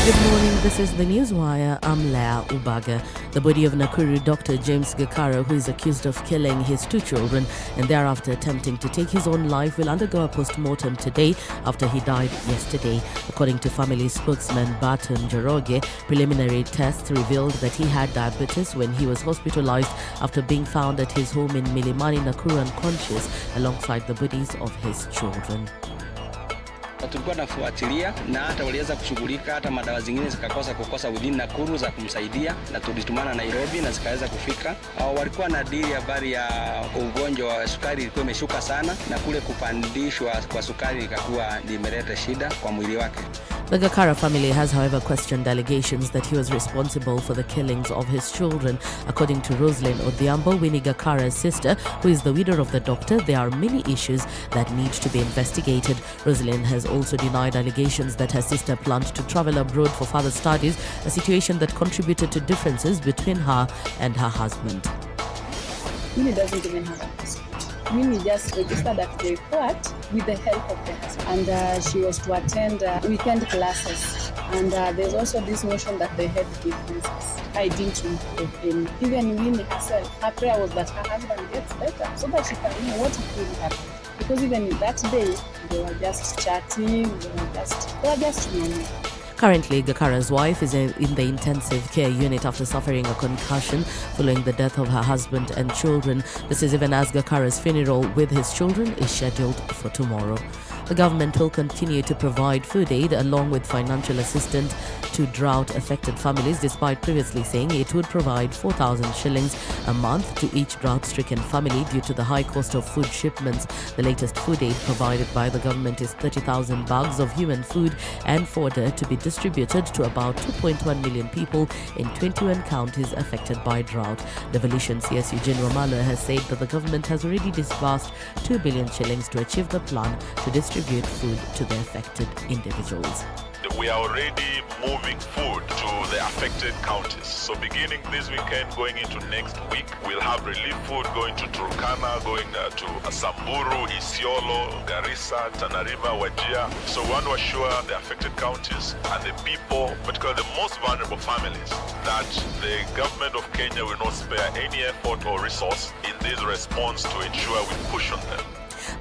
Good morning, this is the Newswire. I'm Leah Ubaga. The body of Nakuru Dr. James Gakara, who is accused of killing his two children and thereafter attempting to take his own life, will undergo a post-mortem today after he died yesterday. According to family spokesman Barton Njoroge, preliminary tests revealed that he had diabetes when he was hospitalized after being found at his home in Milimani, Nakuru unconscious alongside the bodies of his children. Tulikuwa nafuatilia na hata waliweza kushughulika, hata madawa zingine zikakosa within Nakuru za kumsaidia, na tulitumana Nairobi na zikaweza kufika. Walikuwa na dili habari ya ugonjwa wa sukari ilikuwa imeshuka sana, na kule kupandishwa kwa sukari ikakuwa limeleta shida kwa mwili wake. The Gakara family has, however, questioned allegations that he was responsible for the killings of his children. According to Roslyn Odhiambo, Winnie Gakara's sister, who is the widow of the doctor, there are many issues that need to be investigated. Roslyn has also denied allegations that her sister planned to travel abroad for further studies, a situation that contributed to differences between her and her husband. Winnie doesn't even have a passport. Winnie just registered at the court with the help of the husband. And she was to attend weekend classes. And there's also this notion that they had differences. I didn't know. Even Winnie herself, her prayer was that her husband gets better so that she can know what really happened. Because even in that day, they were just chatting, they were just normal. Currently, Gakara's wife is in the intensive care unit after suffering a concussion following the death of her husband and children. This is even as Gakara's funeral with his children is scheduled for tomorrow. The government will continue to provide food aid along with financial assistance to drought-affected families, despite previously saying it would provide 4,000 shillings a month to each drought-stricken family due to the high cost of food shipments. The latest food aid provided by the government is 30,000 bags of human food and fodder to be distributed to about 2.1 million people in 21 counties affected by drought. Devolution CS Eugene Romalo has said that the government has already disbursed 2 billion shillings to achieve the plan to distribute food to the affected individuals. We are already moving food to the affected counties. So beginning this weekend, going into next week, we'll have relief food going to Turkana, going to Samburu, Isiolo, Garissa, Tana River, Wajir. So we want to assure the affected counties and the people, particularly the most vulnerable families, that the government of Kenya will not spare any effort or resource in this response to ensure we cushion them.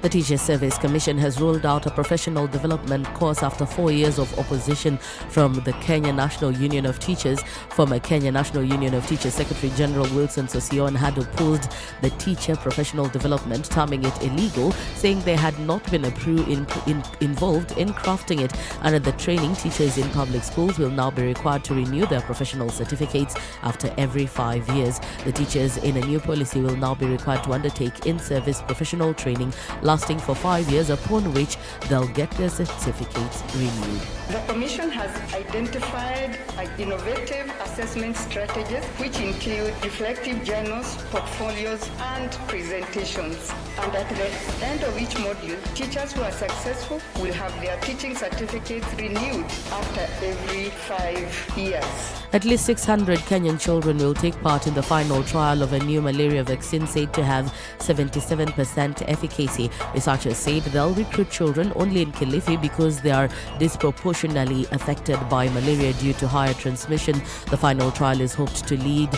The Teachers Service Commission has rolled out a professional development course after 4 years of opposition from the Kenya National Union of Teachers. Former Kenya National Union of Teachers Secretary General Wilson Sosion had opposed the teacher professional development, terming it illegal, saying they had not been involved in crafting it. Under the training, teachers in public schools will now be required to renew their professional certificates after every 5 years. The teachers in a new policy will now be required to undertake in-service professional training lasting for 5 years, upon which they'll get their certificates renewed. The Commission has identified innovative assessment strategies which include reflective journals, portfolios, and presentations. And at the end of each module, teachers who are successful will have their teaching certificates renewed after every 5 years. At least 600 Kenyan children will take part in the final trial of a new malaria vaccine said to have 77% efficacy. Researchers said they'll recruit children only in Kilifi because they are disproportionately affected by malaria due to higher transmission. The final trial is hoped to lead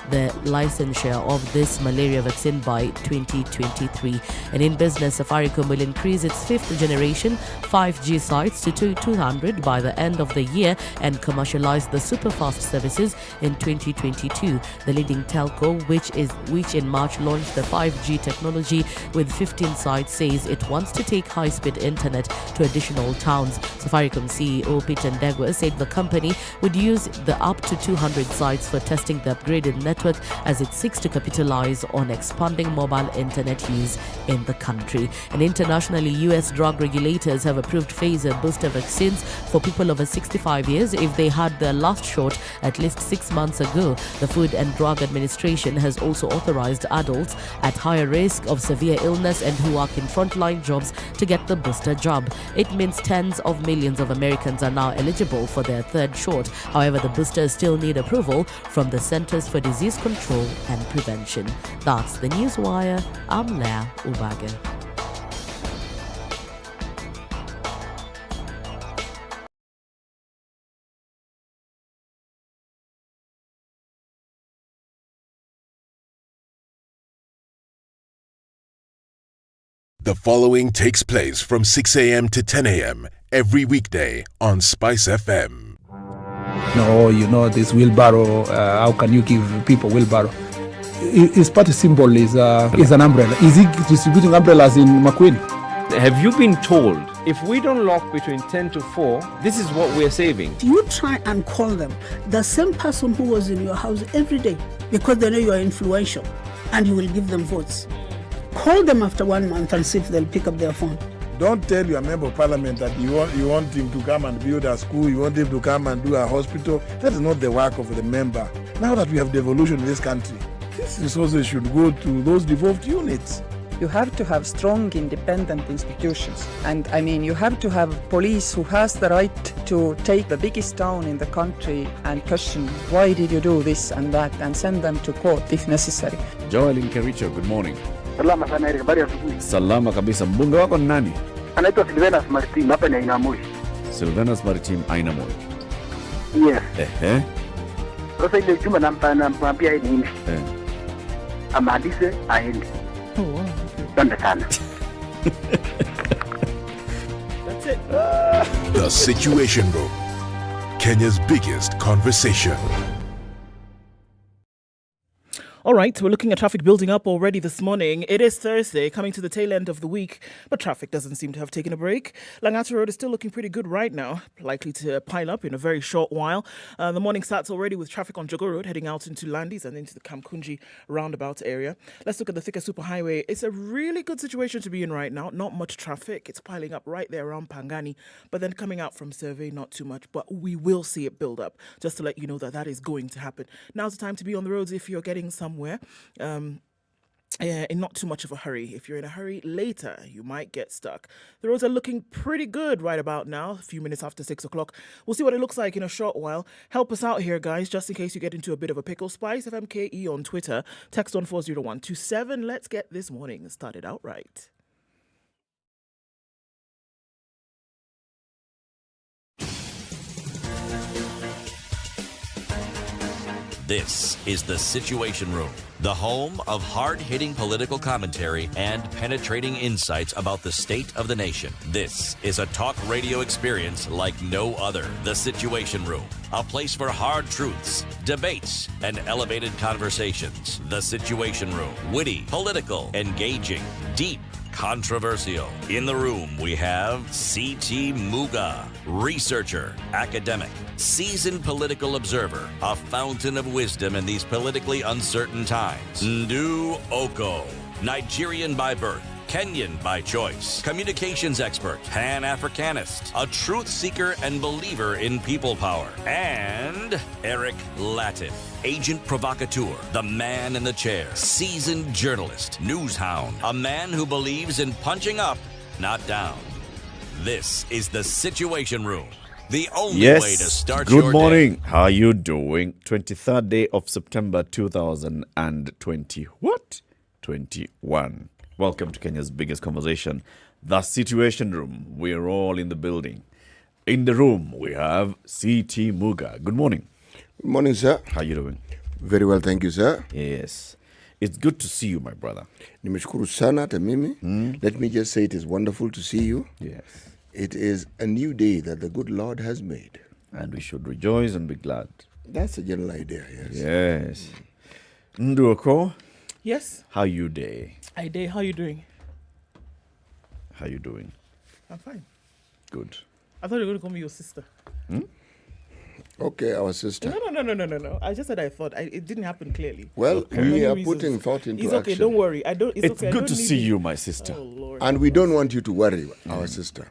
the licensure of this malaria vaccine by 2023. And in business, Safaricom will increase its 5th generation 5G sites to 200 by the end of the year and commercialize the superfast services in 2022. The leading telco, which in March launched the 5G technology with 15 sites, says it wants to take high-speed internet to additional towns. Safaricom CEO Peter Ndegwa said the company would use the up to 200 sites for testing the upgraded network as it seeks to capitalize on expanding mobile internet use in the country. And internationally, US drug regulators have approved Pfizer booster vaccines for people over 65 years if they had their last shot at least 6 months ago. The Food and Drug Administration has also authorized adults at higher risk of severe illness and who work in frontline jobs to get the booster jab. It means tens of millions of Americans are now eligible for their third shot. However, the boosters still need approval from the Centers for Disease Control and Prevention. That's the Newswire. I'm Leah Ubaga. The following takes place from 6 a.m. to 10 a.m. every weekday on SpiceFM. No, this wheelbarrow, how can you give people wheelbarrow? His party symbol is an umbrella. Is he distributing umbrellas in Makueni? Have you been told if we don't lock between 10 to 4, this is what we're saving? You try and call them, the same person who was in your house every day, because they know you are influential and you will give them votes. Call them after 1 month and see if they'll pick up their phone. Don't tell your member of parliament that you want him to come and build a school, you want him to come and do a hospital. That is not the work of the member. Now that we have devolution in this country, this resources should go to those devolved units. You have to have strong, independent institutions. And you have to have police who has the right to take the biggest town in the country and question, why did you do this and that, and send them to court if necessary. Joel Nkericho, good morning. Salama sana, habari ya asubuhi. Salama kabisa. Mbunge wako ni nani? Anaitwa Seriousness Martin, hapa ni Ainamoi. Seriousness Martin, Ainamoi. Yes. Sasa ile chuma nampambia yeye nini? Amadise aende. Asante sana. That's it. The Situation Room. Kenya's biggest conversation. All right, we're looking at traffic building up already this morning. It is Thursday, coming to the tail end of the week, but traffic doesn't seem to have taken a break. Langata Road is still looking pretty good right now, likely to pile up in a very short while. The morning starts already with traffic on Jogo Road heading out into Landis and into the Kamkunji roundabout area. Let's look at the Thika Superhighway. It's a really good situation to be in right now. Not much traffic. It's piling up right there around Pangani, but then coming out from Survey, not too much, but we will see it build up, just to let you know that that is going to happen. Now's the time to be on the roads if you're getting somewhere. In not too much of a hurry. If you're in a hurry later, you might get stuck. The roads are looking pretty good right about now, a few minutes after 6 o'clock. We'll see what it looks like in a short while. Help us out here, guys, just in case you get into a bit of a pickle. SpiceFMKE on Twitter. Text on 40127. Let's get this morning started out right. This is The Situation Room, the home of hard-hitting political commentary and penetrating insights about the state of the nation. This is a talk radio experience like no other. The Situation Room, a place for hard truths, debates, and elevated conversations. The Situation Room, witty, political, engaging, deep, controversial. In the room, we have C.T. Muga, researcher, academic, seasoned political observer, a fountain of wisdom in these politically uncertain times. Ndu Oko, Nigerian by birth, Kenyan by choice, communications expert, Pan-Africanist, a truth seeker and believer in people power, and Eric Latin, agent provocateur, the man in the chair, seasoned journalist, news hound, a man who believes in punching up, not down. This is The Situation Room, the only way to start your day. Good morning. How are you doing? 23rd day of September 2020. What? 21. Welcome to Kenya's biggest conversation, The Situation Room. We're all in the building. In the room, we have C.T. Muga. Good morning. Good morning, sir. How are you doing? Very well, thank you, sir. Yes. It's good to see you, my brother. Nimeshukuru sana hata mimi. Let me just say it is wonderful to see you. Yes. It is a new day that the good Lord has made. And we should rejoice and be glad. That's the general idea, yes. Yes. Nduoko? Yes? How you day? How you doing? How you doing? I'm fine. Good. I thought you were going to call me your sister. Okay, our sister. No. I just said I thought. It didn't happen clearly. Well, we are putting thought into action. It's okay, don't worry. It's okay. good to see you, my sister. Oh, Lord. And we don't want you to worry, our sister.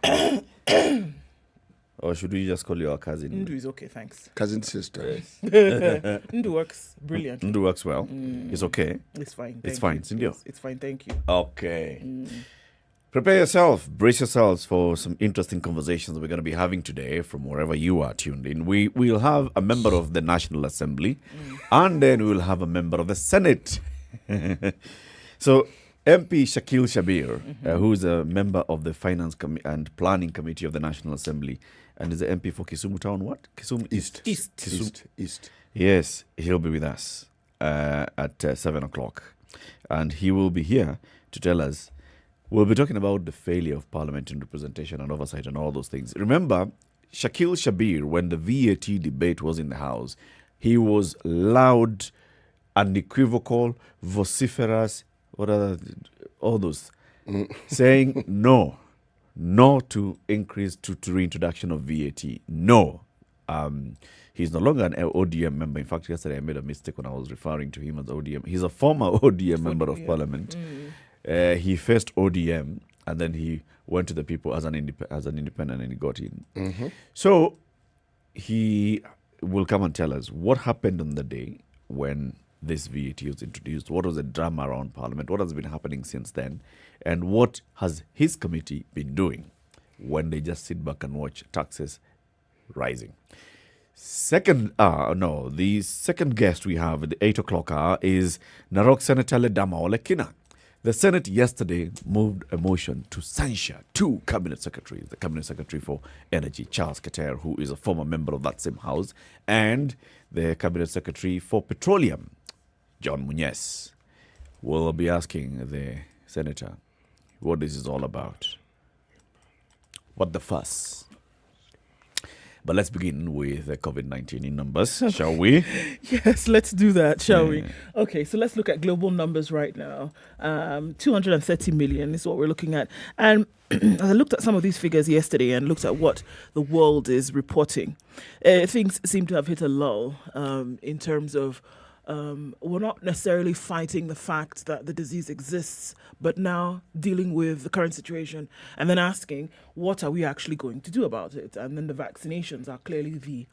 Or should we just call you our cousin? Ndu is okay, thanks. Cousin sister. Yes. Ndu works brilliant. Ndu works well. It's okay. It's fine. It's fine, Cindy. It's fine, thank you. Okay. Prepare yourself, brace yourselves for some interesting conversations we're going to be having today from wherever you are tuned in. We'll have a member of the National Assembly and then we'll have a member of the Senate. So MP Shakil Shabir, who's a member of the Finance and Planning Committee of the National Assembly and is the MP for Kisumu Town, what? Kisumu East. East. Yes, he'll be with us at 7 o'clock. And he will be here to tell us We'll be talking about the failure of parliamentary representation and oversight and all those things. Remember, Shakil Shabir, when the VAT debate was in the House, he was loud, unequivocal, vociferous, all those, saying no to increase, to reintroduction of VAT. No. He's no longer an ODM member. In fact, yesterday I made a mistake when I was referring to him as ODM. He's a former ODM member of parliament. He faced ODM and then he went to the people as an independent and he got in. So he will come and tell us what happened on the day when this VAT was introduced, what was the drama around parliament, what has been happening since then, and what has his committee been doing when they just sit back and watch taxes rising. The second guest we have at the 8 o'clock hour is Narok Senator Ledama Olekina. The Senate yesterday moved a motion to censure two cabinet secretaries, the Cabinet Secretary for Energy, Charles Keter, who is a former member of that same house, and the Cabinet Secretary for Petroleum, John Munyes. We'll be asking the Senator what this is all about. What the fuss? But let's begin with the COVID-19 in numbers, shall we? Yes, let's do that, shall we? Okay, so let's look at global numbers right now. 230 million is what we're looking at. And as I looked at some of these figures yesterday and looked at what the world is reporting, things seem to have hit a lull in terms of we're not necessarily fighting the fact that the disease exists, but now dealing with the current situation and then asking, what are we actually going to do about it? And then the vaccinations are clearly the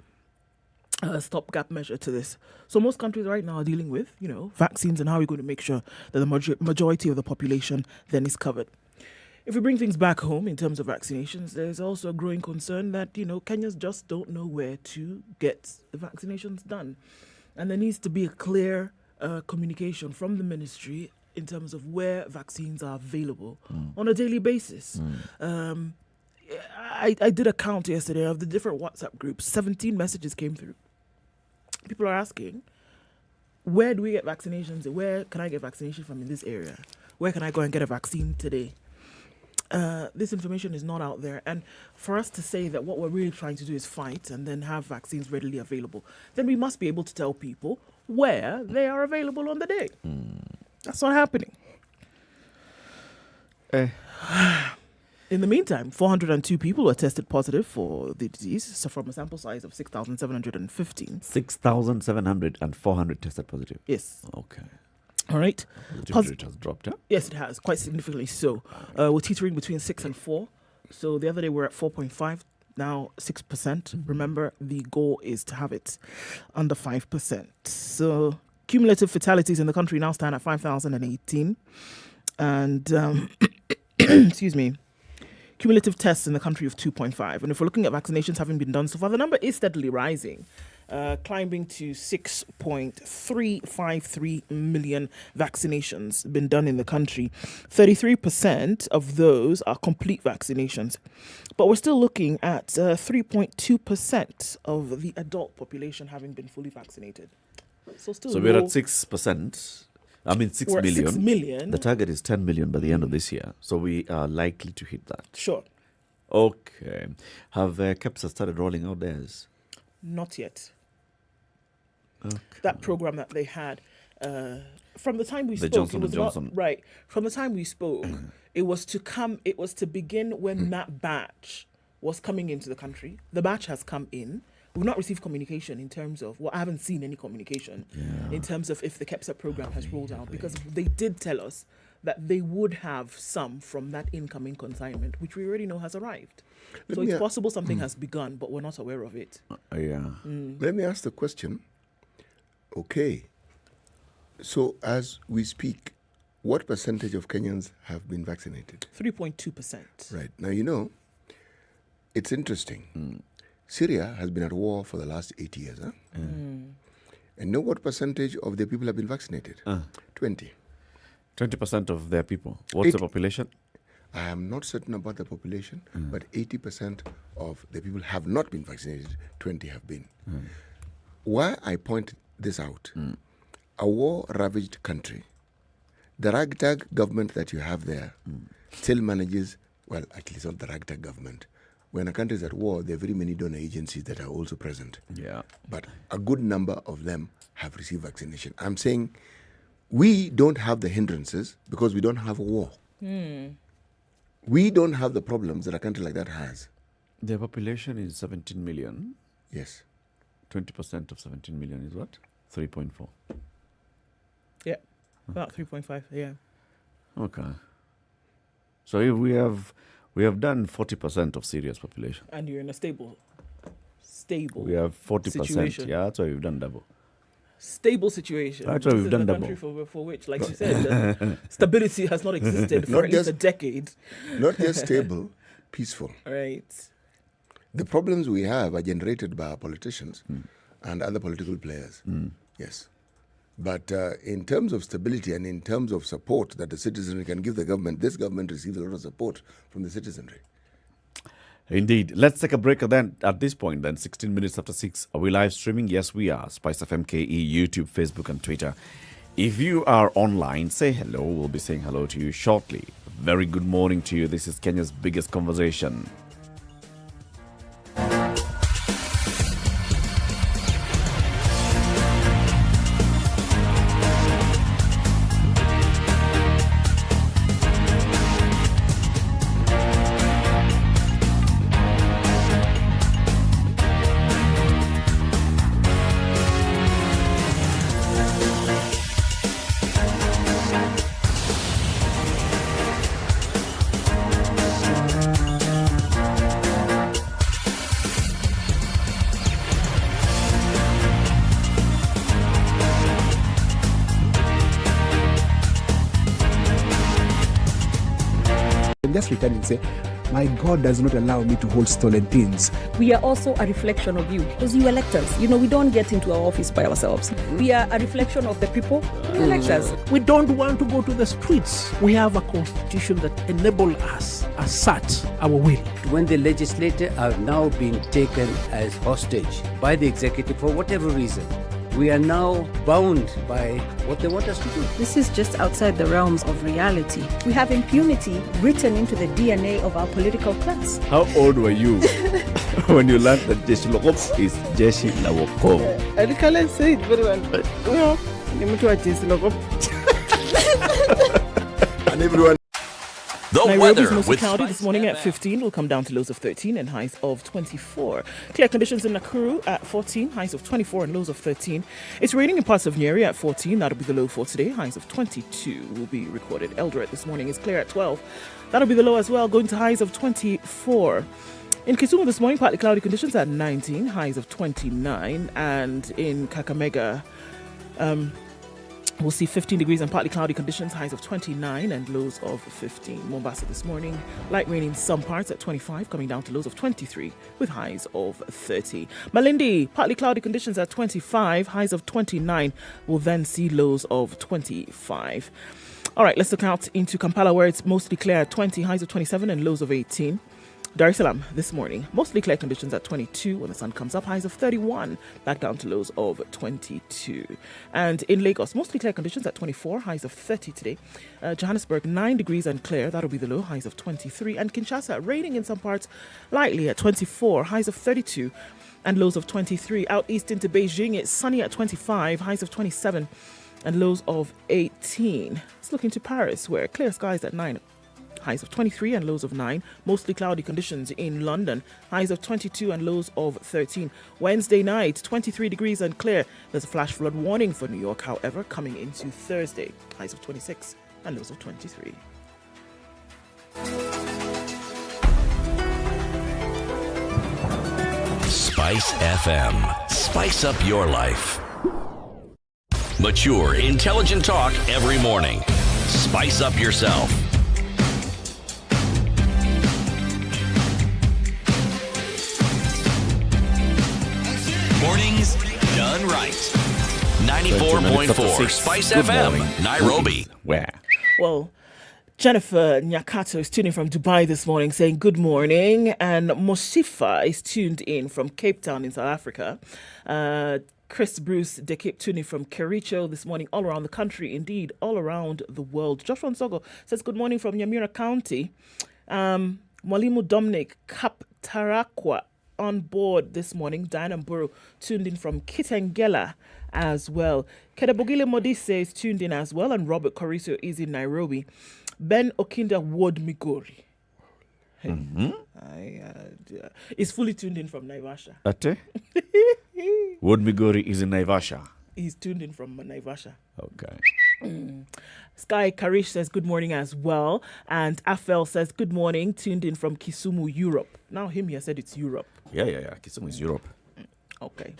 stopgap measure to this. So most countries right now are dealing with, vaccines and how we're going to make sure that the majority of the population then is covered. If we bring things back home in terms of vaccinations, there's also a growing concern that, Kenyans just don't know where to get the vaccinations done. And there needs to be a clear communication from the ministry in terms of where vaccines are available on a daily basis. I did a count yesterday of the different WhatsApp groups. 17 messages came through. People are asking, where do we get vaccinations? Where can I get vaccination from in this area? Where can I go and get a vaccine today? This information is not out there. And for us to say that what we're really trying to do is fight and then have vaccines readily available, then we must be able to tell people where they are available on the day. That's not happening. In the meantime, 402 people were tested positive for the disease, so from a sample size of 6,715. 6,700 and 400 tested positive? Yes. Okay. All right. The rate has dropped, huh? Yes, it has, quite significantly so. We're teetering between 6 and 4. So the other day we were at 4.5, now 6%. Remember, the goal is to have it under 5%. So cumulative fatalities in the country now stand at 5,018. And, excuse me, cumulative tests in the country of 2.5. And if we're looking at vaccinations having been done so far, the number is steadily rising. Climbing to 6.353 million vaccinations been done in the country. 33% of those are complete vaccinations. But we're still looking at 3.2% of the adult population having been fully vaccinated. So we're at 6%. I mean, 6 million. 6 million. The target is 10 million by the end of this year. So we are likely to hit that. Sure. Okay. Have KEPSA started rolling out theirs? Not yet. Okay. That program that they had, from the time we spoke, Johnson it was Johnson. Not, right. From the time we spoke, it was to begin when that batch was coming into the country. The batch has come in. We've not received communication in terms of, I haven't seen any communication in terms of if the KEPSA program has rolled out, because they did tell us that they would have some from that incoming consignment, which we already know has arrived. So it's possible something has begun, but we're not aware of it. Let me ask the question. Okay. So as we speak, what percentage of Kenyans have been vaccinated? 3.2%. Right. Now, it's interesting. Syria has been at war for the last 8 years. Huh? And know what percentage of their people have been vaccinated? 20. 20% of their people. What's the population? I am not certain about the population, but 80% of the people have not been vaccinated. 20 have been. Why I point this out, a war-ravaged country The ragtag government that you have there still manages, well, at least not the ragtag government. When a country is at war, there are very many donor agencies that are also present. Yeah. But a good number of them have received vaccination. I'm saying we don't have the hindrances because we don't have a war. We don't have the problems that a country like that has. Their population is 17 million. Yes. 20% of 17 million is what? 3.4. Yeah, about 3.5, yeah. Okay. So if we have done 40% of Syria's population. And you're in a stable We have 40%. situation. Yeah, that's why we've done double. Stable situation. That's why we've done double. Country for which, like you said, stability has not existed for at least a decade. Not just stable, peaceful. Right. The problems we have are generated by our politicians and other political players. Yes. But in terms of stability and in terms of support that the citizenry can give the government, this government receives a lot of support from the citizenry. Indeed. Let's take a break then. At this point, then, 16 minutes after 6. Are we live streaming? Yes, we are. SpiceFM KE, YouTube, Facebook, and Twitter. If you are online, say hello. We'll be saying hello to you shortly. Very good morning to you. This is Kenya's biggest conversation. Just return and say, my God does not allow me to hold stolen things. We are also a reflection of you because you elect us. You know, we don't get into our office by ourselves. We are a reflection of the people who elect us. We don't want to go to the streets. We have a constitution that enables us to assert our will. When the legislators are now being taken as hostage by the executive for whatever reason, we are now bound by what they want us to do. This is just outside the realms of reality. We have impunity written into the DNA of our political class. How old were you when you learned that Jeshi Lokop is Jeshi Lawokov? I can't say it very well. No, and everyone. The Nairobi's weather mostly with cloudy this morning at 15 will come down to lows of 13 and highs of 24. Clear conditions in Nakuru at 14, highs of 24 and lows of 13. It's raining in parts of Nyeri at 14. That'll be the low for today. Highs of 22 will be recorded. Eldoret this morning is clear at 12. That'll be the low as well, going to highs of 24. In Kisumu this morning, partly cloudy conditions at 19, highs of 29. And in Kakamega, we'll see 15 degrees and partly cloudy conditions, highs of 29 and lows of 15. Mombasa this morning, light rain in some parts at 25, coming down to lows of 23 with highs of 30. Malindi, partly cloudy conditions at 25, highs of 29, will then see lows of 25. All right, let's look out into Kampala, where it's mostly clear at 20, highs of 27 and lows of 18. Dar es Salaam this morning, mostly clear conditions at 22 when the sun comes up, highs of 31, back down to lows of 22. And in Lagos, mostly clear conditions at 24, highs of 30 today. Johannesburg, 9 degrees and clear, that'll be the low, highs of 23. And Kinshasa, raining in some parts, lightly at 24, highs of 32 and lows of 23. Out east into Beijing, it's sunny at 25, highs of 27 and lows of 18. Let's look into Paris, where clear skies at 9, highs of 23 and lows of 9. Mostly cloudy conditions in London, highs of 22 and lows of 13. Wednesday night, 23 degrees and clear. There's a flash flood warning for New York, however, coming into Thursday, highs of 26 and lows of 23. Spice FM. Spice up your life. Mature, intelligent talk every morning. Spice up yourself. Mornings done right. 94.4 Spice FM, Nairobi. Where? Well, Jennifer Nyakato is tuning from Dubai this morning saying good morning. And Moshifa is tuned in from Cape Town in South Africa. Chris Bruce de Cape tuning from Kericho this morning, all around the country, indeed, all around the world. Joshua Nsogo says good morning from Nyamira County. Mwalimu Dominic Kaptarakwa on board this morning. Diana Mburu tuned in from Kitengela as well. Kedabogile Modise is tuned in as well, and Robert Coriso is in Nairobi. Ben Okinda Ward Migori is fully tuned in from Naivasha. Ate? Ward Migori is in Naivasha. He's tuned in from Naivasha. Okay. Sky Karish says good morning as well. And Afel says good morning, tuned in from Kisumu, Europe. Now him here said it's Europe. Yeah. Kisumu is Europe. Okay.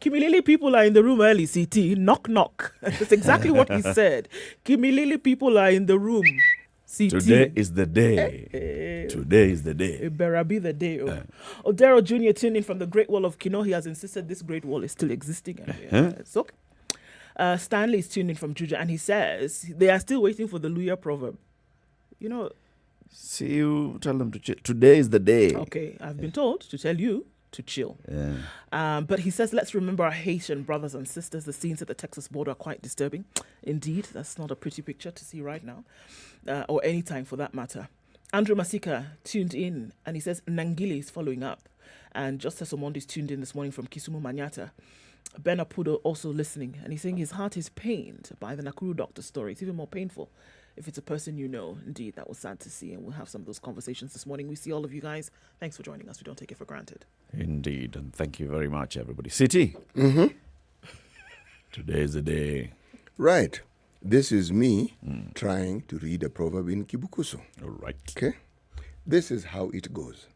Kimilili people are in the room early, CT. Knock, knock. That's exactly what he said. Kimilili people are in the room. CT. Today is the day. Today is the day. It better be the day. Odero Jr. tuned in from the Great Wall of Kino. He has insisted this Great Wall is still existing. It's okay. Stanley is tuned in from Juja, and he says they are still waiting for the Luya proverb. You know. See, you tell them to chill. Today is the day. Okay, I've been told to tell you to chill. Yeah. But he says, let's remember our Haitian brothers and sisters. The scenes at the Texas border are quite disturbing. Indeed, that's not a pretty picture to see right now, or any time for that matter. Andrew Masika tuned in, and he says Nangili is following up. And Justice Omondi is tuned in this morning from Kisumu, Manyata. Ben Apudo also listening, and he's saying his heart is pained by the Nakuru doctor story. It's even more painful if it's a person you know. Indeed, that was sad to see, and we'll have some of those conversations this morning. We see all of you guys. Thanks for joining us. We don't take it for granted. Indeed, and thank you very much, everybody. City. Today is the day. Right. This is me trying to read a proverb in Kibukusu. All right. Okay. This is how it goes.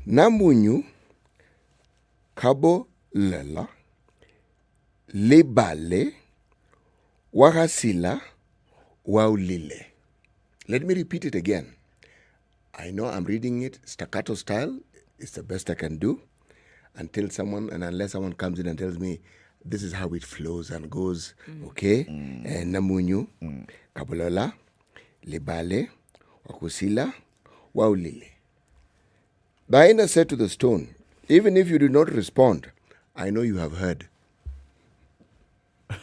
Namunyu kabo lela lebale wagasila waulile. Let me repeat it again. I know I'm reading it staccato style. It's the best I can do unless someone comes in and tells me this is how it flows and goes. Okay? Namunyu kabolola lebale wakusila waulile. The hyena said to the stone, even if you do not respond, I know you have heard.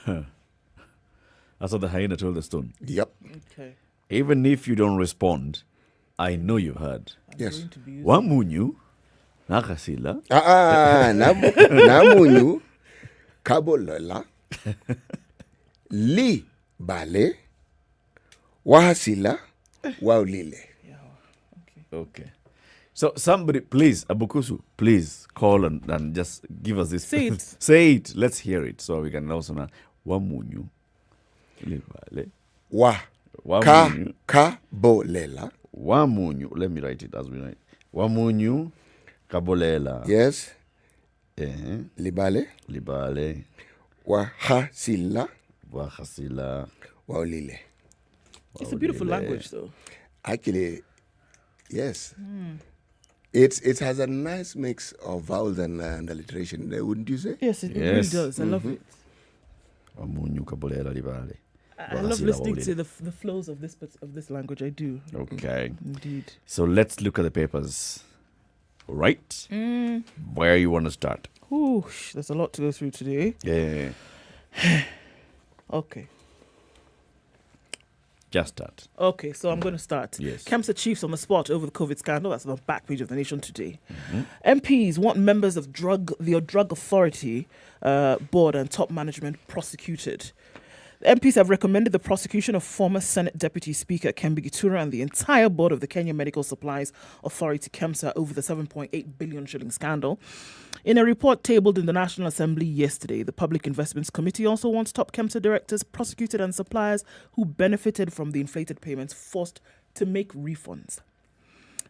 That's what the hyena told the stone. Yep. Okay. Even if you don't respond, I know you've heard. Yes. Wamunyu nakasila. Namunyu kabolola li bale wahasila waulile. Okay. So somebody, please, Abukusu, please call and just give us this. Say it. Say it. Let's hear it so we can also know. Wamunyu. Libale. Kabolela. Wamunyu. Let me write it as we write. Wamunyu kabolela. Yes. Libale. Wahasila. Waulile. It's a beautiful language, though. Actually, yes. It has a nice mix of vowels and alliteration, wouldn't you say? Yes, it really does. I love it. I love listening to the flows of this language. I do. Okay. Indeed. So let's look at the papers. All right. Where you want to start? Ooh, there's a lot to go through today. Yeah. Okay. Just start. Okay, so I'm going to start. Yes. Kemsa chiefs on the spot over the COVID scandal. That's on the back page of The Nation today. MPs want members of the Drug Authority board and top management prosecuted. The MPs have recommended the prosecution of former Senate Deputy Speaker Kembi Gitura and the entire board of the Kenya Medical Supplies Authority, KEMSA, over the 7.8 billion shilling scandal. In a report tabled in the National Assembly yesterday, the Public Investments Committee also wants top KEMSA directors prosecuted and suppliers who benefited from the inflated payments forced to make refunds.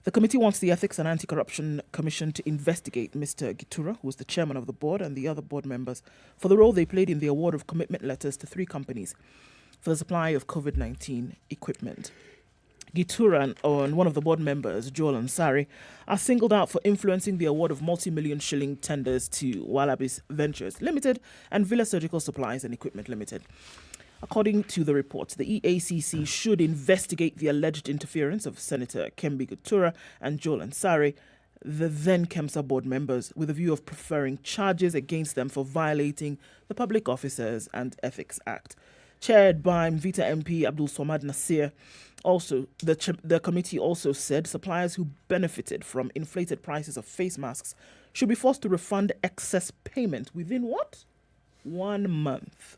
The committee wants the Ethics and Anti-Corruption Commission to investigate Mr. Gitura, who was the chairman of the board, and the other board members for the role they played in the award of commitment letters to 3 companies for the supply of COVID-19 equipment. Gitura and one of the board members, Joel Ansari, are singled out for influencing the award of multi-million shilling tenders to Wallabies Ventures Limited and Villa Surgical Supplies and Equipment Limited. According to the report, the EACC should investigate the alleged interference of Senator Kembi Gittura and Joel Ansari, the then KEMSA board members, with a view of preferring charges against them for violating the Public Officers and Ethics Act. Chaired by Mvita MP Abdul Swamad Nasir, also the committee also said suppliers who benefited from inflated prices of face masks should be forced to refund excess payment within what? 1 month.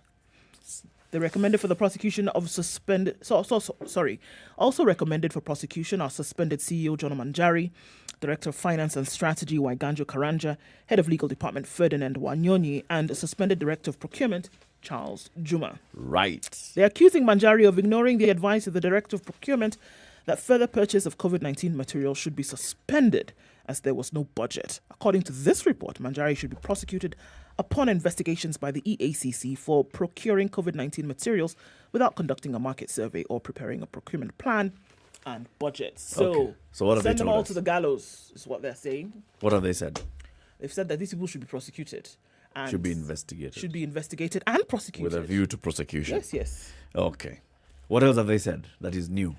They recommended for the prosecution of Also recommended for prosecution are suspended CEO John Manjari, Director of Finance and Strategy Waiganjo Karanja, Head of Legal Department Ferdinand Wanyonyi, and suspended Director of Procurement Charles Juma. Right. They're accusing Manjari of ignoring the advice of the Director of Procurement that further purchase of COVID-19 materials should be suspended as there was no budget. According to this report, Manjari should be prosecuted upon investigations by the EACC for procuring COVID-19 materials without conducting a market survey or preparing a procurement plan and budget. So what have they send them told all us? to the gallows, is what they're saying. What have they said? They've said that these people should be prosecuted. And Should be investigated. Should be investigated and prosecuted. With a view to prosecution. Yes. Okay. What else have they said that is new?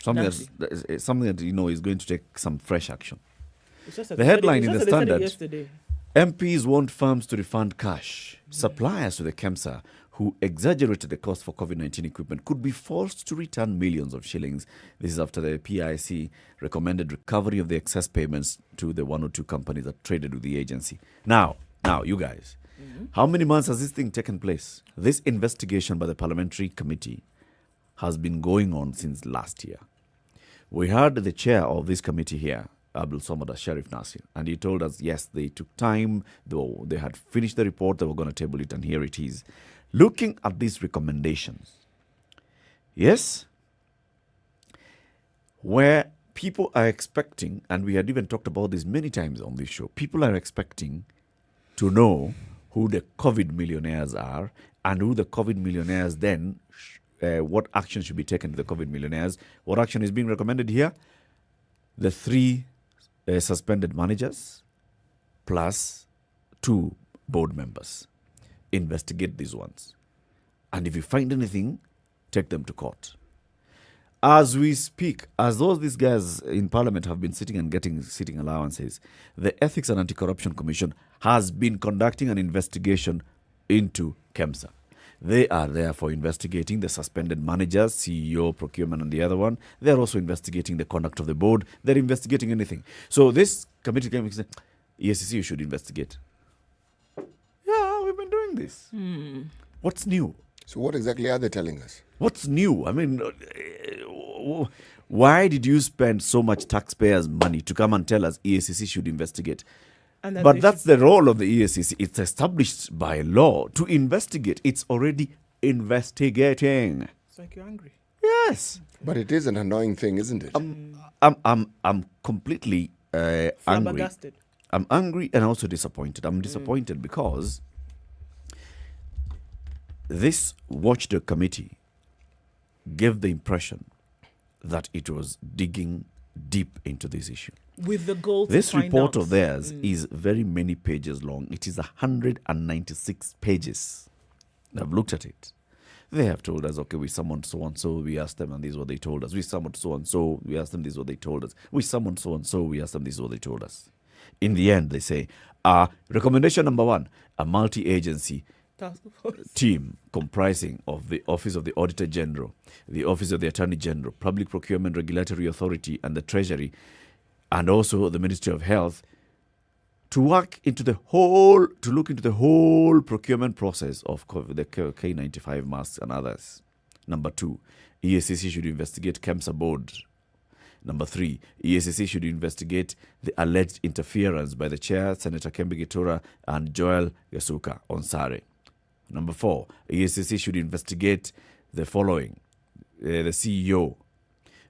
Something that you know is going to take some fresh action. It's just that The they said headline it- in it's the just that they said it Standard: yesterday. MPs want firms to refund cash. Suppliers to the KEMSA who exaggerated the cost for COVID-19 equipment could be forced to return millions of shillings. This is after the PIC recommended recovery of the excess payments to the 1 or 2 companies that traded with the agency. Now, you guys, how many months has this thing taken place? This investigation by the parliamentary committee has been going on since last year. We heard the chair of this committee here, Abdul Samad Sharif Nasir, and he told us, yes, they took time, though they had finished the report, they were going to table it, and here it is. Looking at these recommendations, yes, where people are expecting, and we had even talked about this many times on this show, people are expecting to know who the COVID millionaires are and who the COVID millionaires then, what action should be taken to the COVID millionaires. What action is being recommended here? The 3 suspended managers plus 2 board members. Investigate these ones. And if you find anything, take them to court. As we speak, as these guys in Parliament have been sitting and getting sitting allowances, the Ethics and Anti-Corruption Commission has been conducting an investigation into KEMSA. They are therefore investigating the suspended managers, CEO, procurement, and the other one. They're also investigating the conduct of the board. They're investigating anything. So this committee came and said, EACC, you should investigate. Yeah, we've been doing this. What's new? So what exactly are they telling us? What's new? I mean, why did you spend so much taxpayers' money to come and tell us EACC should investigate? But that's the role of the EACC. It's established by law to investigate. It's already investigating. It's like you're angry. Yes. But it is an annoying thing, isn't it? I'm completely angry. Flabbergasted. I'm angry and also disappointed. I'm disappointed because this watchdog committee gave the impression that it was digging deep into this issue. With the goal to This find report out. of theirs is very many pages long. It is 196 pages. I've looked at it. They have told us, okay, we summoned so-and-so, we asked them, and this is what they told us. We summoned so-and-so, we asked them, this is what they told us. We summoned so-and-so, we asked them, this is what they told us. In the end, they say, recommendation number 1, a multi-agency Task force. team comprising of the Office of the Auditor General, the Office of the Attorney General, Public Procurement Regulatory Authority, and the Treasury, and also the Ministry of Health, to look into the whole procurement process of the K95 masks and others. Number 2, EACC should investigate KEMSA board. Number 3, EACC should investigate the alleged interference by the chair, Senator Kembi Gittura and Joel Yasuka Onsare. Number 4, EACC should investigate the following: the CEO.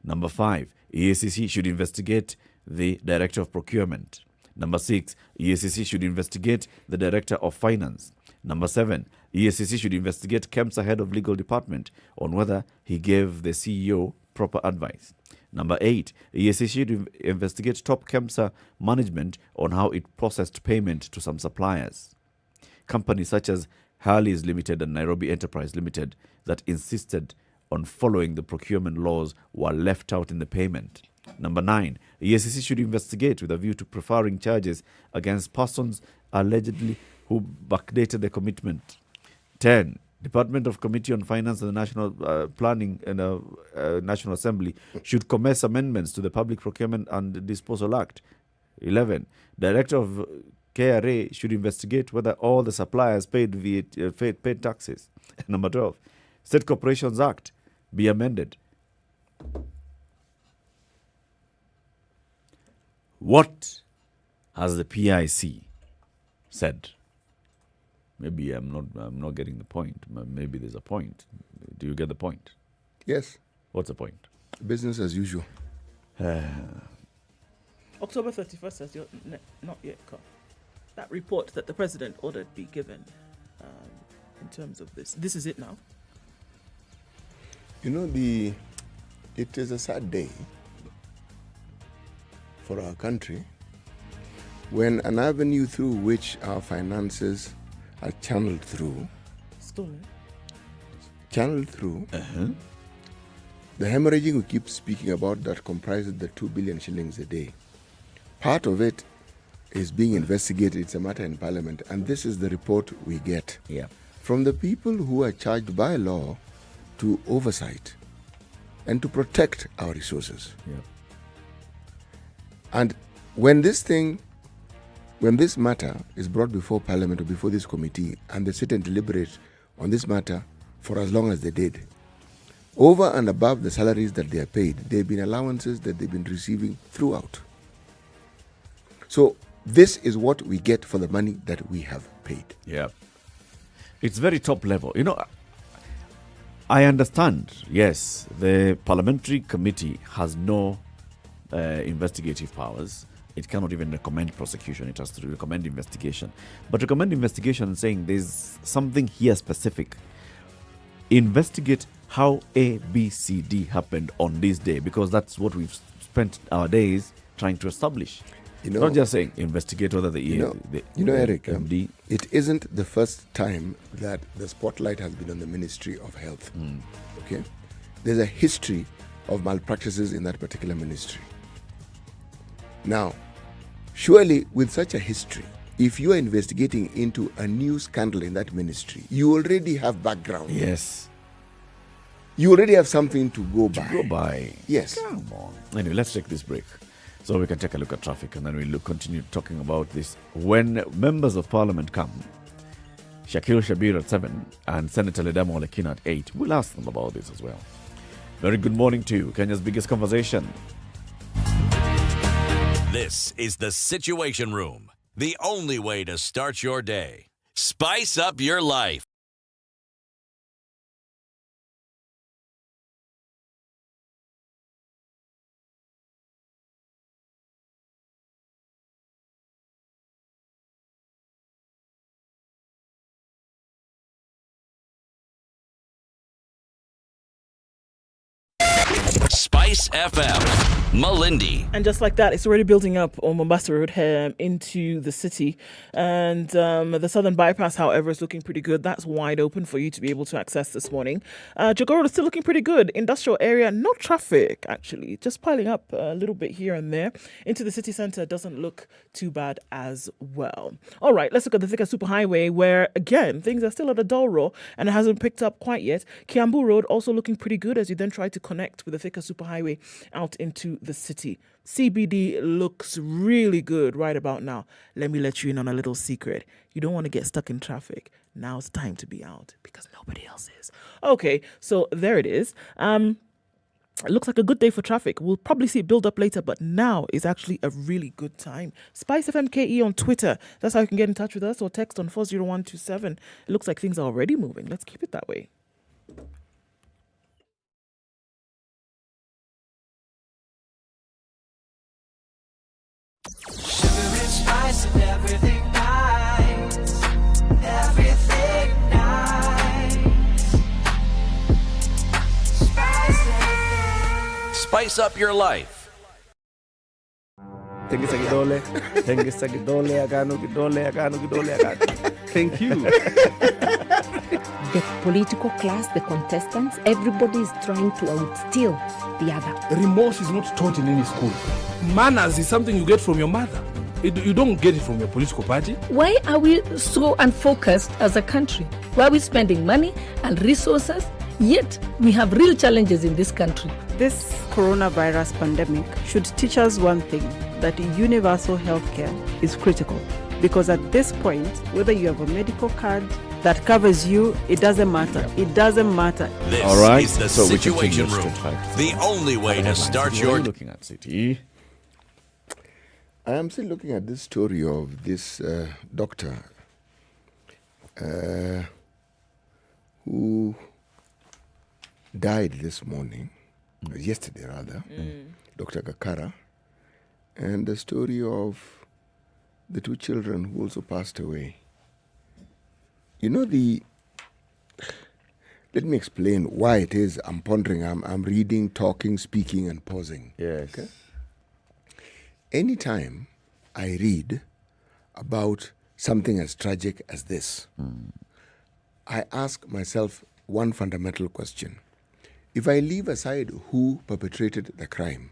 Number 5, EACC should investigate the Director of Procurement. Number 6, EACC should investigate the Director of Finance. Number 7, EACC should investigate KEMSA Head of Legal Department on whether he gave the CEO proper advice. Number 8, EACC should investigate top KEMSA management on how it processed payment to some suppliers. Companies such as Harleys Limited and Nairobi Enterprise Limited that insisted on following the procurement laws were left out in the payment. Number 9, EACC should investigate with a view to preferring charges against persons allegedly who backdated the commitment. 10, Department of Committee on Finance and the National Planning and National Assembly should commence amendments to the Public Procurement and Disposal Act. 11, Director of KRA should investigate whether all the suppliers paid paid taxes. Number 12, State Corporations Act be amended. What has the PIC said? Maybe I'm not getting the point. Maybe there's a point. Do you get the point? Yes. What's the point? Business as usual. October 31st has not yet come. That report that the president ordered be given in terms of this. This is it now. You know, it is a sad day for our country when an avenue through which our finances are channeled through, the hemorrhaging we keep speaking about that comprises the 2 billion shillings a day. Part of it is being investigated. It's a matter in Parliament, and this is the report we get from the people who are charged by law to oversight and to protect our resources. And when this matter is brought before Parliament or before this committee and they sit and deliberate on this matter for as long as they did, over and above the salaries that they are paid, there have been allowances that they've been receiving throughout. So this is what we get for the money that we have paid. Yeah. It's very top level. You know, I understand, yes, the parliamentary committee has no investigative powers. It cannot even recommend prosecution. It has to recommend investigation. But recommend investigation saying there's something here specific. Investigate how A, B, C, D happened on this day, because that's what we've spent our days trying to establish. You know, not just saying investigate whether Eric, MD. It isn't the first time that the spotlight has been on the Ministry of Health. Okay, there's a history of malpractices in that particular ministry. Now, surely with such a history, if you are investigating into a new scandal in that ministry, you already have background. Yes. You already have something to go by. Yes. Come on. Anyway, let's take this break so we can take a look at traffic, and then we'll continue talking about this. When members of parliament come, Shakil Shabir at 7 and Senator Ledamo Lekina at 8, we'll ask them about this as well. Very good morning to you, Kenya's biggest conversation. This is the Situation Room, the only way to start your day. Spice up your life. SpiceFM, Malindi. And just like that, it's already building up on Mombasa Road into the city. And the southern bypass, however, is looking pretty good. That's wide open for you to be able to access this morning. Jogoo is still looking pretty good. Industrial area, no traffic, actually. Just piling up a little bit here and there. Into the city centre doesn't look too bad as well. All right, let's look at the Thika Superhighway, where, again, things are still at a dull roll and it hasn't picked up quite yet. Kiambu Road also looking pretty good as you then try to connect with the Thika Superhighway out into the city. CBD looks really good right about now. Let me let you in on a little secret. You don't want to get stuck in traffic. Now's time to be out because nobody else is. Okay, so there it is. It looks like a good day for traffic. We'll probably see it build up later, but now is actually a really good time. SpiceFM KE on Twitter. That's how you can get in touch with us, or text on 40127. It looks like things are already moving. Let's keep it that way. Sugar and spice and everything nice. Everything nice. Spice up your life. Tinge sa gidole, agano gidole. Thank you. The political class, the contestants, everybody is trying to outsteal the other. Remorse is not taught in any school. Manners is something you get from your mother. You don't get it from your political party. Why are we so unfocused as a country? Why are we spending money and resources, yet we have real challenges in this country? This coronavirus pandemic should teach us one thing, that universal healthcare is critical. Because at this point, whether you have a medical card that covers you, it doesn't matter. It doesn't matter. This All right. is the So we Situation continue Room. to The only way to start You're your... looking at City. I am still looking at this story of this doctor who died this morning, yesterday rather, Dr. Gakara, and the story of the two children who also passed away. You know, let me explain why it is I'm pondering. I'm reading, talking, speaking, and pausing. Yes. Okay? Anytime I read about something as tragic as this, I ask myself one fundamental question. If I leave aside who perpetrated the crime,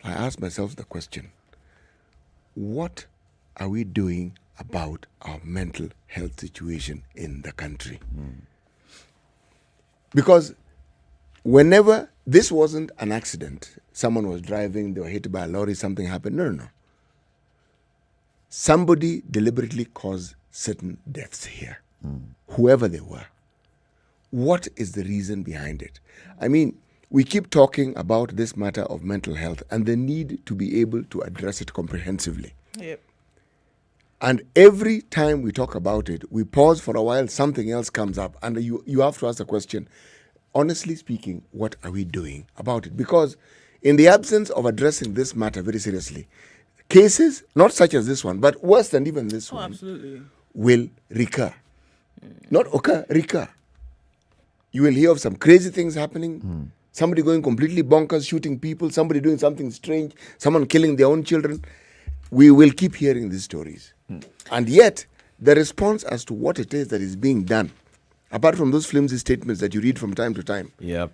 I ask myself the question, what are we doing about our mental health situation in the country? Because whenever this wasn't an accident, someone was driving, they were hit by a lorry, something happened. No. Somebody deliberately caused certain deaths here, whoever they were. What is the reason behind it? I mean, we keep talking about this matter of mental health and the need to be able to address it comprehensively. Yep. And every time we talk about it, we pause for a while, something else comes up, and you have to ask the question, honestly speaking, what are we doing about it? Because in the absence of addressing this matter very seriously, cases, not such as this one, but worse than even this one, absolutely, will recur. Not occur, recur. You will hear of some crazy things happening, somebody going completely bonkers, shooting people, somebody doing something strange, someone killing their own children. We will keep hearing these stories. And yet, the response as to what it is that is being done, apart from those flimsy statements that you read from time to time. Yep.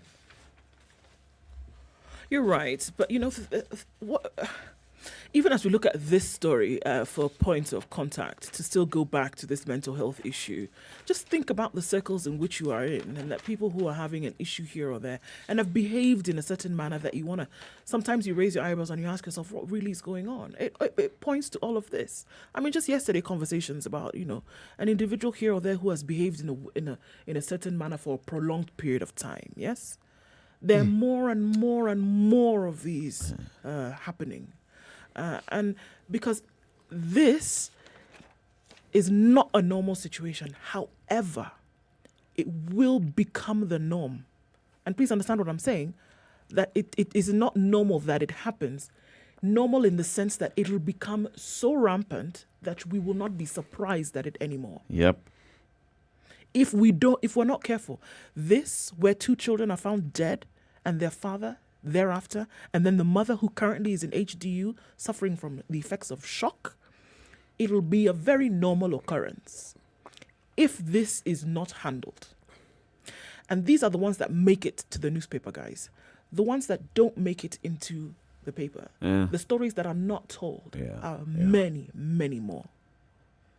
You're right. But, you know, even as we look at this story for points of contact, to still go back to this mental health issue, just think about the circles in which you are in, and that people who are having an issue here or there and have behaved in a certain manner that you want to, sometimes you raise your eyebrows and you ask yourself, what really is going on? It points to all of this. I mean, just yesterday, conversations about, you know, an individual here or there who has behaved in a certain manner for a prolonged period of time, yes? There are more and more and more of these happening. And because this is not a normal situation, however, it will become the norm. And please understand what I'm saying, that it is not normal that it happens. Normal in the sense that it will become so rampant that we will not be surprised at it anymore. Yep. If we're not careful, this, where two children are found dead and their father thereafter, and then the mother who currently is in HDU suffering from the effects of shock, it'll be a very normal occurrence if this is not handled. And these are the ones that make it to the newspaper, guys. The ones that don't make it into the paper. Yeah. The stories that are not told are many, many more.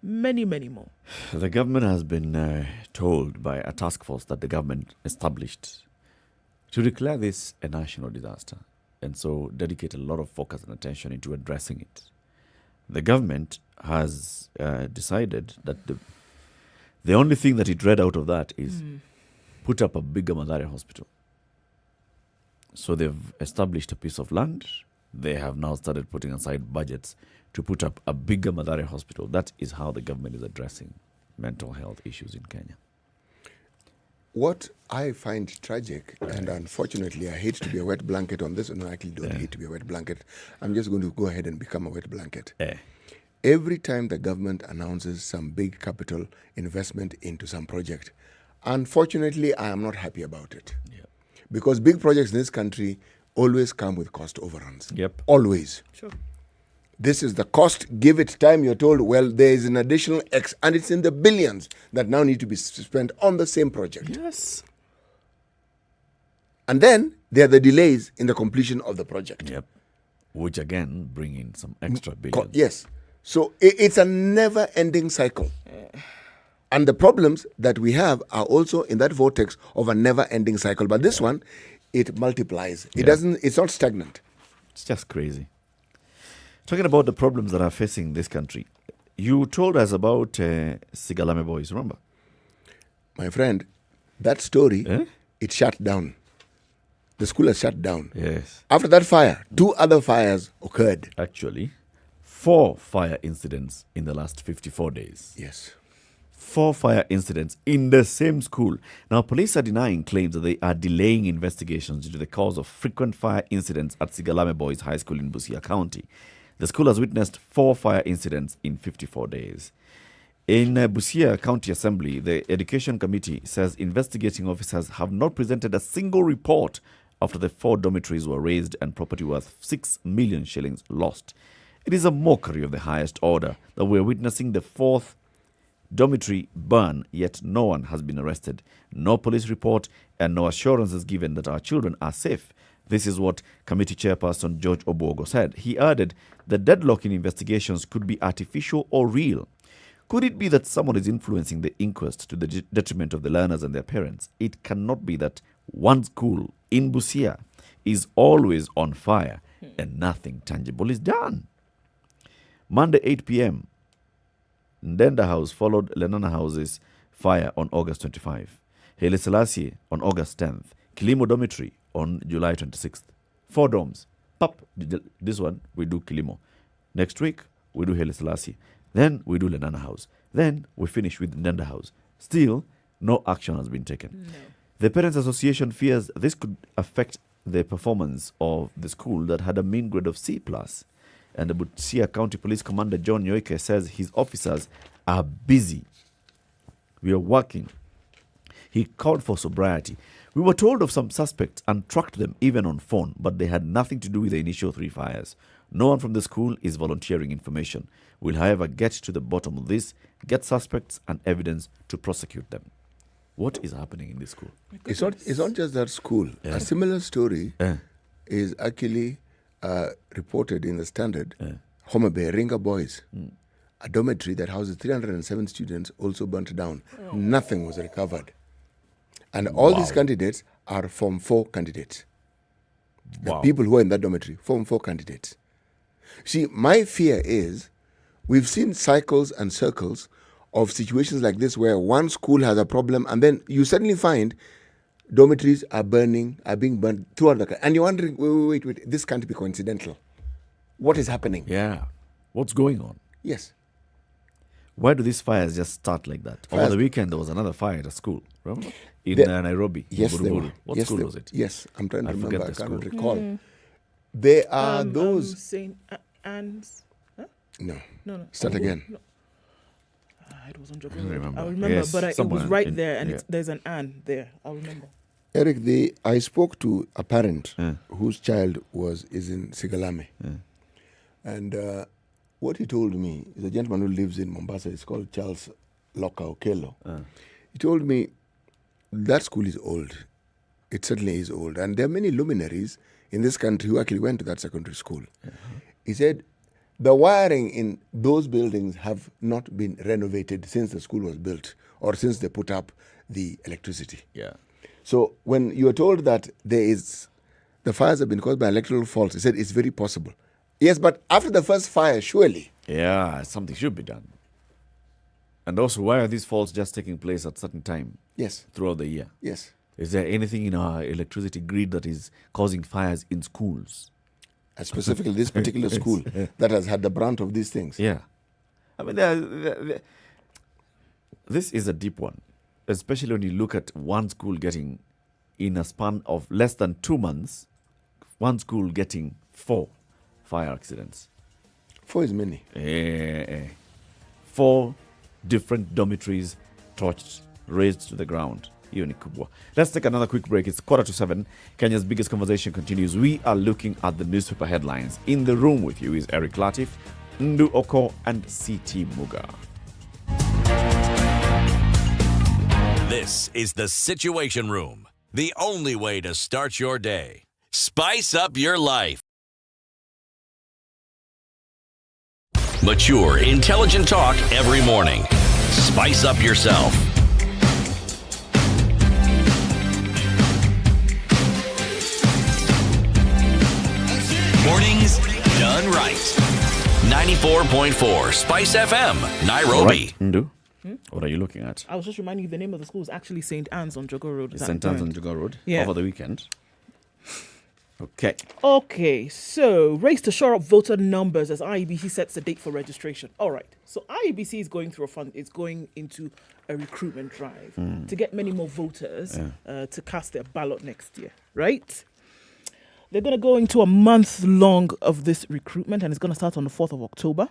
Many, many more. The government has been told by a task force that the government established to declare this a national disaster, and so dedicate a lot of focus and attention into addressing it. The government has decided that the only thing that it read out of that is put up a bigger malaria hospital. So they've established a piece of land. They have now started putting aside budgets to put up a bigger malaria hospital. That is how the government is addressing mental health issues in Kenya. What I find tragic, and unfortunately I hate to be a wet blanket on this, and I actually don't hate to be a wet blanket. I'm just going to go ahead and become a wet blanket. Every time the government announces some big capital investment into some project, unfortunately I am not happy about it. Because big projects in this country always come with cost overruns. Yep. Always. Sure. This is the cost. Give it time. You're told, well, there is an additional X, and it's in the billions that now need to be spent on the same project. Yes. And then there are the delays in the completion of the project. Yep. Which again bring in some extra billions. Yes. So it's a never-ending cycle. And the problems that we have are also in that vortex of a never-ending cycle. But this one, it multiplies. It doesn't. It's not stagnant. It's just crazy. Talking about the problems that are facing this country, you told us about Sigalame boys, remember? My friend, that story, it shut down. The school has shut down. Yes. After that fire, 2 other fires occurred. Actually, 4 fire incidents in the last 54 days. Yes. 4 fire incidents in the same school. Now, police are denying claims that they are delaying investigations due to the cause of frequent fire incidents at Sigalame Boys High School in Busia County. The school has witnessed 4 fire incidents in 54 days. In Busia County Assembly, the Education Committee says investigating officers have not presented a single report after the 4 dormitories were razed and property worth 6 million shillings lost. It is a mockery of the highest order that we're witnessing the 4th dormitory burn, yet no one has been arrested. No police report and no assurances given that our children are safe. This is what committee chairperson George Obuogo said. He added the deadlock in investigations could be artificial or real. Could it be that someone is influencing the inquest to the detriment of the learners and their parents? It cannot be that one school in Busia is always on fire and nothing tangible is done. Monday 8 p.m., Ndenda House followed Lenana House's fire on August 25. Haile Selassie on August 10th. Kilimo Dormitory on July 26th. 4 dorms. Pop, this one, we do Kilimo. Next week, we do Haile Selassie. Then we do Lenana House. Then we finish with Ndenda House. Still, no action has been taken. No. The Parents Association fears this could affect the performance of the school that had a mean grade of C+. And the Busia County Police Commander John Nyoike says his officers are busy. We are working. He called for sobriety. We were told of some suspects and tracked them even on phone, but they had nothing to do with the initial 3 fires. No one from the school is volunteering information. We'll, however, get to the bottom of this, get suspects and evidence to prosecute them. What is happening in this school? It's not just that school. A similar story is actually reported in the Standard. Homa Bay, Ringa Boys, a dormitory that houses 307 students, also burnt down. Nothing was recovered. And all these candidates are Form 4 candidates. The people who are in that dormitory, Form 4 candidates. See, my fear is we've seen cycles and circles of situations like this where one school has a problem and then you suddenly find dormitories are being burned throughout the country. And you're wondering, wait, this can't be coincidental. What is happening? Yeah. What's going on? Yes. Why do these fires just start like that? Over the weekend, there was another fire at a school, remember? In Nairobi. Yes, in there were. What school was it? Yes, I'm trying to remember. I cannot recall. Mm. There are those... St. Anne's... Huh? No. Start again. No. It was on Jogo. I I remember, yes, but it was right there, and yeah. there's an Anne there. I'll remember. Eric, I spoke to a parent whose child is in Sigalame. And what he told me is a gentleman who lives in Mombasa. It's called Charles Loka Okello. He told me that school is old. It certainly is old. And there are many luminaries in this country who actually went to that secondary school. He said the wiring in those buildings have not been renovated since the school was built or since they put up the electricity. Yeah. So when you are told that the fires have been caused by electrical faults, he said it's very possible. Yes, but after the first fire, surely. Yeah, something should be done. And also, why are these faults just taking place at certain time? Yes. Throughout the year? Yes. Is there anything in our electricity grid that is causing fires in schools? And specifically this particular school that has had the brunt of these things. Yeah. I mean, this is a deep one, especially when you look at one school getting, in a span of less than 2 months, one school getting 4 fire accidents. 4 is many. 4 different dormitories torched, razed to the ground. hiyo ni kubwa. Let's take another quick break. It's 6:45. Kenya's biggest conversation continues. We are looking at the newspaper headlines. In the room with you is Eric Latif, Ndu Oko, and CT Muga. This is the Situation Room, the only way to start your day. Spice up your life. Mature, intelligent talk every morning. Spice up yourself. Mornings done right. 94.4 Spice FM, Nairobi. All right, Ndu, what are you looking at? I was just reminding you the name of the school is actually St. Anne's on Jogo Road. St. Anne's on Jogo Road? Yeah. Over the weekend? Okay. Okay, so race to shore up voter numbers as IEBC sets the date for registration. All right, so IEBC is going through it's going into a recruitment drive to get many more voters to cast their ballot next year, right? They're going to go into a month long of this recruitment, and it's going to start on the 4th of October.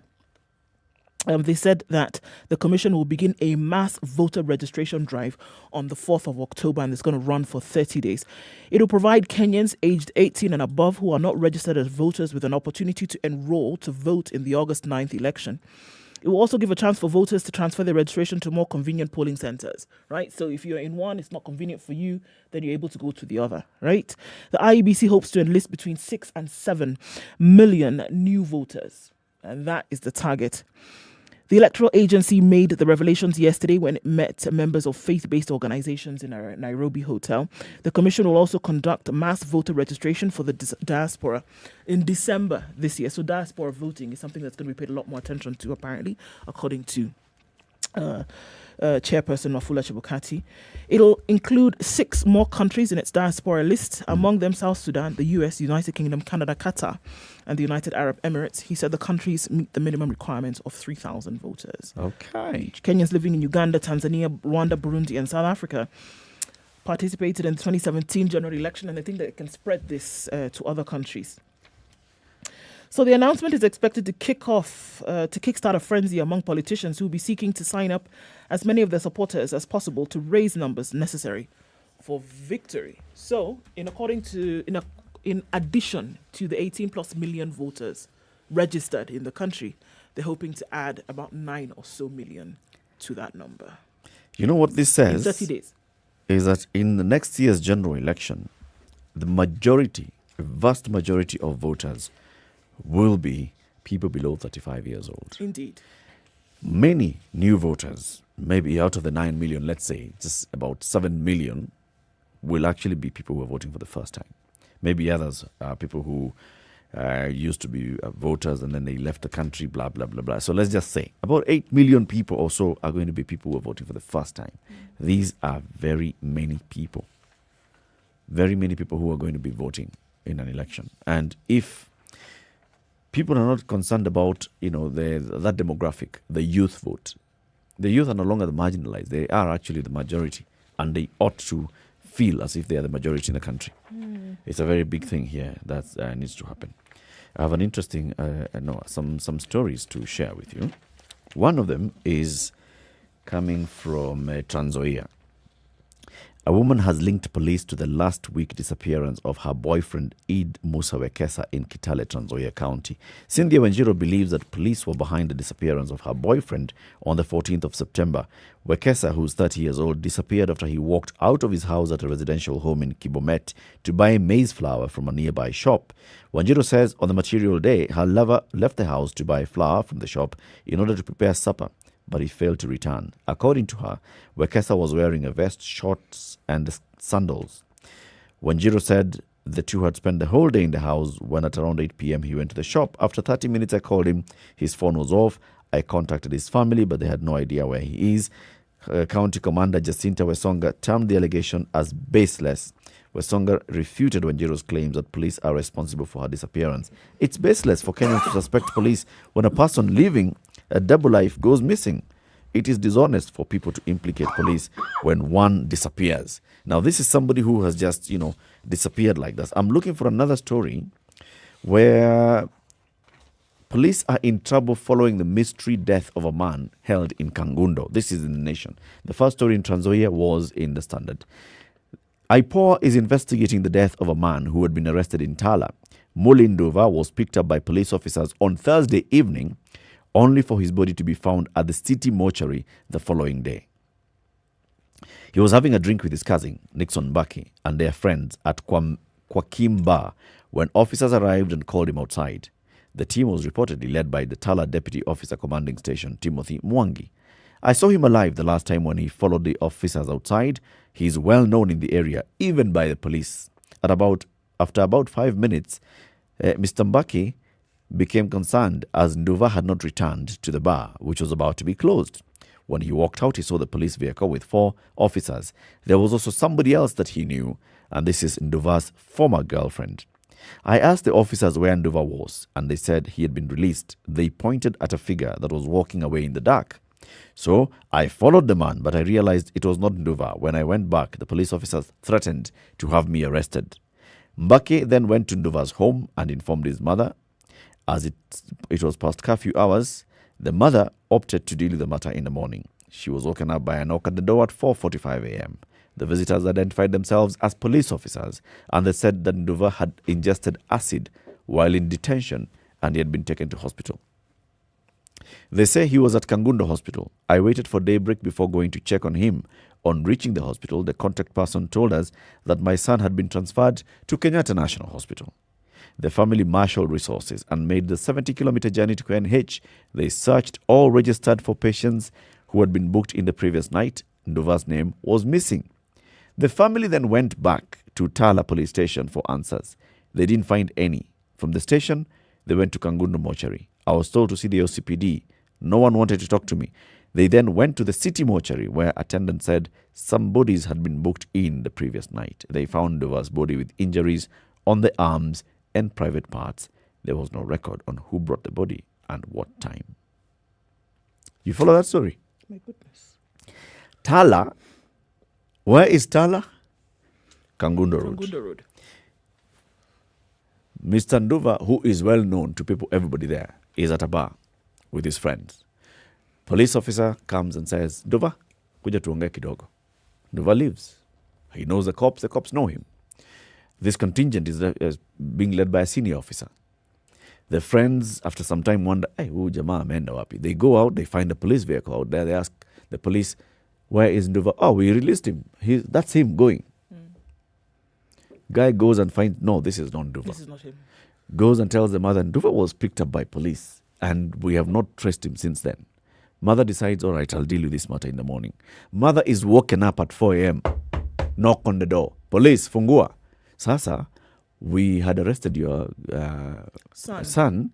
They said that the commission will begin a mass voter registration drive on the 4th of October, and it's going to run for 30 days. It will provide Kenyans aged 18 and above who are not registered as voters with an opportunity to enroll to vote in the August 9th election. It will also give a chance for voters to transfer their registration to more convenient polling centers, right? So if you're in one, it's not convenient for you, then you're able to go to the other, right? The IEBC hopes to enlist between 6 and 7 million new voters, and that is the target. The Electoral Agency made the revelations yesterday when it met members of faith-based organizations in a Nairobi hotel. The commission will also conduct mass voter registration for the diaspora in December this year. So diaspora voting is something that's going to be paid a lot more attention to, apparently, according to Chairperson Wafula Chebukati. It'll include 6 more countries in its diaspora list, among them South Sudan, the US, United Kingdom, Canada, Qatar, and the United Arab Emirates. He said the countries meet the minimum requirements of 3,000 voters. Okay. Kenyans living in Uganda, Tanzania, Rwanda, Burundi, and South Africa participated in the 2017 general election, and they think that it can spread this to other countries. So the announcement is expected to kickstart a frenzy among politicians who will be seeking to sign up as many of their supporters as possible to raise numbers necessary for victory. So, in addition to the 18 plus million voters registered in the country, they're hoping to add about 9 or so million to that number. You know what this says? In 30 days. Is that in the next year's general election, the vast majority of voters will be people below 35 years old. Indeed. Many new voters, maybe out of the 9 million, let's say, just about 7 million, will actually be people who are voting for the first time. Maybe others are people who used to be voters and then they left the country, blah, blah, blah, blah. So let's just say about 8 million people or so are going to be people who are voting for the first time. These are very many people. Very many people who are going to be voting in an election. And if people are not concerned about, that demographic, the youth vote. The youth are no longer the marginalized. They are actually the majority, and they ought to feel as if they are the majority in the country. It's a very big thing here that needs to happen. I have an interesting, some stories to share with you. One of them is coming from Trans Nzoia. A woman has linked police to the last week disappearance of her boyfriend, Eid Musa Wekesa, in Kitale, Trans Nzoia County. Cynthia Wanjiru believes that police were behind the disappearance of her boyfriend on the 14th of September. Wekesa, who's 30 years old, disappeared after he walked out of his house at a residential home in Kibomet to buy maize flour from a nearby shop. Wanjiru says on the material day, her lover left the house to buy flour from the shop in order to prepare supper, but he failed to return. According to her, Wekesa was wearing a vest, shorts, and sandals. Wanjiru said the two had spent the whole day in the house when at around 8 p.m. he went to the shop. After 30 minutes, I called him. His phone was off. I contacted his family, but they had no idea where he is. County Commander Jacinta Wesonga termed the allegation as baseless. Wesonga refuted Wanjiru's claims that police are responsible for her disappearance. It's baseless for Kenyans to suspect police when a person living a double life goes missing. It is dishonest for people to implicate police when one disappears. Now, this is somebody who has just, disappeared like this. I'm looking for another story where Police are in trouble following the mystery death of a man held in Kangundo. This is in the Nation. The first story in Trans Nzoia was in the Standard. IPOA is investigating the death of a man who had been arrested in Tala. Nduva was picked up by police officers on Thursday evening, only for his body to be found at the city mortuary the following day. He was having a drink with his cousin, Nixon Mbaki, and their friends at Kwakim Bar when officers arrived and called him outside. The team was reportedly led by the Tala Deputy Officer Commanding Station, Timothy Mwangi. I saw him alive the last time when he followed the officers outside. He is well known in the area, even by the police. After about 5 minutes, Mr. Mbaki became concerned as Nduva had not returned to the bar, which was about to be closed. When he walked out, he saw the police vehicle with 4 officers. There was also somebody else that he knew, and this is Nduva's former girlfriend. I asked the officers where Nduva was, and they said he had been released. They pointed at a figure that was walking away in the dark. So I followed the man, but I realized it was not Nduva. When I went back, the police officers threatened to have me arrested. Mbake then went to Nduva's home and informed his mother. As it was past curfew hours, the mother opted to deal with the matter in the morning. She was woken up by a knock at the door at 4:45 a.m. The visitors identified themselves as police officers, and they said that Nduva had ingested acid while in detention and he had been taken to hospital. They say he was at Kangundo Hospital. I waited for daybreak before going to check on him. On reaching the hospital, the contact person told us that my son had been transferred to Kenyatta National Hospital. The family marshaled resources and made the 70-kilometer journey to KNH. They searched all registered for patients who had been booked in the previous night. Nduva's name was missing. The family then went back to Tala police station for answers. They didn't find any. From the station, they went to Kangundo mortuary. I was told to see the OCPD. No one wanted to talk to me. They then went to the city mortuary where attendants said some bodies had been booked in the previous night. They found Nduva's body with injuries on the arms and private parts. There was no record on who brought the body and what time. You follow that story? My goodness. Tala. Where is Tala? Kangundo Road. Kangundo Road. Mr. Nduva, who is well known to people, everybody there, is at a bar with his friends. Police officer comes and says, Nduva, kuja tuongee kidogo. Nduva leaves. He knows the cops know him. This contingent is being led by a senior officer. The friends, after some time, wonder, hey, huyu jamaa ameenda wapi? They go out, they find a police vehicle out there. They ask the police, where is Nduva? Oh, we released him. That's him going. Guy goes and finds, no, this is not Nduva. This is not him. Goes and tells the mother, Nduva was picked up by police and we have not traced him since then. Mother decides, all right, I'll deal with this matter in the morning. Mother is woken up at 4 a.m. Knock on the door. Police, fungua. Sasa, we had arrested your son.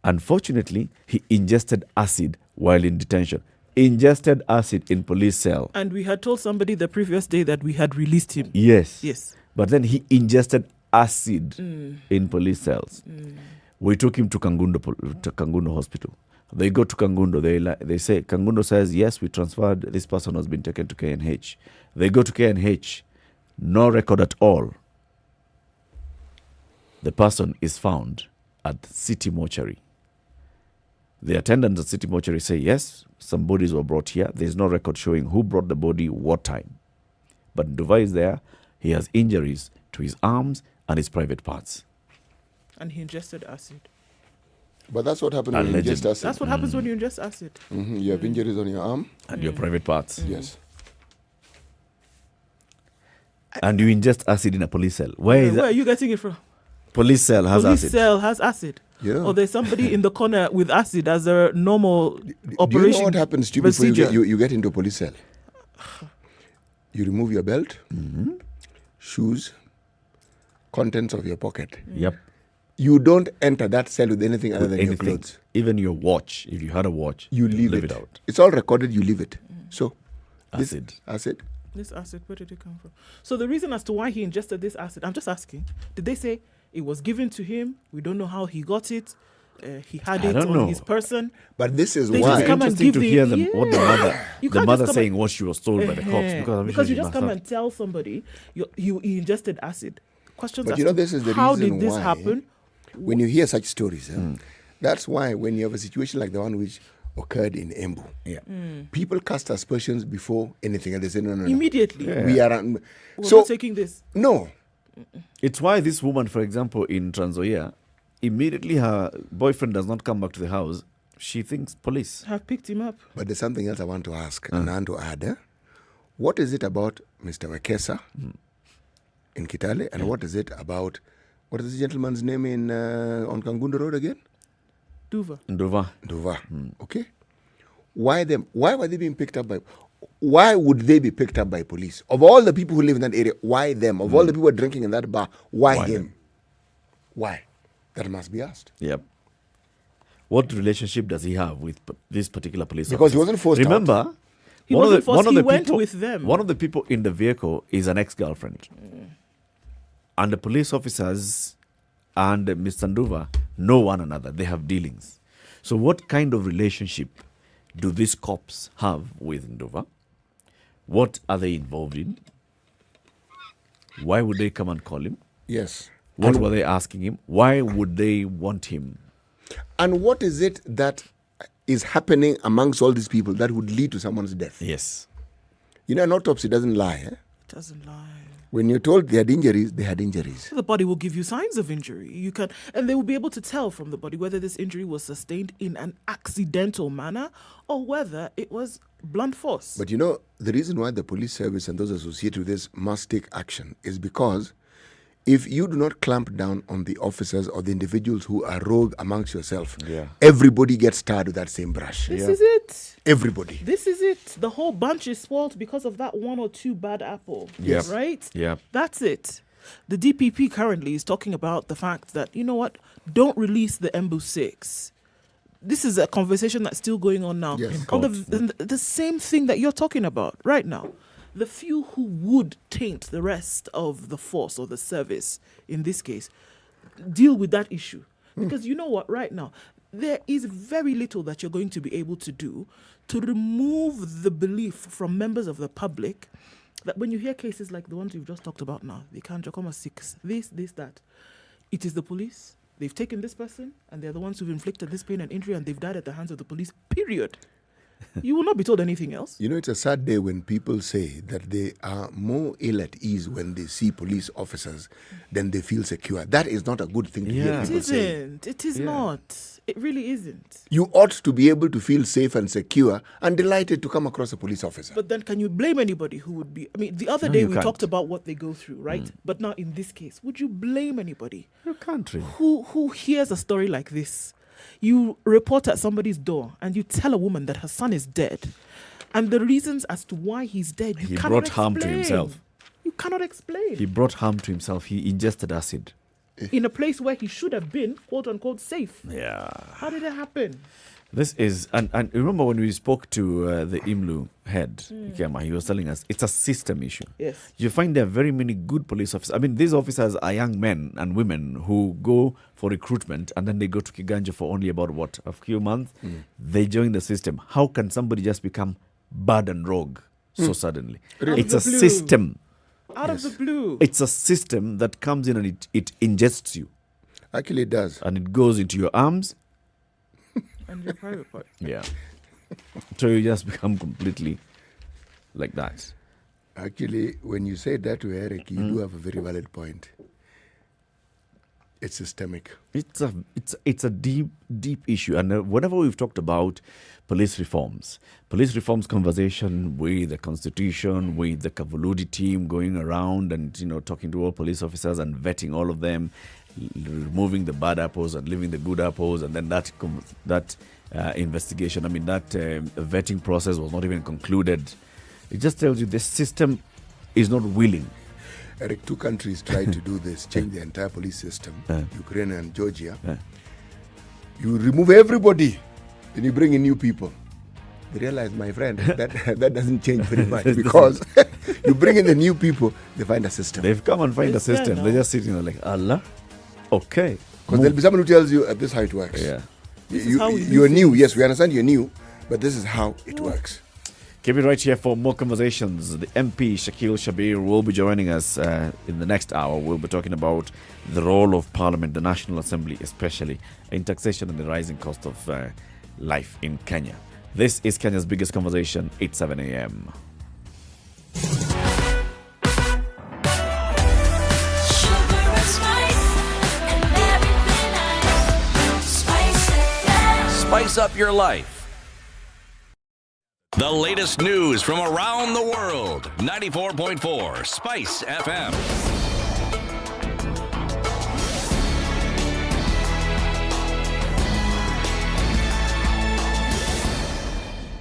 Unfortunately, he ingested acid while in detention. Ingested acid in police cell. And we had told somebody the previous day that we had released him. Yes. Yes. But then he ingested acid in police cells. We took him to Kangundo Hospital. They go to Kangundo. They say, Kangundo says, yes, we transferred. This person has been taken to KNH. They go to KNH. No record at all. The person is found at City Mortuary. The attendants at City Mortuary say, yes, some bodies were brought here. There's no record showing who brought the body, what time. But Nduva is there. He has injuries to his arms and his private parts. And he ingested acid. But that's what happens when you ingest acid. That's what happens when you ingest acid. You have injuries on your arm. And your private parts. Yes. And you ingest acid in a police cell. Where are you getting it from? Police cell has acid. Police cell has acid. Yeah. Or there's somebody in the corner with acid as a normal operation. Do you know what happens to you before you get into a police cell? You remove your belt, shoes, contents of your pocket. Yep. You don't enter that cell with anything other than your clothes. Even your watch, if you had a watch, you leave it out. It's all recorded, you leave it. So, acid. This acid, where did it come from? So the reason as to why he ingested this acid, I'm just asking, did they say it was given to him? We don't know how he got it. He had it on his person. But this is they why. It's interesting to hear what the mother saying what she was told by the cops. Because you just come and tell somebody you ingested acid. Questions but you know, this is the how reason did this why happen? When you hear such stories, That's why when you have a situation like the one which occurred in Embu, people cast aspersions before anything, and they say, no. Immediately. We are... We're not taking this. No. It's why this woman, for example, in Trans Nzoia, immediately her boyfriend does not come back to the house, she thinks police have picked him up. But there's something else I want to ask and to add. What is it about Mr. Wekesa in Kitale, and what is it about, what is the gentleman's name in on Kangundo Road again? Nduva. Okay. Why them? Why were they being picked up by? Why would they be picked up by police? Of all the people who live in that area, why them? Of all the people drinking in that bar, why him? Them? Why? That must be asked. Yep. What relationship does he have with this particular police Because officer? he wasn't forced Remember, out. He wasn't forced, he went with them. One of the people in the vehicle is an ex-girlfriend. And the police officers and Mr. Nduva know one another. They have dealings. So what kind of relationship do these cops have with Nduva? What are they involved in? Why would they come and call him? Yes. What were they asking him? Why would they want him? And what is it that is happening amongst all these people that would lead to someone's death? Yes. You know, an autopsy doesn't lie. It doesn't lie. When you're told they had injuries, they had injuries. The body will give you signs of injury. You can, and they will be able to tell from the body whether this injury was sustained in an accidental manner or whether it was blunt force. But you know, the reason why the police service and those associated with this must take action is because if you do not clamp down on the officers or the individuals who are rogue amongst yourself, everybody gets tarred with that same brush. This is it. Everybody. This is it. The whole bunch is spoiled because of that one or two bad apple. Yes. Right? Yeah. That's it. The DPP currently is talking about the fact that, you know what, don't release the Embu 6. This is a conversation that's still going on now. Yes. On the same thing that you're talking about right now. The few who would taint the rest of the force or the service, in this case, deal with that issue. Because you know what, right now, there is very little that you're going to be able to do to remove the belief from members of the public that when you hear cases like the ones we've just talked about now, the Kanjakoma 6, this, that, it is the police, they've taken this person, and they're the ones who've inflicted this pain and injury, and they've died at the hands of the police, period. You will not be told anything else. You know, it's a sad day when people say that they are more ill at ease when they see police officers than they feel secure. That is not a good thing to hear people say. It is not. It really isn't. You ought to be able to feel safe and secure and delighted to come across a police officer. But then can you blame anybody who would be... I mean, the other day we talked about what they go through, right? But now in this case, would you blame anybody? You can't really. Who hears a story like this? You report at somebody's door and you tell a woman that her son is dead. And the reasons as to why he's dead, you cannot explain. He brought harm to himself. You cannot explain. He brought harm to himself. He ingested acid. In a place where he should have been, quote unquote, safe. Yeah. How did it happen? This is, and remember when we spoke to the IMLU head, Ikema, he was telling us it's a system issue. Yes. You find there are very many good police officers. I mean, these officers are young men and women who go for recruitment and then they go to Kiganja for only about, a few months. They join the system. How can somebody just become bad and rogue so suddenly? Really? It's a system. Out of the blue. It's a system that comes in and it ingests you. Actually, it does. And it goes into your arms. And your private part. Yeah. So you just become completely like that. Actually, when you say that to Eric, you do have a very valid point. It's systemic. It's a deep issue. And whenever we've talked about police reforms conversation with the Constitution, with the Kavuludi team going around and, talking to all police officers and vetting all of them, removing the bad apples and leaving the good apples, and then that investigation, that vetting process was not even concluded. It just tells you the system is not willing. Eric, 2 countries tried to do this, change the entire police system, Ukraine and Georgia. You remove everybody, then you bring in new people. They realize, my friend, that doesn't change very much because you bring in the new people, they find a system. They've come and find a system. They're just sitting there like, Allah, okay. Because there'll be someone who tells you, this is how it works. Yeah. You're new. Yes, we understand you're new, but this is how it works. Keep it right here for more conversations. The MP, Shakil Shabir, will be joining us in the next hour. We'll be talking about the role of Parliament, the National Assembly especially, in taxation and the rising cost of life in Kenya. This is Kenya's biggest conversation, 8-7 a.m. Spice up your life. The latest news from around the world. 94.4 Spice FM.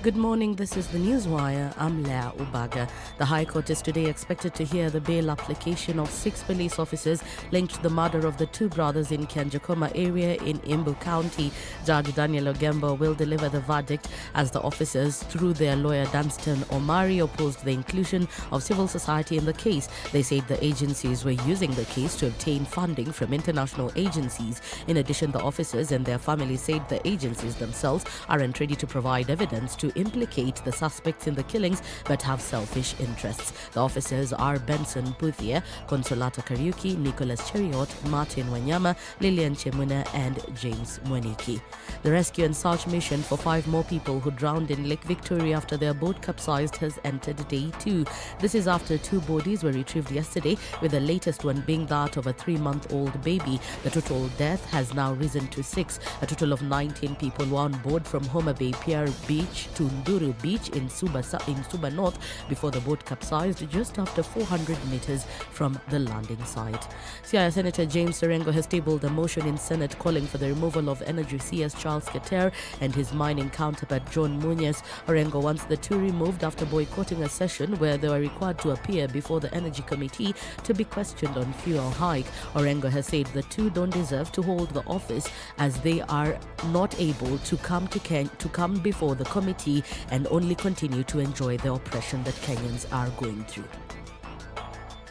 Good morning, this is the Newswire. I'm Leah Ubaga. The High Court is today expected to hear the bail application of 6 police officers linked to the murder of the 2 brothers in Kanjakoma area in Embu County. Judge Daniel Ogembo will deliver the verdict as the officers, through their lawyer Dunstan Omari, opposed the inclusion of civil society in the case. They said the agencies were using the case to obtain funding from international agencies. In addition, the officers and their families said the agencies themselves aren't ready to provide evidence to implicate the suspects in the killings but have selfish interests. The officers are Benson Puthia, Consolata Kariuki, Nicholas Cheriot, Martin Wanyama, Lillian Chemuna and James Mwaniki. The rescue and search mission for 5 more people who drowned in Lake Victoria after their boat capsized has entered day 2. This is after 2 bodies were retrieved yesterday, with the latest one being that of a 3-month-old baby. The total death has now risen to 6. A total of 19 people were on board from Homa Bay Pier Beach to Nduru Beach in Suba North before the boat capsized just after 400 meters from the landing site. Siaya Senator James Orengo has tabled a motion in Senate calling for the removal of Energy CS Charles Keter and his mining counterpart John Munyes. Orengo wants the 2 removed after boycotting a session where they were required to appear before the Energy Committee to be questioned on fuel hike. Orengo has said the 2 don't deserve to hold the office as they are not able to come before the committee and only continue to enjoy the oppression that Kenyans are going through.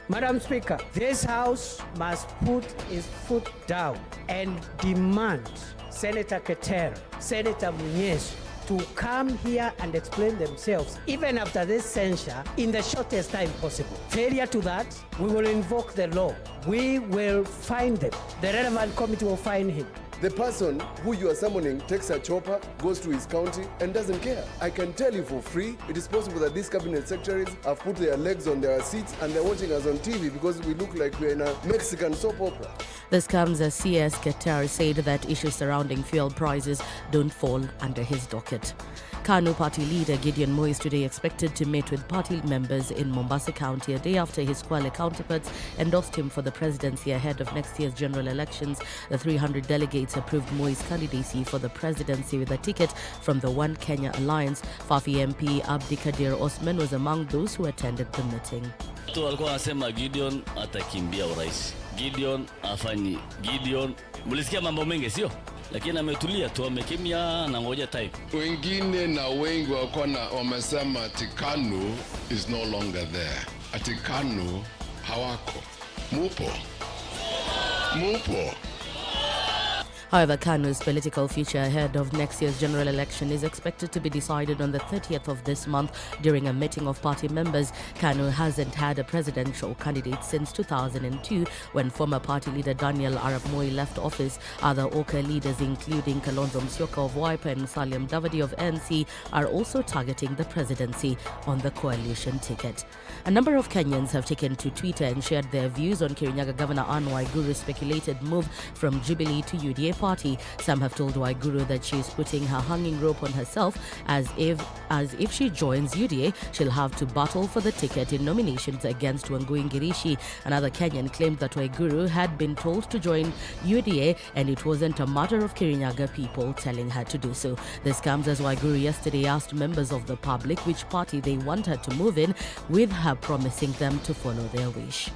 Madam Speaker, this House must put its foot down and demand Senator Keter, Senator Munyes to come here and explain themselves, even after this censure, in the shortest time possible. Failure to that, we will invoke the law. We will fine them. The relevant committee will fine him. The person who you are summoning takes a chopper, goes to his county and doesn't care. I can tell you for free, it is possible that these cabinet secretaries have put their legs on their seats and they're watching us on TV because we look like we're in a Mexican soap opera. This comes as CS Keter said that issues surrounding fuel prices don't fall under his docket. KANU party leader Gideon Moi is today expected to meet with party members in Mombasa County a day after his Kwale counterparts endorsed him for the presidency ahead of next year's general elections. The 300 delegates approved Moi's candidacy for the presidency with a ticket from the One Kenya Alliance. Fafi MP Abdi Kadir Osman was among those who attended the meeting. Watu walikuwa wanasema Gideon atakimbia urais. Gideon afanyi. Gideon mlisikia mambo mengi sio? Lakini ametulia tu, amekimya na ngoja time. Wengine na wengi wamesema ati KANU is no longer there. Ati KANU hawako. Mupo. However, KANU's political future ahead of next year's general election is expected to be decided on the 30th of this month during a meeting of party members. KANU hasn't had a presidential candidate since 2002 when former party leader Daniel Arap Moi left office. Other Oka leaders including Kalonzo Musyoka of Wiper and Salim Davadi of NC are also targeting the presidency on the coalition ticket. A number of Kenyans have taken to Twitter and shared their views on Kirinyaga Governor Anne Waiguru's speculated move from Jubilee to UDA party. Some have told Waiguru that she is putting her hanging rope on herself as if she joins UDA, she'll have to battle for the ticket in nominations against Wangui Ngirishi. Another Kenyan claimed that Waiguru had been told to join UDA and it wasn't a matter of Kirinyaga people telling her to do so. This comes as Waiguru yesterday asked members of the public which party they want her to move in, with her promising them to follow their wish.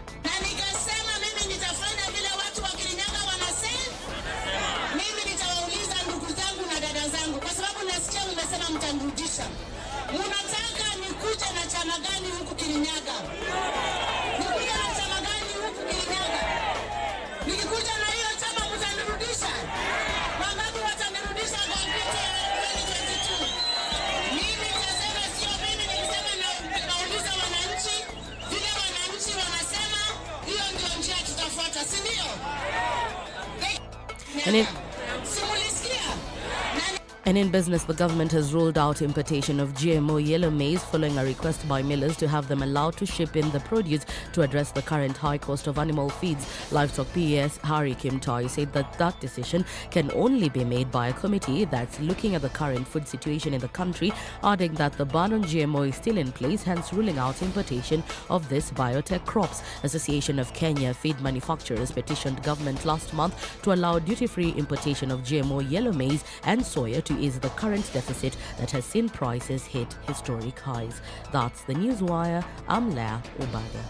And in business, the government has ruled out importation of GMO yellow maize following a request by millers to have them allowed to ship in the produce to address the current high cost of animal feeds. Livestock PES Harry Kim Toy said that decision can only be made by a committee that's looking at the current food situation in the country, adding that the ban on GMO is still in place, hence ruling out importation of this biotech crops. Association of Kenya Feed Manufacturers petitioned government last month to allow duty-free importation of GMO yellow maize and soya to ease the current deficit that has seen prices hit historic highs. That's the Newswire. I'm Leah Obaga.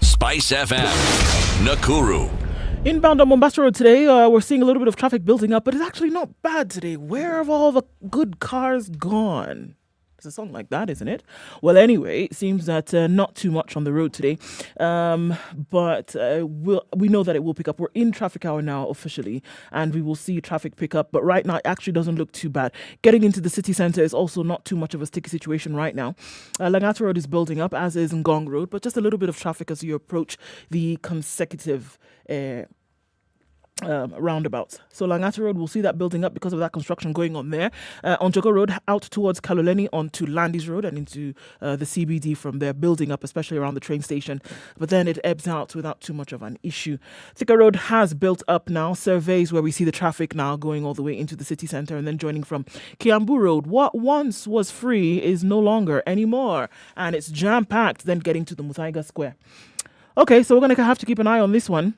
Spice FM, Nakuru. Inbound on Mombasa Road today, we're seeing a little bit of traffic building up, but it's actually not bad today. Where have all the good cars gone? It's a song like that, isn't it? Well, anyway, it seems that not too much on the road today, but we know that it will pick up. We're in traffic hour now officially, and we will see traffic pick up. But right now, it actually doesn't look too bad. Getting into the city centre is also not too much of a sticky situation right now. Langata Road is building up, as is Ngong Road, but just a little bit of traffic as you approach the consecutive roundabouts. So Langata Road, we'll see that building up because of that construction going on there. On Jogo Road, out towards Kaloleni, onto Landis Road and into the CBD from there, building up, especially around the train station. But then it ebbs out without too much of an issue. Thika Road has built up now. Surveys where we see the traffic now going all the way into the city centre and then joining from Kiambu Road. What once was free is no longer anymore. And it's jam-packed then getting to the Muthui Square. Okay, so we're going to have to keep an eye on this one.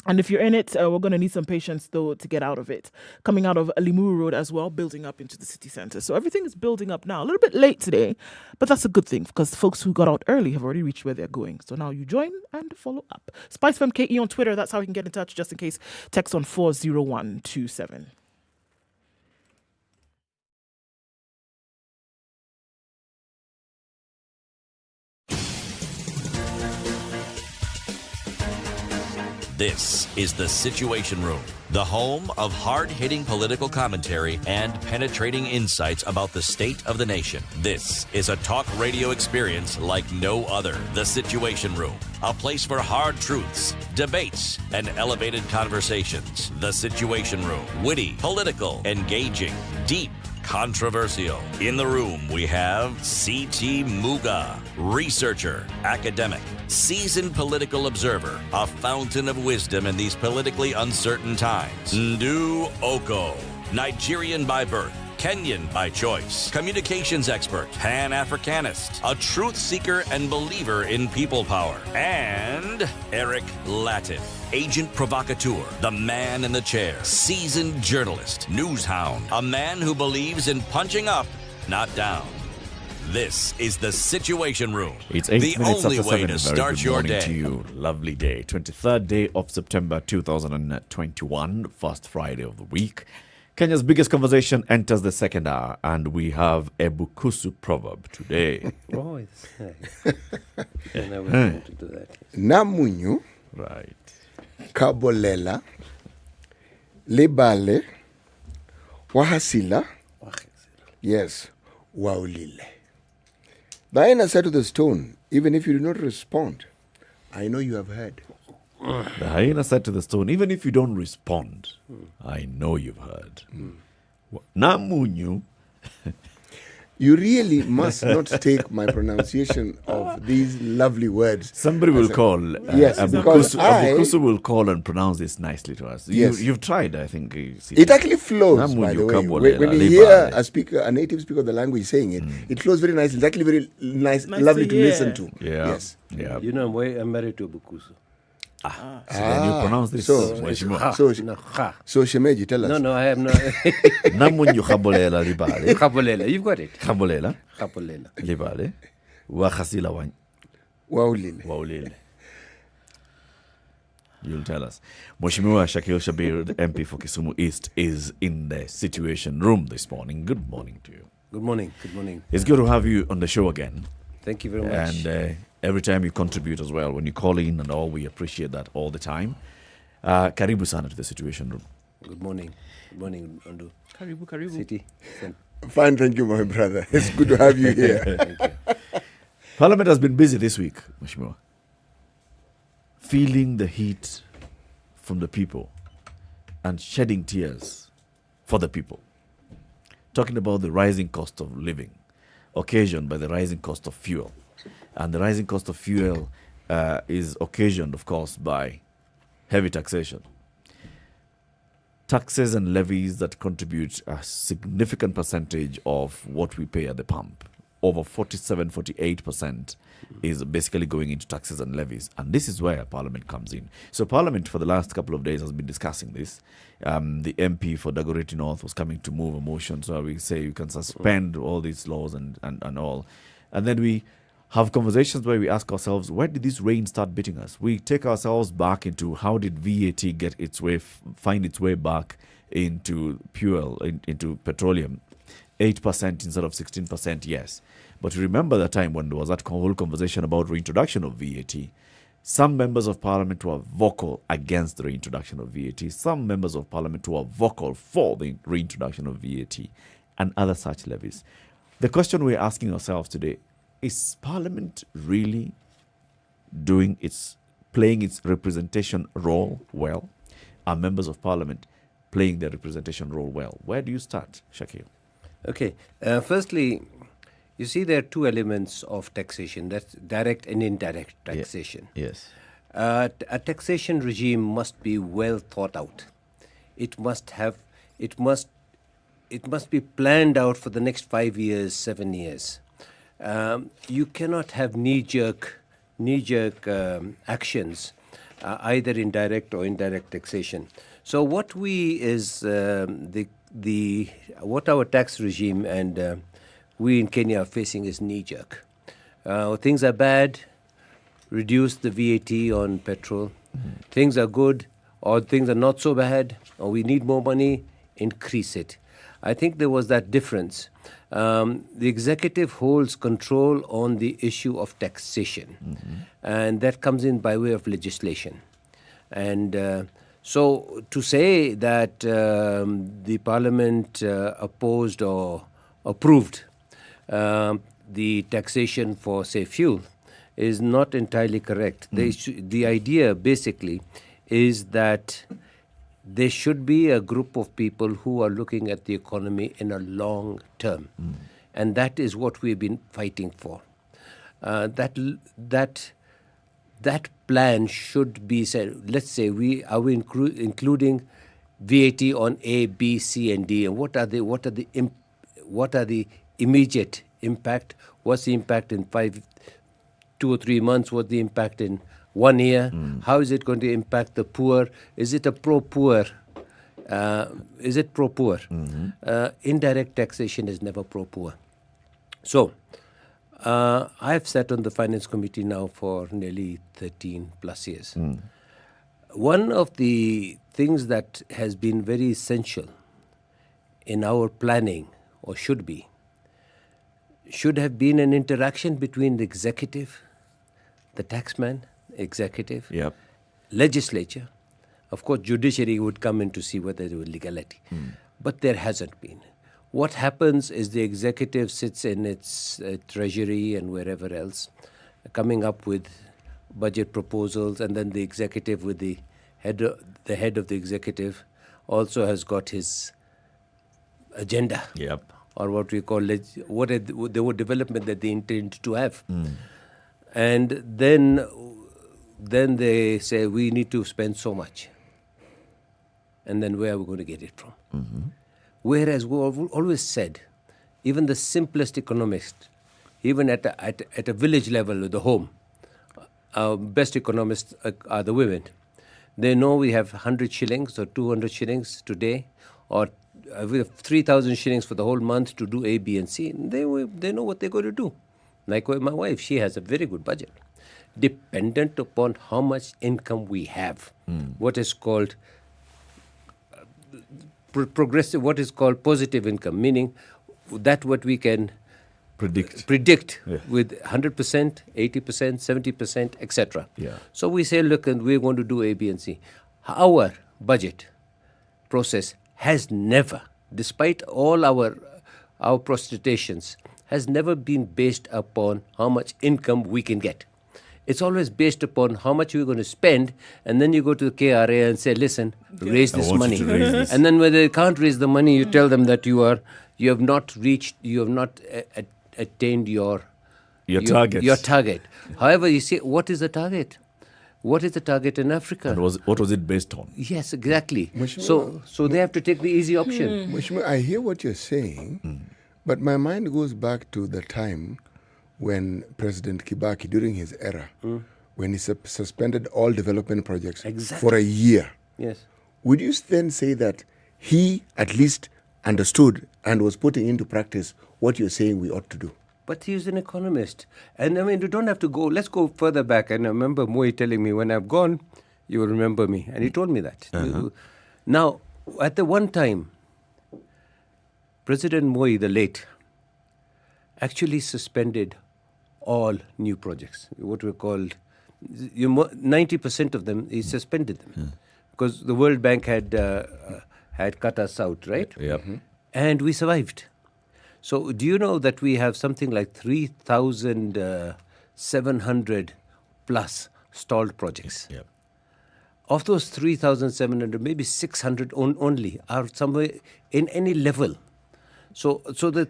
And if you're in it, we're going to need some patience, though, to get out of it. Coming out of Limuru Road as well, building up into the city centre. So everything is building up now. A little bit late today, but that's a good thing because folks who got out early have already reached where they're going. So now you join and follow up. SpiceFM KE on Twitter. That's how you can get in touch, just in case. Text on 40127. This is The Situation Room, the home of hard-hitting political commentary and penetrating insights about the state of the nation. This is a talk radio experience like no other. The Situation Room, a place for hard truths, debates, and elevated conversations. The Situation Room, witty, political, engaging, deep, controversial. In the room, we have C.T. Muga, researcher, academic, seasoned political observer, a fountain of wisdom in these politically uncertain times. Ndu Oko, Nigerian by birth, Kenyan by choice, communications expert, Pan-Africanist, a truth seeker and believer in people power, and Eric Latin, agent provocateur, the man in the chair, seasoned journalist, news hound, a man who believes in punching up, not down. This is The Situation Room. It's 8 the minutes only after way 7. to start your day. To you. Lovely day. 23rd day of September 2021, first Friday of the week. Kenya's biggest conversation enters the second hour, and we have a Bukusu proverb today. Oh, it's nice. I never wanted to do that. Namunyu. Right. Kabolela. Lebale. Wahasila. Yes. Waulile. The hyena said to the stone, even if you do not respond, I know you have heard. The hyena said to the stone, even if you don't respond, I know you've heard. Namunyu. You really must not take my pronunciation of these lovely words. Somebody will call. Yes, because Abukusu will call and pronounce this nicely to us. Yes. You've tried, I think. It actually flows, by the way. When you hear a native speaker of the language saying it, it flows very nicely. It's actually very nice lovely to listen to. Yeah. Yes. Yeah. You know, I'm married to Bukusu. So then you pronounce this. So Shemeji, tell us. No, I have no. Namunyu Khabolela Libale. Khabolela, you've got it. Khabolela. Khabolela. Libale. Wakhasila Wany. Waulile. You'll tell us. Mheshimiwa Shakil Shabir, the MP for Kisumu East, is in the Situation Room this morning. Good morning to you. Good morning. Good morning. It's good to have you on the show again. Thank you very much. And every time you contribute as well, when you call in and all, we appreciate that all the time. Karibu sana to the Situation Room. Good morning. Good morning, Andu. Karibu. City. Fine, thank you, my brother. It's good to have you here. Thank you. Parliament has been busy this week, Mheshimiwa, feeling the heat from the people and shedding tears for the people. Talking about the rising cost of living, occasioned by the rising cost of fuel. And the rising cost of fuel is occasioned, of course, by heavy taxation. Taxes and levies that contribute a significant percentage of what we pay at the pump. Over 48% is basically going into taxes and levies. And this is where Parliament comes in. So Parliament for the last couple of days has been discussing this. The MP for Dagoretti North was coming to move a motion. So we say you can suspend all these laws and all. And then we have conversations where we ask ourselves, where did this rain start beating us? We take ourselves back into how did VAT get its way, find its way back into fuel, into petroleum. 8% instead of 16%, yes. But remember the time when there was that whole conversation about reintroduction of VAT. Some members of parliament were vocal against the reintroduction of VAT. Some members of parliament were vocal for the reintroduction of VAT and other such levies. The question we're asking ourselves today, is Parliament really playing its representation role well? Are members of Parliament playing their representation role well? Where do you start, Shakil? Okay. Firstly, you see there are two elements of taxation. That's direct and indirect taxation. Yes. A taxation regime must be well thought out. It must be planned out for the next 5 years, 7 years. You cannot have knee-jerk actions, either in direct or indirect taxation. So what what our tax regime and we in Kenya are facing is knee-jerk. Things are bad, reduce the VAT on petrol. Things are good, or things are not so bad, or we need more money, increase it. I think there was that difference. The executive holds control on the issue of taxation, and that comes in by way of legislation. And so to say that the parliament opposed or approved the taxation for, say, fuel is not entirely correct. The idea basically is that there should be a group of people who are looking at the economy in a long term. And that is what we've been fighting for. That plan should be said. Let's say including VAT on A, B, C, and D, and what are the immediate impact? What's the impact in 2 or 3 months? What's the impact in 1 year? How is it going to impact the poor? Is it a pro-poor? Is it pro-poor? Indirect taxation is never pro-poor. So, I've sat on the Finance Committee now for nearly 13 plus years. One of the things that has been very essential in our planning, or should have been an interaction between the executive, the taxman, executive, legislature. Of course, judiciary would come in to see whether there was legality. But there hasn't been. What happens is the executive sits in its treasury and wherever else, coming up with budget proposals, and then the executive with the head of the executive also has got his agenda. Or what we call the development that they intend to have. And then they say, we need to spend so much. And then where are we going to get it from? Whereas we've always said, even the simplest economist, even at a village level of the home, our best economists are the women. They know we have 100 shillings or 200 shillings today, or we have 3,000 shillings for the whole month to do A, B, and C. They know what they're going to do. Like my wife, she has a very good budget, dependent upon how much income we have. What is called progressive, what is called positive income, meaning that what we can predict with 100%, 80%, 70%, etc. So we say, look, and we're going to do A, B, and C. Our budget process has never, despite all our protestations, has never been based upon how much income we can get. It's always based upon how much we're going to spend, and then you go to the KRA and say, listen, raise this money. And then when they can't raise the money, you tell them that you have not attained your target. However, you see, what is the target? What is the target in Africa? And what was it based on? Yes, exactly. So they have to take the easy option. Mheshimiwa, I hear what you're saying, but my mind goes back to the time when President Kibaki, during his era, when he suspended all development projects for a year. Yes. Would you then say that he at least understood and was putting into practice what you're saying we ought to do? But he's an economist. And I mean, you don't have to go, let's go further back. And I remember Muthui telling me, when I've gone, you will remember me. And he told me that. Now, at the one time, President Muthui, the late, actually suspended all new projects, what were called, 90% of them, he suspended them. Because the World Bank had cut us out, right? Yep. And we survived. So do you know that we have something like 3,700 plus stalled projects? Yep. Of those 3,700, maybe 600 only are somewhere in any level. So the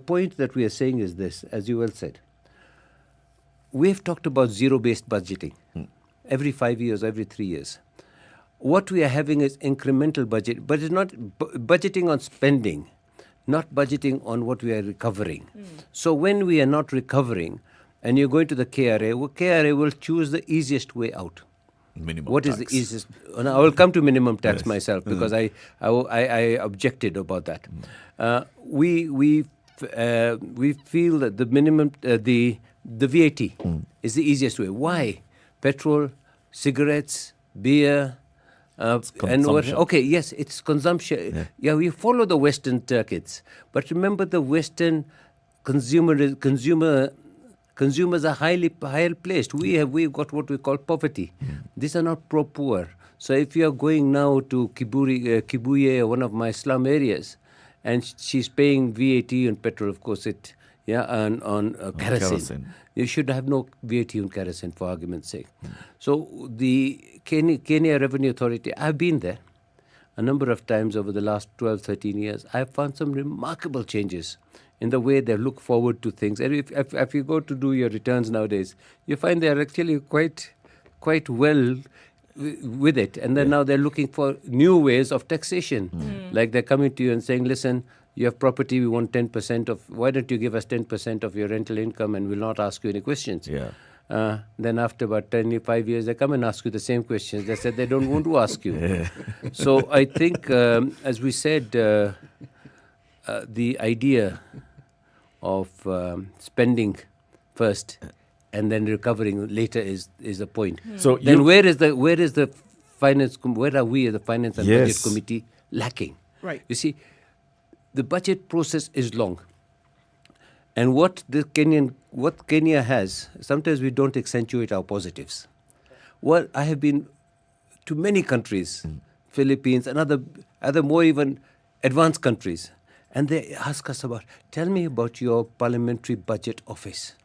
point that we are saying is this, as you well said. We've talked about zero-based budgeting every 5 years, every 3 years. What we are having is incremental budget, but it's not budgeting on spending, not budgeting on what we are recovering. So when we are not recovering and you're going to the KRA, KRA will choose the easiest way out. Minimum What tax. is the easiest? And I will come to minimum tax myself because I objected about that. We feel that the minimum the VAT is the easiest way. Why? Petrol, cigarettes, beer, and what? Okay, yes, it's consumption. Yeah, we follow the Western circuits, but remember the Western consumers are higher placed. We've got what we call poverty. These are not pro-poor. So if you are going now to Kibuye, one of my slum areas, and she's paying VAT on petrol, of course, on kerosene. You should have no VAT on kerosene, for argument's sake. So the Kenya Revenue Authority, I've been there a number of times over the last 12, 13 years. I've found some remarkable changes in the way they look forward to things. And if you go to do your returns nowadays, you find they're actually quite well with it. And then now they're looking for new ways of taxation. Like they're coming to you and saying, listen, you have property, we want 10% of, why don't you give us 10% of your rental income and we'll not ask you any questions. Then after about 25 years, they come and ask you the same questions. They said they don't want to ask you. So I think, as we said, the idea of spending first and then recovering later is the point. So then where are we as the Finance and Budget Committee lacking? Right. You see, the budget process is long. And what Kenya has, sometimes we don't accentuate our positives. Well, I have been to many countries, Philippines and other more even advanced countries, and they ask us about, tell me about your parliamentary budget office.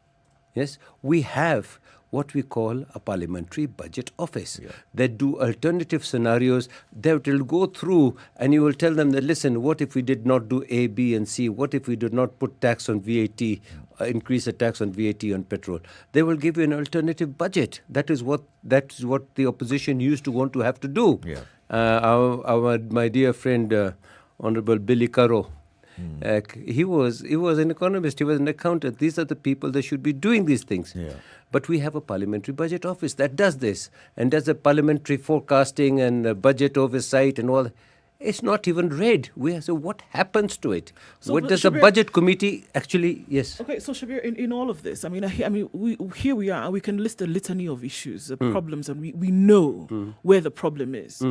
Yes, we have what we call a parliamentary budget office that do alternative scenarios that will go through, and you will tell them that, listen, what if we did not do A, B, and C? What if we did not put tax on VAT, increase the tax on VAT on petrol? They will give you an alternative budget. That is what the opposition used to want to have to do. My dear friend, Honorable Billy Caro, he was an economist, he was an accountant. These are the people that should be doing these things. But we have a parliamentary budget office that does this and does the parliamentary forecasting and budget oversight and all. It's not even read. So what happens to it? So, what does Shabir, the budget committee actually? Yes. Okay, so Shabir, in all of this, here we are. We can list a litany of issues, problems, and we know where the problem is.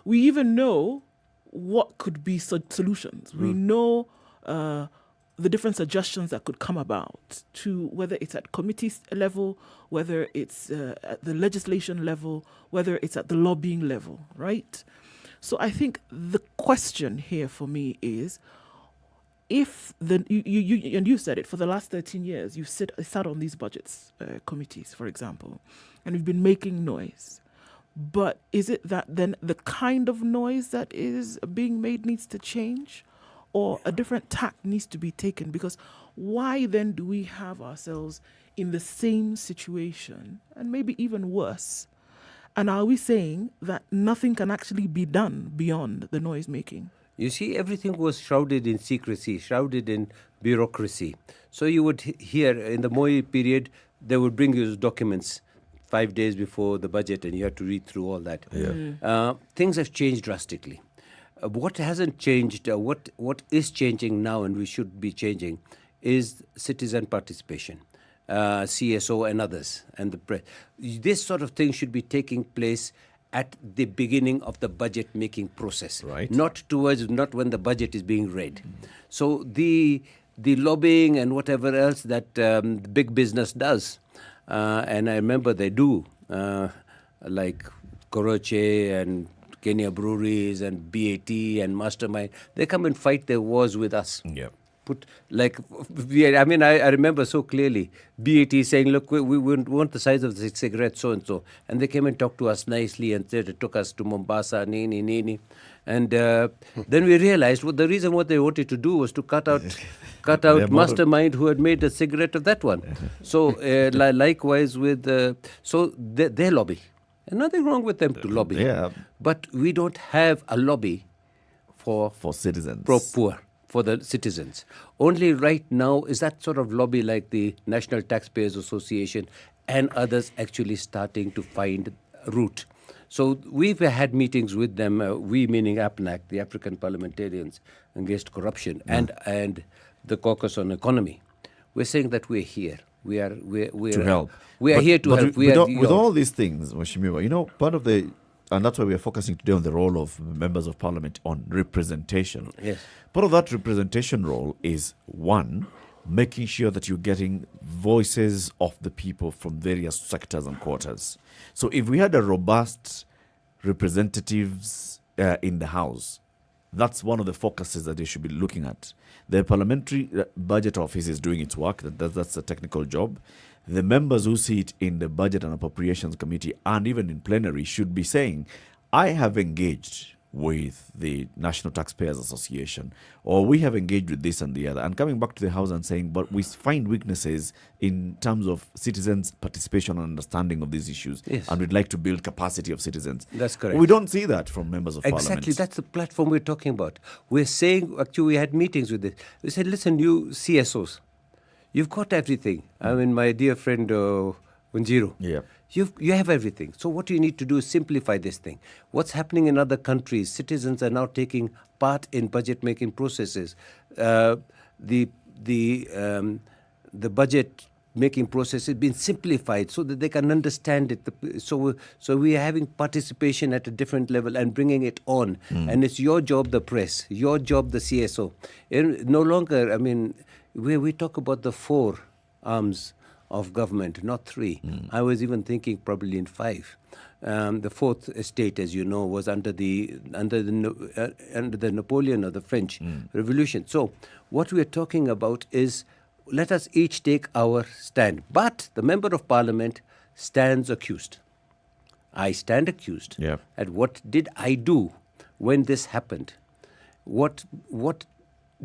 We even know what could be solutions. We know the different suggestions that could come about, to whether it's at committee level, whether it's at the legislation level, whether it's at the lobbying level, right? So I think the question here for me is, if you and you said it, for the last 13 years, you've sat on these budgets committees, for example, and you've been making noise. But is it that then the kind of noise that is being made needs to change, or a different tack needs to be taken? Because why then do we have ourselves in the same situation, and maybe even worse? And are we saying that nothing can actually be done beyond the noise making? You see, everything was shrouded in secrecy, shrouded in bureaucracy. So you would hear in the Moi period, they would bring you documents 5 days before the budget, and you had to read through all that. Things have changed drastically. What hasn't changed, what is changing now, and we should be changing, is citizen participation. CSO and others, and the press. This sort of thing should be taking place at the beginning of the budget making process, right? Not when the budget is being read. So the lobbying and whatever else that big business does, and I remember they do, like Koroche and Kenya Breweries and BAT and Mastermind, they come and fight their wars with us. Yeah. I remember so clearly BAT saying, look, we want the size of the cigarette so and so, and they came and talked to us nicely and said it took us to Mombasa, nini, and then we realized the reason what they wanted to do was to cut out Mastermind, who had made a cigarette of that one. So likewise with they lobby, and nothing wrong with them to lobby, but we don't have a lobby for citizens, poor. For the citizens. Only right now is that sort of lobby, like the National Taxpayers Association and others, actually starting to find root. So we've had meetings with them, we meaning APNAC, the African Parliamentarians Against Corruption, and the Caucus on Economy. We're saying that we're here. We're to help. We are here to help. With all these things, Mheshimiwa, part of and that's why we are focusing today on the role of members of parliament on representation. Yes. Part of that representation role is, one, making sure that you're getting voices of the people from various sectors and quarters. So if we had a robust representatives in the House, that's one of the focuses that they should be looking at. The Parliamentary Budget Office is doing its work. That's a technical job. The members who sit in the Budget and Appropriations Committee and even in plenary should be saying, I have engaged with the National Taxpayers Association, or we have engaged with this and the other, and coming back to the House and saying, but we find weaknesses in terms of citizens' participation and understanding of these issues, and we'd like to build capacity of citizens. That's correct. We don't see that from members of Parliament. Exactly, that's the platform we're talking about. We're saying, actually, we had meetings with this. We said, listen, you CSOs, you've got everything. I mean, my dear friend Wanjiru, you have everything. So what you need to do is simplify this thing. What's happening in other countries, citizens are now taking part in budget-making processes. The budget-making process has been simplified so that they can understand it. So we are having participation at a different level and bringing it on. And it's your job, the press, your job, the CSO. No longer, we talk about the 4 arms of government, not 3. I was even thinking probably in 5. The 4th estate, as you know, was under the Napoleon or the French Revolution. So what we are talking about is, let us each take our stand. But the member of parliament stands accused. I stand accused. At what did I do when this happened? What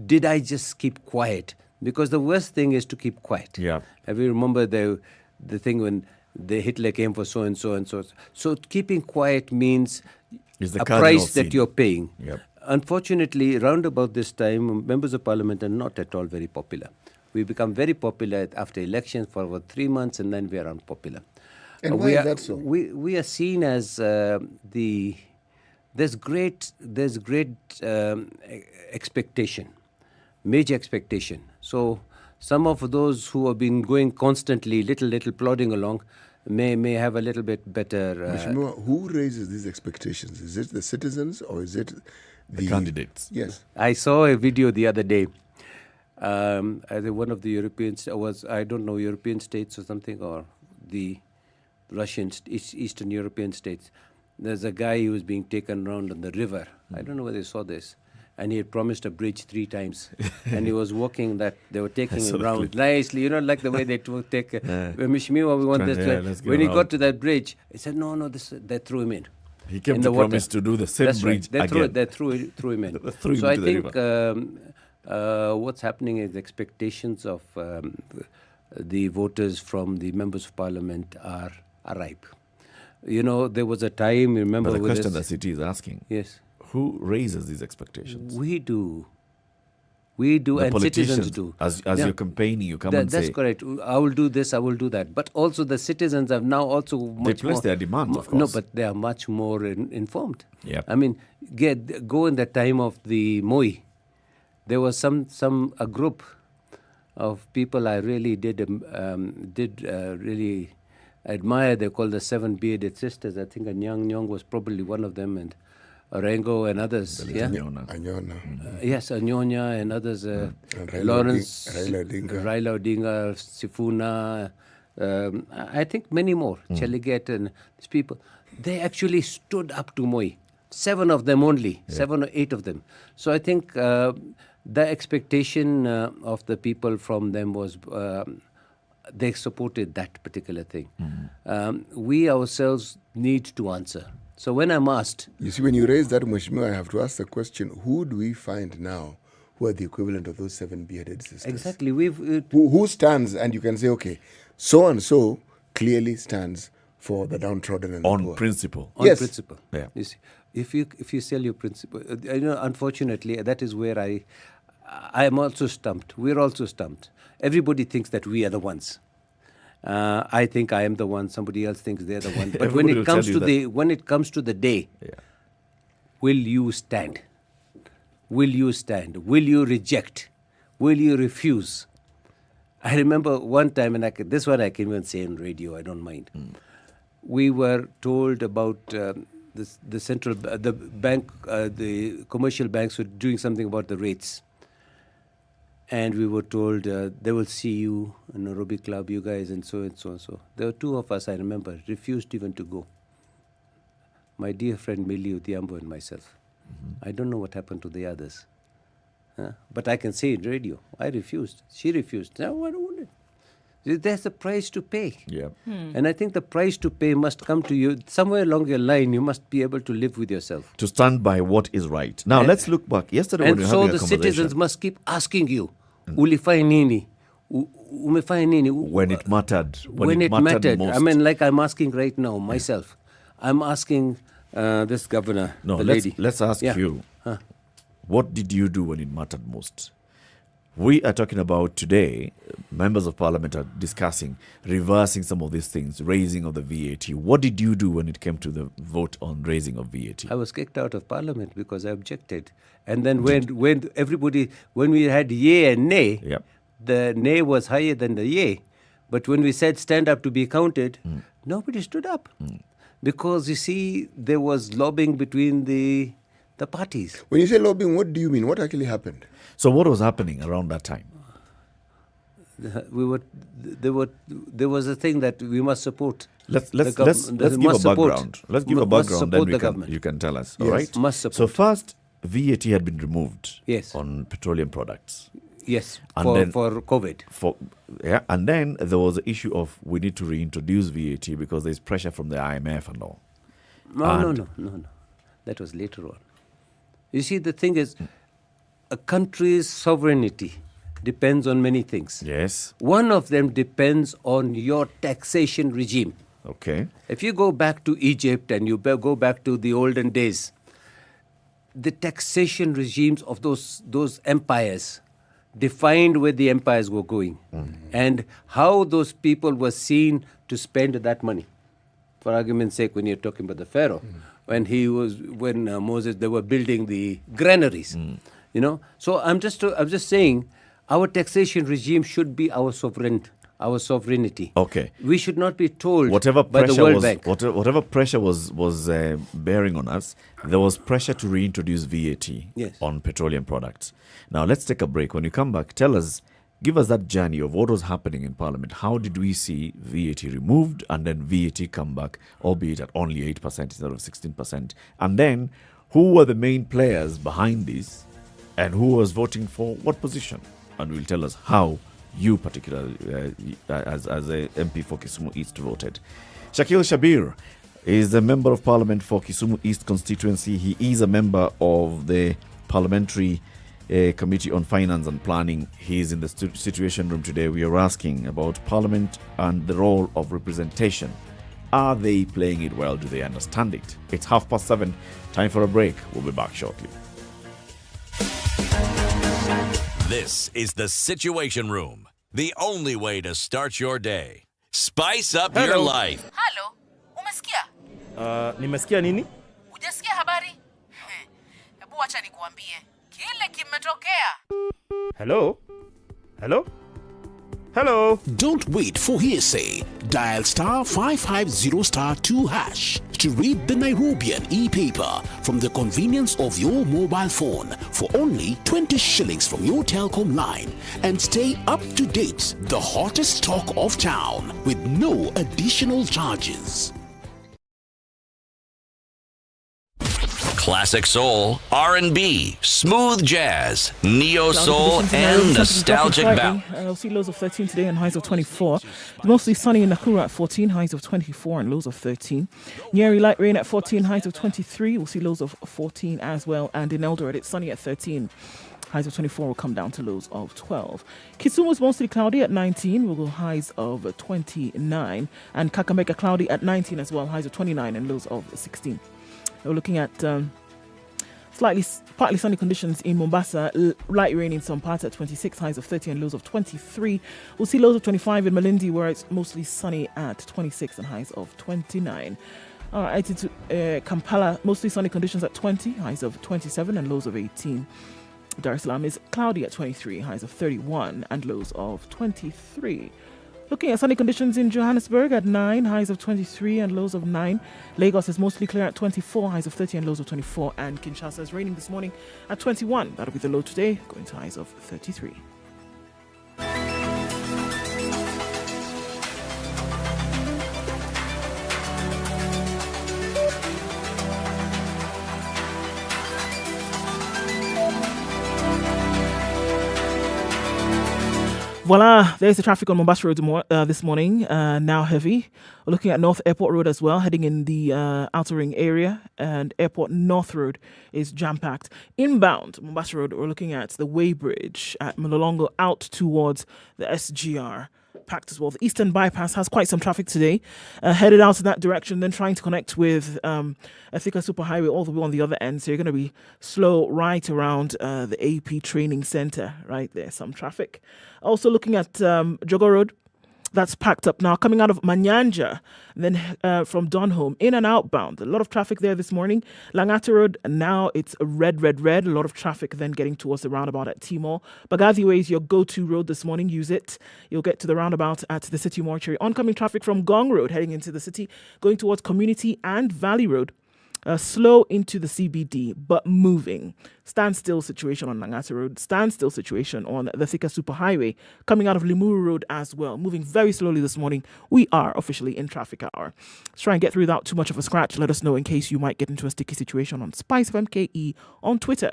did I just keep quiet? Because the worst thing is to keep quiet. Have you remember the thing when the Hitler came for so and so and so? So keeping quiet means a price that you're paying. Unfortunately, round about this time, members of parliament are not at all very popular. We become very popular after elections for about 3 months, and then we are unpopular. And why is that so? We are seen as there's great expectation. Major expectation. So some of those who have been going constantly, little plodding along, may have a little bit better. Who raises these expectations? Is it the citizens or is it the candidates? Yes. I saw a video the other day. I think one of the European European states or something, or the Russian Eastern European states. There's a guy who was being taken around on the river. I don't know whether you saw this. And he had promised a bridge 3 times. And he was walking that, they were taking him around nicely, like the way they take, Mishmiwa, we want this. When he got to that bridge, he said, no, they threw him in. He kept the promise to do the same bridge again. They threw him in. So I think what's happening is expectations of the voters from the members of parliament are ripe. There was a time, remember... But the question the city is asking... Yes. Who raises these expectations? We do. And citizens do. As you're campaigning, you come and say... That's correct. I will do this, I will do that. But also the citizens have now also much They place their demands, of course. No, but they are much more informed. Yep. I mean, go in the time of the Moi. There was a group of people I really did really admire. They're called the 7 Bearded Sisters. I think Nyang was probably one of them, and Orengo and others. Anyona. Yes, Anyonya and others. Lawrence, Raila Odinga, Sifuna, I think many more. Cheliget and these people. They actually stood up to Moi. 7 of them only, 7 or 8 of them. So I think the expectation of the people from them was they supported that particular thing. We ourselves need to answer. So when I'm asked... You see, when you raise that, Mheshimiwa, I have to ask the question, who do we find now who are the equivalent of those 7 bearded sisters? Exactly. Who stands, and you can say, okay, so-and-so clearly stands for the downtrodden and on the poor. Principle. On principle. Yeah. You see, if you sell your principle... unfortunately, that is where I am also stumped. We're also stumped. Everybody thinks that we are the ones. I think I am the one. Somebody else thinks they're the one. But when it comes to the day, will you stand? Will you stand? Will you reject? Will you refuse? I remember one time, and this one I can even say on radio. I don't mind. We were told about the bank, the commercial banks were doing something about the rates. And we were told, they will see you in Nairobi Club, you guys, and so and so and so. There were 2 of us, I remember, refused even to go. My dear friend Millie Utiambo and myself. I don't know what happened to the others. But I can say in radio, I refused. She refused. No, I don't want it. There's a price to pay. Yeah. And I think the price to pay must come to you. Somewhere along your line, you must be able to live with yourself. To stand by what is right. Now, let's look back. Yesterday when we were having a conversation... And so the citizens must keep asking you, ulifai nini? Umefai nini? When it mattered. When it mattered. Most. I mean, like I'm asking right now, myself. I'm asking this governor, the lady. Let's ask you, what did you do when it mattered most? We are talking about today, members of parliament are discussing reversing some of these things, raising of the VAT. What did you do when it came to the vote on raising of VAT? I was kicked out of parliament because I objected. And then when we had yay and nay, the nay was higher than the yay. But when we said stand up to be counted, nobody stood up. Because, you see, there was lobbying between the parties. When you say lobbying, what do you mean? What actually happened? So what was happening around that time? There was a thing that we must support. Let's give a background. Let's give a background, then you can tell us. All right. Must support. So first, VAT had been removed. Yes. On petroleum products. Yes. For COVID. And then there was the issue of we need to reintroduce VAT because there's pressure from the IMF and all. No. That was later on. You see, the thing is, a country's sovereignty depends on many things. Yes. One of them depends on your taxation regime. Okay. If you go back to Egypt and you go back to the olden days, the taxation regimes of those empires defined where the empires were going and how those people were seen to spend that money. For argument's sake, when you're talking about the Pharaoh, when Moses, they were building the granaries. You know, so I'm just saying, our taxation regime should be our sovereignty. Okay. We should not be told whatever by the World Bank. Whatever pressure was bearing on us, there was pressure to reintroduce VAT on petroleum products. Now let's take a break. When you come back, tell us Give us that journey of what was happening in Parliament. How did we see VAT removed and then VAT come back, albeit at only 8% instead of 16%? And then, who were the main players behind this and who was voting for what position? And will tell us how you particularly, as a MP for Kisumu East, voted. Shakil Shabir is a member of Parliament for Kisumu East constituency. He is a member of the Parliamentary Committee on Finance and Planning. He is in the Situation Room today. We are asking about Parliament and the role of representation. Are they playing it well? Do they understand it? It's 7:30. Time for a break. We'll be back shortly. This is the Situation Room, the only way to start your day. Spice up your life. Halo, umesikia? Nimesikia nini? Hujasikia habari? Hebu acha nikuambie. Kile kimetokea. Hello? Hello? Hello? Don't wait for hearsay. Dial star 550 star 2 hash to read the Nairobian e-paper from the convenience of your mobile phone for only 20 shillings from your telecom line and stay up to date. The hottest talk of town with no additional charges. Classic soul, R&B, smooth jazz, neo soul, and nostalgic ballad. We'll see lows of 13 today and highs of 24. Mostly sunny in Nakuru at 14, highs of 24 and lows of 13. Nyeri light rain at 14, highs of 23. We'll see lows of 14 as well. And in Eldoret, it's sunny at 13. Highs of 24 will come down to lows of 12. Kisumu is mostly cloudy at 19. We'll go highs of 29. And Kakamega cloudy at 19 as well. Highs of 29 and lows of 16. We're looking at partly sunny conditions in Mombasa, light rain in some parts at 26, highs of 30 and lows of 23. We'll see lows of 25 in Malindi, where it's mostly sunny at 26 and highs of 29. All right, to Kampala, mostly sunny conditions at 20, highs of 27 and lows of 18. Dar es Salaam is cloudy at 23, highs of 31 and lows of 23. Looking at sunny conditions in Johannesburg at 9, highs of 23 and lows of 9. Lagos is mostly clear at 24, highs of 30 and lows of 24. And Kinshasa is raining this morning at 21. That'll be the low today, going to highs of 33. Voila, there's the traffic on Mombasa Road this morning, now heavy. We're looking at North Airport Road as well, heading in the Outer Ring area, and Airport North Road is jam-packed. Inbound Mombasa Road, we're looking at the Weybridge at Mlolongo out towards the SGR. Packed as well. The Eastern Bypass has quite some traffic today, headed out in that direction, then trying to connect with Thika Superhighway all the way on the other end. So you're going to be slow right around the AP Training Centre right there. Some traffic. Also looking at Jogo Road. That's packed up now. Coming out of Manyanja, then from Donholm, in and outbound. A lot of traffic there this morning. Langata Road, now it's red. A lot of traffic then getting towards the roundabout at Timor. Bagazi Way is your go-to road this morning. Use it. You'll get to the roundabout at the City Mortuary. Oncoming traffic from Gong Road, heading into the city, going towards Community and Valley Road. Slow into the CBD, but moving. Standstill situation on Langata Road. Standstill situation on the Thika Superhighway. Coming out of Limuru Road as well. Moving very slowly this morning. We are officially in traffic hour. Let's try and get through without too much of a scratch. Let us know in case you might get into a sticky situation on SpiceFM KE on Twitter.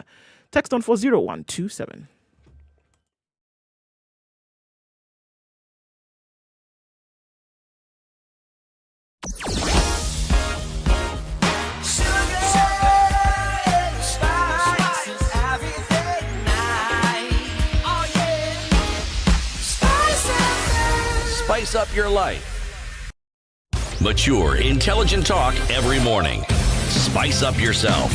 Text on 40127. Spice up your life. Mature, intelligent talk every morning. Spice up yourself.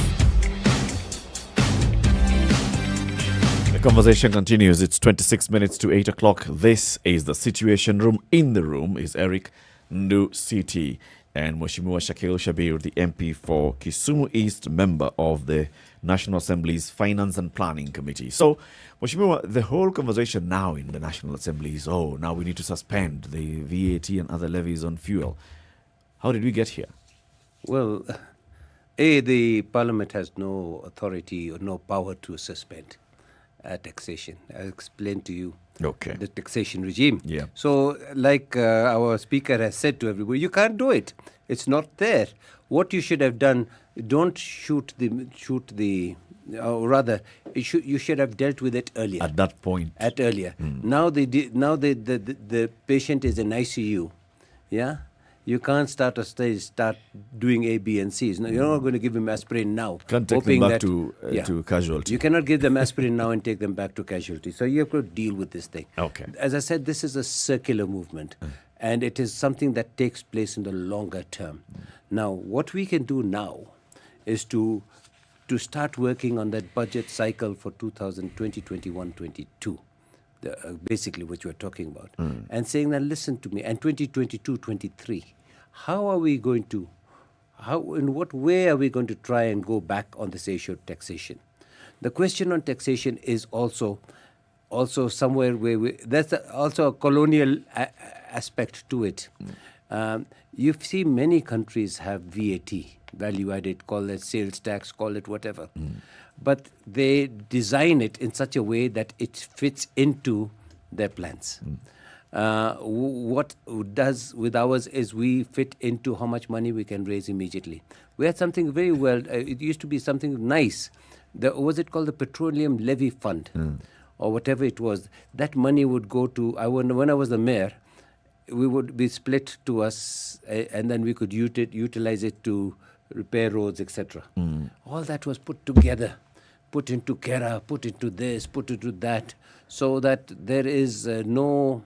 The conversation continues. It's 26 minutes to 8 o'clock. This is the Situation Room. In the room is Eric Ndu City and Mheshimiwa Shakil Shabir, the MP for Kisumu East, member of the National Assembly's Finance and Planning Committee. So, Mheshimiwa, the whole conversation now in the National Assembly is, now we need to suspend the VAT and other levies on fuel. How did we get here? Well, the Parliament has no authority or no power to suspend taxation. I'll explain to you. Okay. The taxation regime. Yeah. So, like our speaker has said to everybody, you can't do it. It's not there. What you should have done, don't shoot the. Or rather, you should have dealt with it earlier. At that point. Earlier. Now the patient is in ICU. Yeah. You can't start doing A, B, and C's. No, you're not going to give him aspirin now. Can't take them back to casualty. You cannot give them aspirin now and take them back to casualty. So you have to deal with this thing. Okay. As I said, this is a circular movement, and it is something that takes place in the longer term. Now, what we can do now is to start working on that budget cycle for 2020, 21, 22. Basically what you are talking about, and saying that, listen to me, and 2022, 23, in what way are we going to try and go back on this issue of taxation? The question on taxation is also somewhere where that's also a colonial aspect to it. You see many countries have VAT, value added, call it sales tax, call it whatever. But they design it in such a way that it fits into their plans. What does with ours is we fit into how much money we can raise immediately. We had something very well, it used to be something nice. Was it called the Petroleum Levy Fund or whatever it was? That money would go to, when I was the mayor, we would be split to us and then we could utilize it to repair roads, etc. All that was put together, put into Kera, put into this, put into that, so that there is no,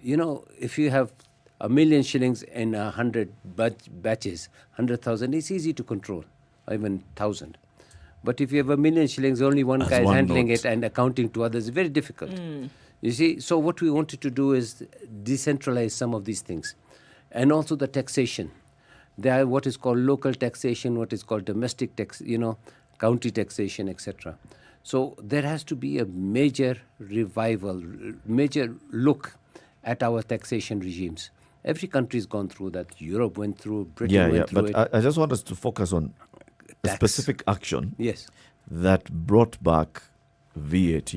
if you have 1 million shillings in 100 batches, 100,000, it's easy to control, or even 1,000. But if you have 1 million shillings, only one guy is handling it and accounting to others, it's very difficult. You see, so what we wanted to do is decentralize some of these things. And also the taxation. There are what is called local taxation, what is called domestic tax, county taxation, etc. So there has to be a major revival, major look at our taxation regimes. Every country's gone through that. Europe went through, Britain went through it. But I just want us to focus on a specific action that brought back VAT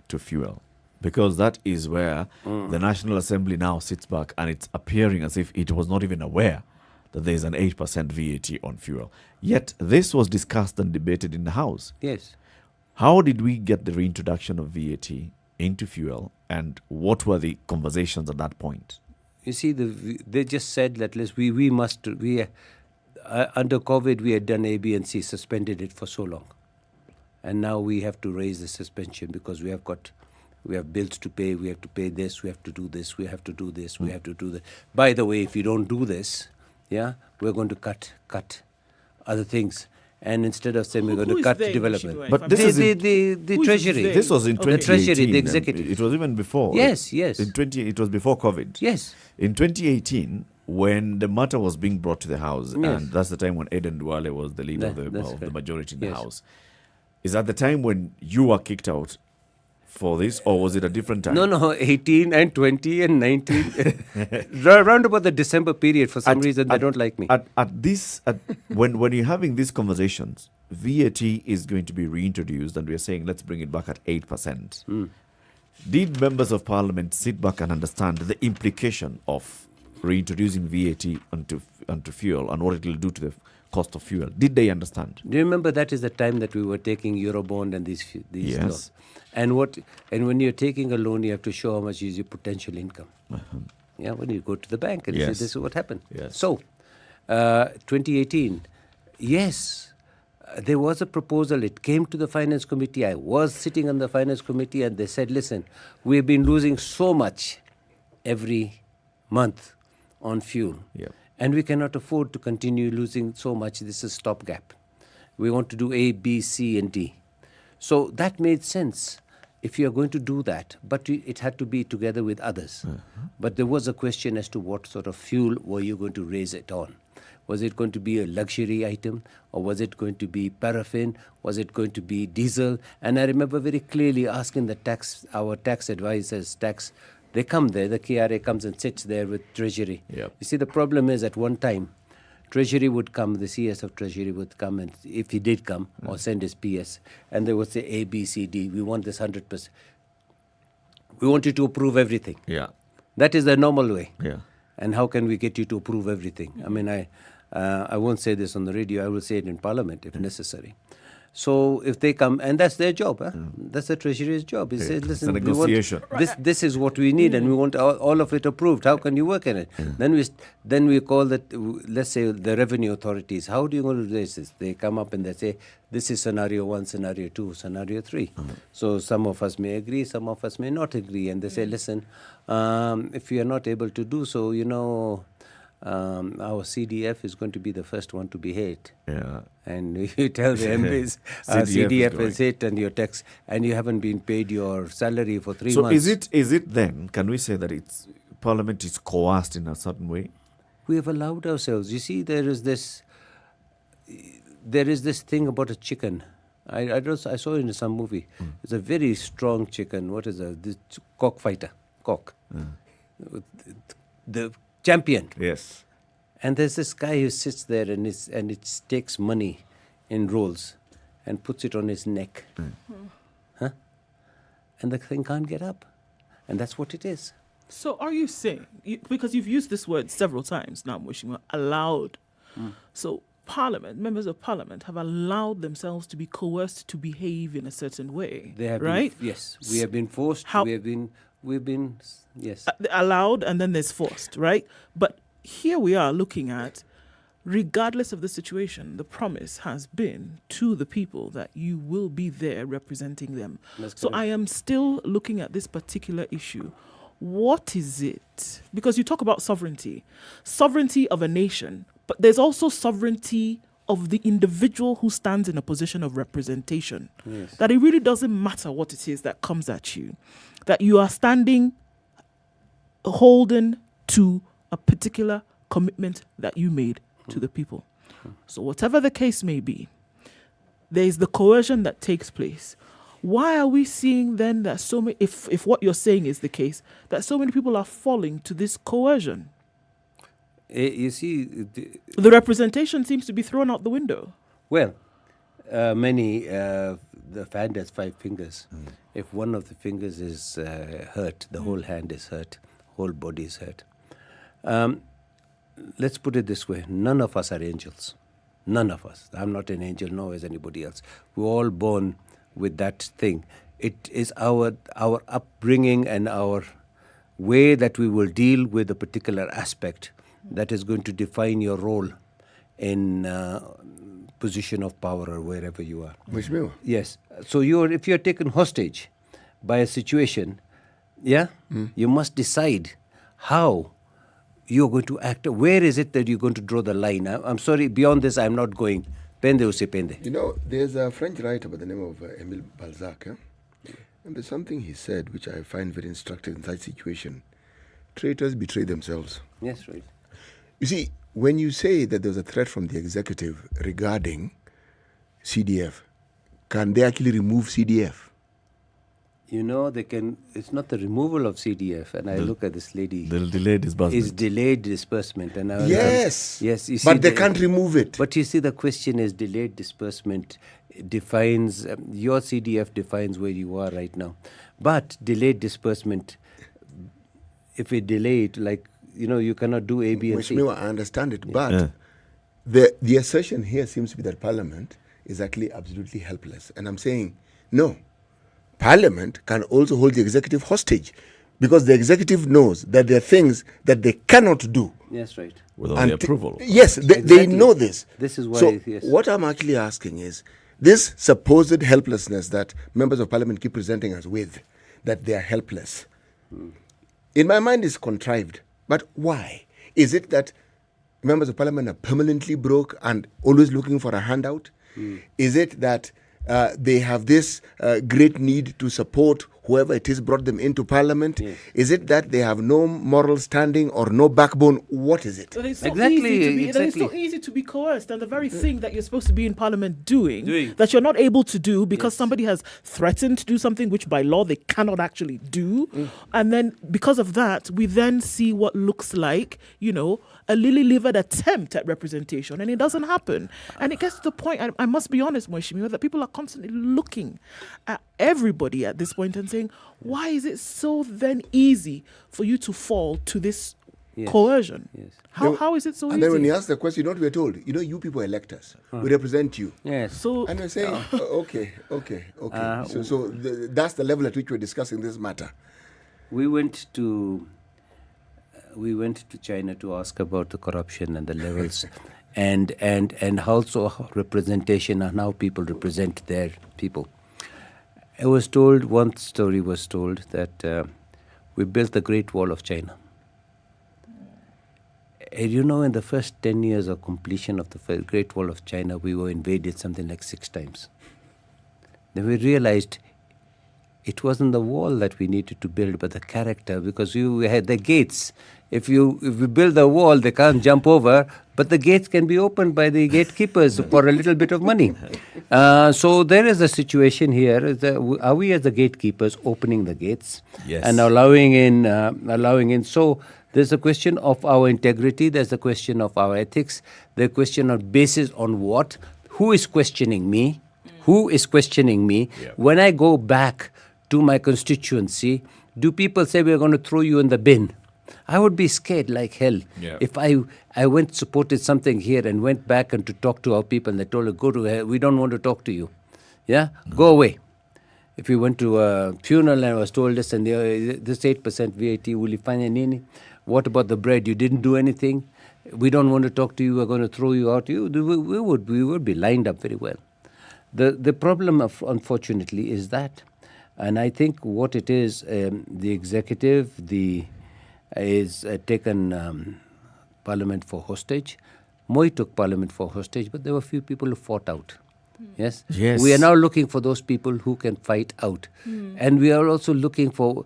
to fuel. Because that is where the National Assembly now sits back and it's appearing as if it was not even aware that there is an 8% VAT on fuel. Yet this was discussed and debated in the House. Yes. How did we get the reintroduction of VAT into fuel, and what were the conversations at that point? You see, they just said that under COVID we had done A, B, and C, suspended it for so long. And now we have to raise the suspension because we have bills to pay, we have to pay this, we have to do this, we have to do this, we have to do that. By the way, if you don't do this, we're going to cut other things. And instead of saying we're going to cut development. But this is the Treasury. This was in 2018. The Treasury, the executive. It was even before. Yes. It was before COVID. Yes. In 2018, when the matter was being brought to the House, and that's the time when Eden Duale was the leader of the majority in the House. Is that the time when you were kicked out for this, or was it a different time? No, 18 and 20 and 19. Around about the December period, for some reason, they don't like me. When you're having these conversations, VAT is going to be reintroduced, and we're saying, let's bring it back at 8%. Did members of parliament sit back and understand the implication of reintroducing VAT onto fuel and what it will do to the cost of fuel? Did they understand? Do you remember that is the time that we were taking Eurobond and these loans? And when you're taking a loan, you have to show how much is your potential income. When you go to the bank and say, this is what happened. So, 2018, there was a proposal. It came to the Finance Committee. I was sitting on the Finance Committee, and they said, listen, we've been losing so much every month on fuel. And we cannot afford to continue losing so much. This is stopgap. We want to do A, B, C, and D. So that made sense if you are going to do that. But it had to be together with others. But there was a question as to what sort of fuel were you going to raise it on. Was it going to be a luxury item, or was it going to be paraffin? Was it going to be diesel? And I remember very clearly asking our tax advisors, they come there, the KRA comes and sits there with Treasury. You see, the problem is at one time, Treasury would come, the CS of Treasury would come, and if he did come, or send his PS, and they would say A, B, C, D, we want this 100%. We want you to approve everything. Yeah. That is the normal way. Yeah. And how can we get you to approve everything? I mean, I won't say this on the radio. I will say it in Parliament if necessary. So if they come, and that's their job, that's the Treasury's job. He said, listen, it's a negotiation. This is what we need, and we want all of it approved. How can you work in it? Then we call that, let's say, the revenue authorities. How do you want to do this? They come up and they say, this is scenario 1, scenario 2, scenario 3. So some of us may agree, some of us may not agree. And they say, listen, if you are not able to do so, our CDF is going to be the first one to be hit. Yeah. And you tell the MPs, CDF is hit and your tax, and you haven't been paid your salary for 3 months. So is it then, can we say that Parliament is coerced in a certain way? We have allowed ourselves. You see, there is this thing about a chicken. I saw it in some movie. It's a very strong chicken. What is this cockfighter? The champion. Yes. And there's this guy who sits there and it takes money in rolls and puts it on his neck. And the thing can't get up. And that's what it is. So are you saying, because you've used this word several times now, Mweshima, allowed. So Parliament, members of Parliament have allowed themselves to be coerced to behave in a certain way. They have right? Yes. We have been forced. We've been, yes. Allowed, and then there's forced, right? But here we are looking at, regardless of the situation, the promise has been to the people that you will be there representing them. So I am still looking at this particular issue. What is it? Because you talk about sovereignty of a nation, but there's also sovereignty of the individual who stands in a position of representation. Yes. That it really doesn't matter what it is that comes at you. That you are standing holden to a particular commitment that you made to the people. So whatever the case may be, there is the coercion that takes place. Why are we seeing then that so many, if what you're saying is the case, that so many people are falling to this coercion? You see, the representation seems to be thrown out the window. Well, the hand has 5 fingers. If one of the fingers is hurt, the whole hand is hurt, whole body is hurt. Let's put it this way. None of us are angels. None of us. I'm not an angel, nor is anybody else. We're all born with that thing. It is our upbringing and our way that we will deal with a particular aspect that is going to define your role in position of power or wherever you are. Yes. So if you're taken hostage by a situation, you must decide how you're going to act. Where is it that you're going to draw the line? I'm sorry, beyond this, I'm not going. Pende ou se pende. There's a French writer by the name of Émile Balzac. And there's something he said which I find very instructive in that situation. Traitors betray themselves. Yes, right. You see, when you say that there's a threat from the executive regarding CDF, can they actually remove CDF? They can. It's not the removal of CDF. And I look at this lady. They'll delay disbursement. It's delayed disbursement. And yes. Yes. You see, but they can't remove it. But you see, the question is delayed disbursement defines, your CDF defines where you are right now. But delayed disbursement, if we delay it, you cannot do A, B, and C. I understand it. But the assertion here seems to be that Parliament is actually absolutely helpless. And I'm saying, no. Parliament can also hold the executive hostage because the executive knows that there are things that they cannot do. Yes, right. Without the approval. Yes, they know this. This is why. So what I'm actually asking is this supposed helplessness that members of Parliament keep presenting us with, that they are helpless. In my mind, is contrived. But why? Is it that members of Parliament are permanently broke and always looking for a handout? Is it that they have this great need to support whoever it is brought them into Parliament? Yes. Is it that they have no moral standing or no backbone? What is it? It's so easy to be coerced, and the very thing that you're supposed to be in Parliament doing that you're not able to do because somebody has threatened to do something which by law they cannot actually do. And then because of that, we then see what looks like, a lily-livered attempt at representation, and it doesn't happen. And it gets to the point, I must be honest, Mweshima, that people are constantly looking at everybody at this point and saying, everything. Why is it so then easy for you to fall to this Yes. coercion? Yes. How is it so and easy? then when you ask the question, you know what we're told? You know, you people are electors. We represent you. Yes. So, and we're saying, okay. That's the level at which we're discussing this matter. We went to China to ask about the corruption and the levels, and also representation and how people represent their people. One story was told that we built the Great Wall of China. And in the first 10 years of completion of the Great Wall of China, we were invaded something like 6 times. Then we realized it wasn't the wall that we needed to build, but the character, because we had the gates. If we build the wall, they can't jump over, but the gates can be opened by the gatekeepers for a little bit of money. So there is a situation here. Are we as the gatekeepers opening the gates and allowing in? So there's a question of our integrity. There's a question of our ethics. The question of basis on what? Who is questioning me? Who is questioning me? When I go back to my constituency, do people say we're going to throw you in the bin? I would be scared like hell if I supported something here and went back and to talk to our people and they told us, go to hell, we don't want to talk to you. Go away. If we went to a funeral and I was told this and this 8% VAT, will you find any? What about the bread? You didn't do anything. We don't want to talk to you. We're going to throw you out. We would be lined up very well. The problem, unfortunately, is that, and I think what it is, the executive, is taken Parliament for hostage. Moi took Parliament for hostage, but there were a few people who fought out. Yes. We are now looking for those people who can fight out, and we are also looking for,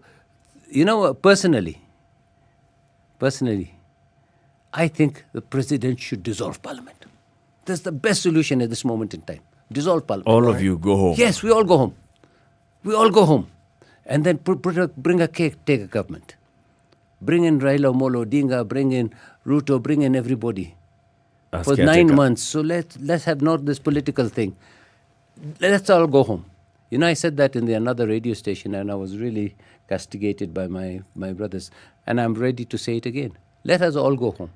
personally, I think the president should dissolve Parliament. That's the best solution at this moment in time. Dissolve Parliament. All of you go home. Yes, we all go home. We all go home, and then bring a caretaker government. Bring in Raila Amolo Odinga, bring in Ruto, bring in everybody for 9 months. So let's have not this political thing. Let's all go home. I said that in another radio station, and I was really castigated by my brothers. And I'm ready to say it again. Let us all go home.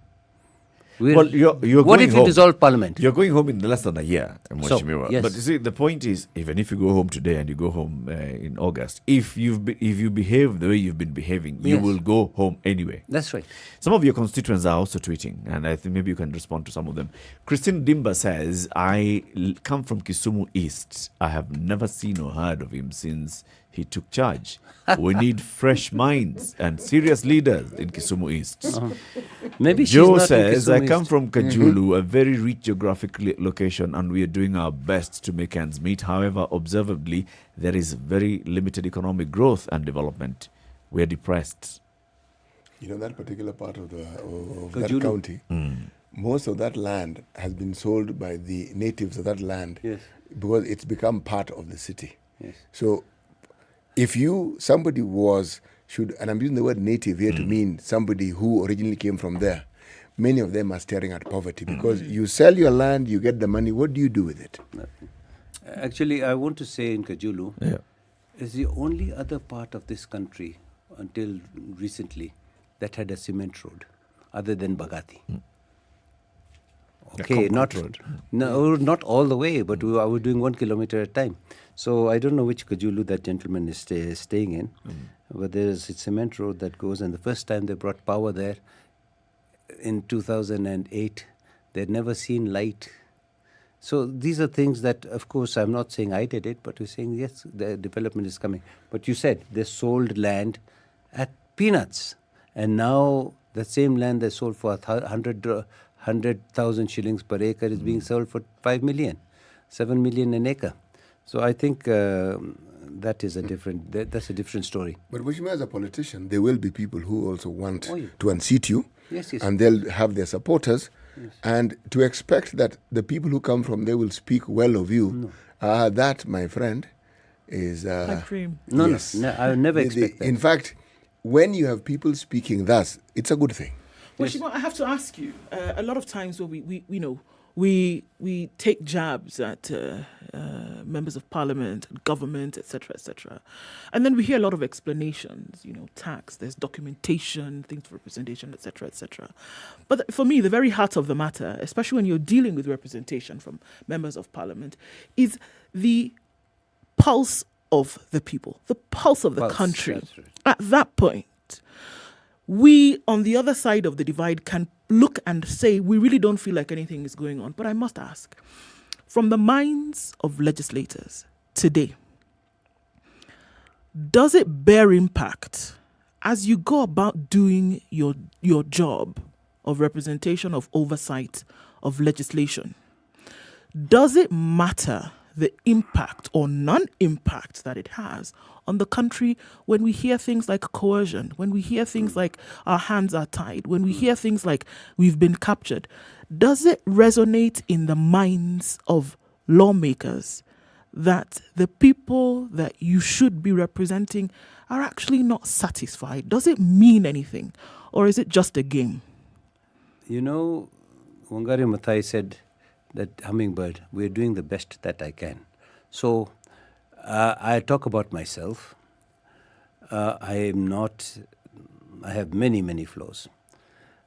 Well, you're what if you dissolve Parliament? You're going home in less than a year, Mheshimiwa. Yes. But you see, the point is, even if you go home today and you go home in August, if you behave the way you've been behaving, you will go home anyway. That's right. Some of your constituents are also tweeting, and I think maybe you can respond to some of them. Christine Dimba says, I come from Kisumu East. I have never seen or heard of him since he took charge. We need fresh minds and serious leaders in Kisumu East. Maybe Joe she's not says, I in Kisumu come East. from Kajulu, a very rich geographic location, and we are doing our best to make ends meet. However, observably, there is very limited economic growth and development. We are depressed. That particular part of that county, most of that land has been sold by the natives of that land because it's become part of the city. Yes. So if somebody and I'm using the word native here to mean somebody who originally came from there, many of them are staring at poverty because you sell your land, you get the money, what do you do with it? Nothing. Actually, I want to say in Kajulu, is the only other part of this country until recently that had a cement road other than Bagati. Okay, not all the way, but I was doing 1 kilometer at a time. So I don't know which Kajulu that gentleman is staying in, but there's a cement road that goes, and the first time they brought power there in 2008, they'd never seen light. So these are things that, of course, I'm not saying I did it, but we're saying, yes, the development is coming. But you said they sold land at peanuts, and now the same land they sold for 100,000 shillings per acre is being sold for 5 million, 7 million an acre. So I think that's a different story. But as a politician, there will be people who also want to unseat you, yes. And they'll have their supporters. Yes. And to expect that the people who come from there will speak well of you, that, my friend, is... Like cream. No, I would never expect that. In fact, when you have people speaking thus, it's a good thing. Well, Shimon, I have to ask you, a lot of times when we take jabs at members of parliament, government, etc., etc. And then we hear a lot of explanations, tax, there's documentation, things for representation, etc., etc. But for me, the very heart of the matter, especially when you're dealing with representation from members of parliament, is the pulse of the people, the pulse of the country. Right. At that point, we, on the other side of the divide, can look and say, we really don't feel like anything is going on. But I must ask, from the minds of legislators today, does it bear impact as you go about doing your job of representation, of oversight, of legislation? Does it matter the impact or non-impact that it has on the country when we hear things like coercion, when we hear things like our hands are tied, when we hear things like we've been captured? Does it resonate in the minds of lawmakers that the people that you should be representing are actually not satisfied? Does it mean anything, or is it just a game? Wangari Muthui said that hummingbird, we're doing the best that I can. So I talk about myself. I have many, many flaws.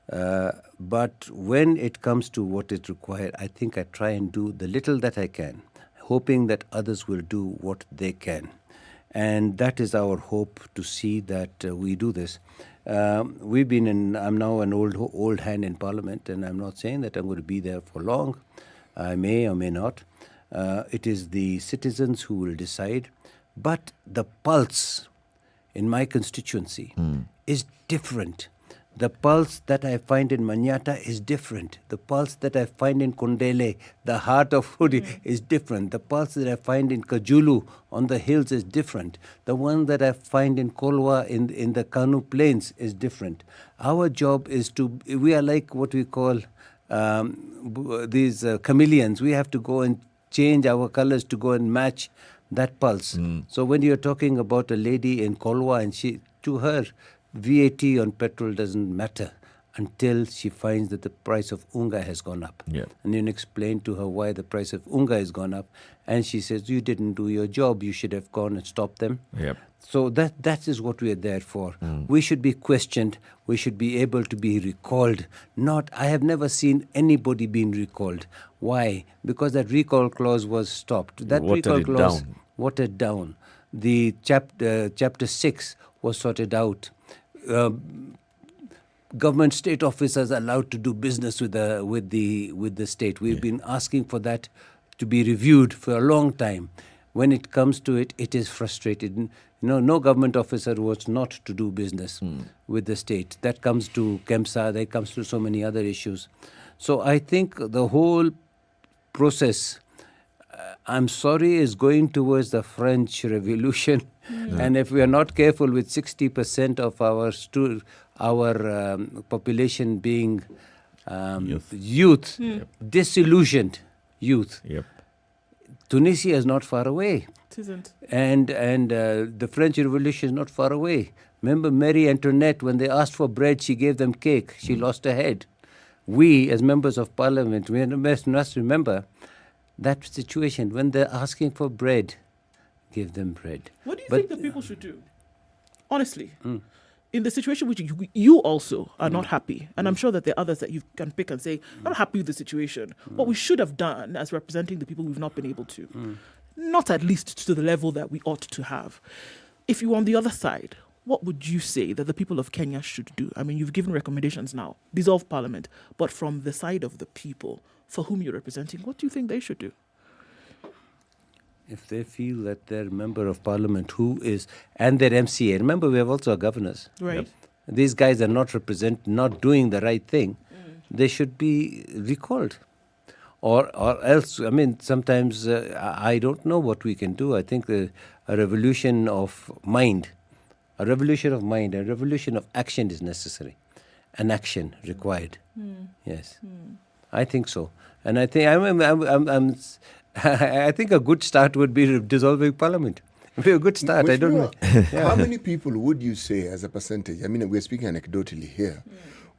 But when it comes to what is required, I think I try and do the little that I can, hoping that others will do what they can. And that is our hope, to see that we do this. I'm now an old hand in Parliament, and I'm not saying that I'm going to be there for long. I may or may not. It is the citizens who will decide. But the pulse in my constituency is different. The pulse that I find in Manyata is different. The pulse that I find in Kondele, the heart of Hudi, is different. The pulse that I find in Kajulu on the hills is different. The one that I find in Kolwa in the Kanu plains is different. Our job is we are like what we call these chameleons. We have to go and change our colors to go and match that pulse. So when you're talking about a lady in Kolwa, and to her, VAT on petrol doesn't matter until she finds that the price of unga has gone up. And you explain to her why the price of unga has gone up, and she says, you didn't do your job, you should have gone and stopped them. So that is what we are there for. We should be questioned, we should be able to be recalled. I have never seen anybody being recalled. Why? Because that recall clause was stopped. That recall clause watered down. The chapter 6 was sorted out. Government state officers allowed to do business with the state. We've been asking for that to be reviewed for a long time. When it comes to it, it is frustrated. No government officer wants not to do business with the state. That comes to KEMSA, that comes to so many other issues. So I think the whole process, I'm sorry, is going towards the French Revolution. And if we are not careful with 60% of our population being youth, disillusioned youth, Tunisia is not far away. It isn't. And the French Revolution is not far away. Remember Marie Antoinette, when they asked for bread, she gave them cake. She lost her head. We, as members of parliament, we must remember that situation. When they're asking for bread, give them bread. What do you think the people should do? Honestly, in the situation which you also are not happy, and I'm sure that there are others that you can pick and say, I'm not happy with the situation. What we should have done as representing the people, we've not been able to. Not at least to the level that we ought to have. If you were on the other side, what would you say that the people of Kenya should do? I mean, you've given recommendations now, dissolve parliament, but from the side of the people for whom you're representing, what do you think they should do? If they feel that their member of parliament and their MCA, remember we have also our governors. Right. These guys are not doing the right thing. They should be recalled. Or else, I mean, sometimes I don't know what we can do. I think a revolution of mind, a revolution of action is necessary. An action required. Yes. I think so. And I think I think a good start would be dissolving parliament. It would be a good start. I don't know. How many people would you say, as a percentage, I mean, we're speaking anecdotally here,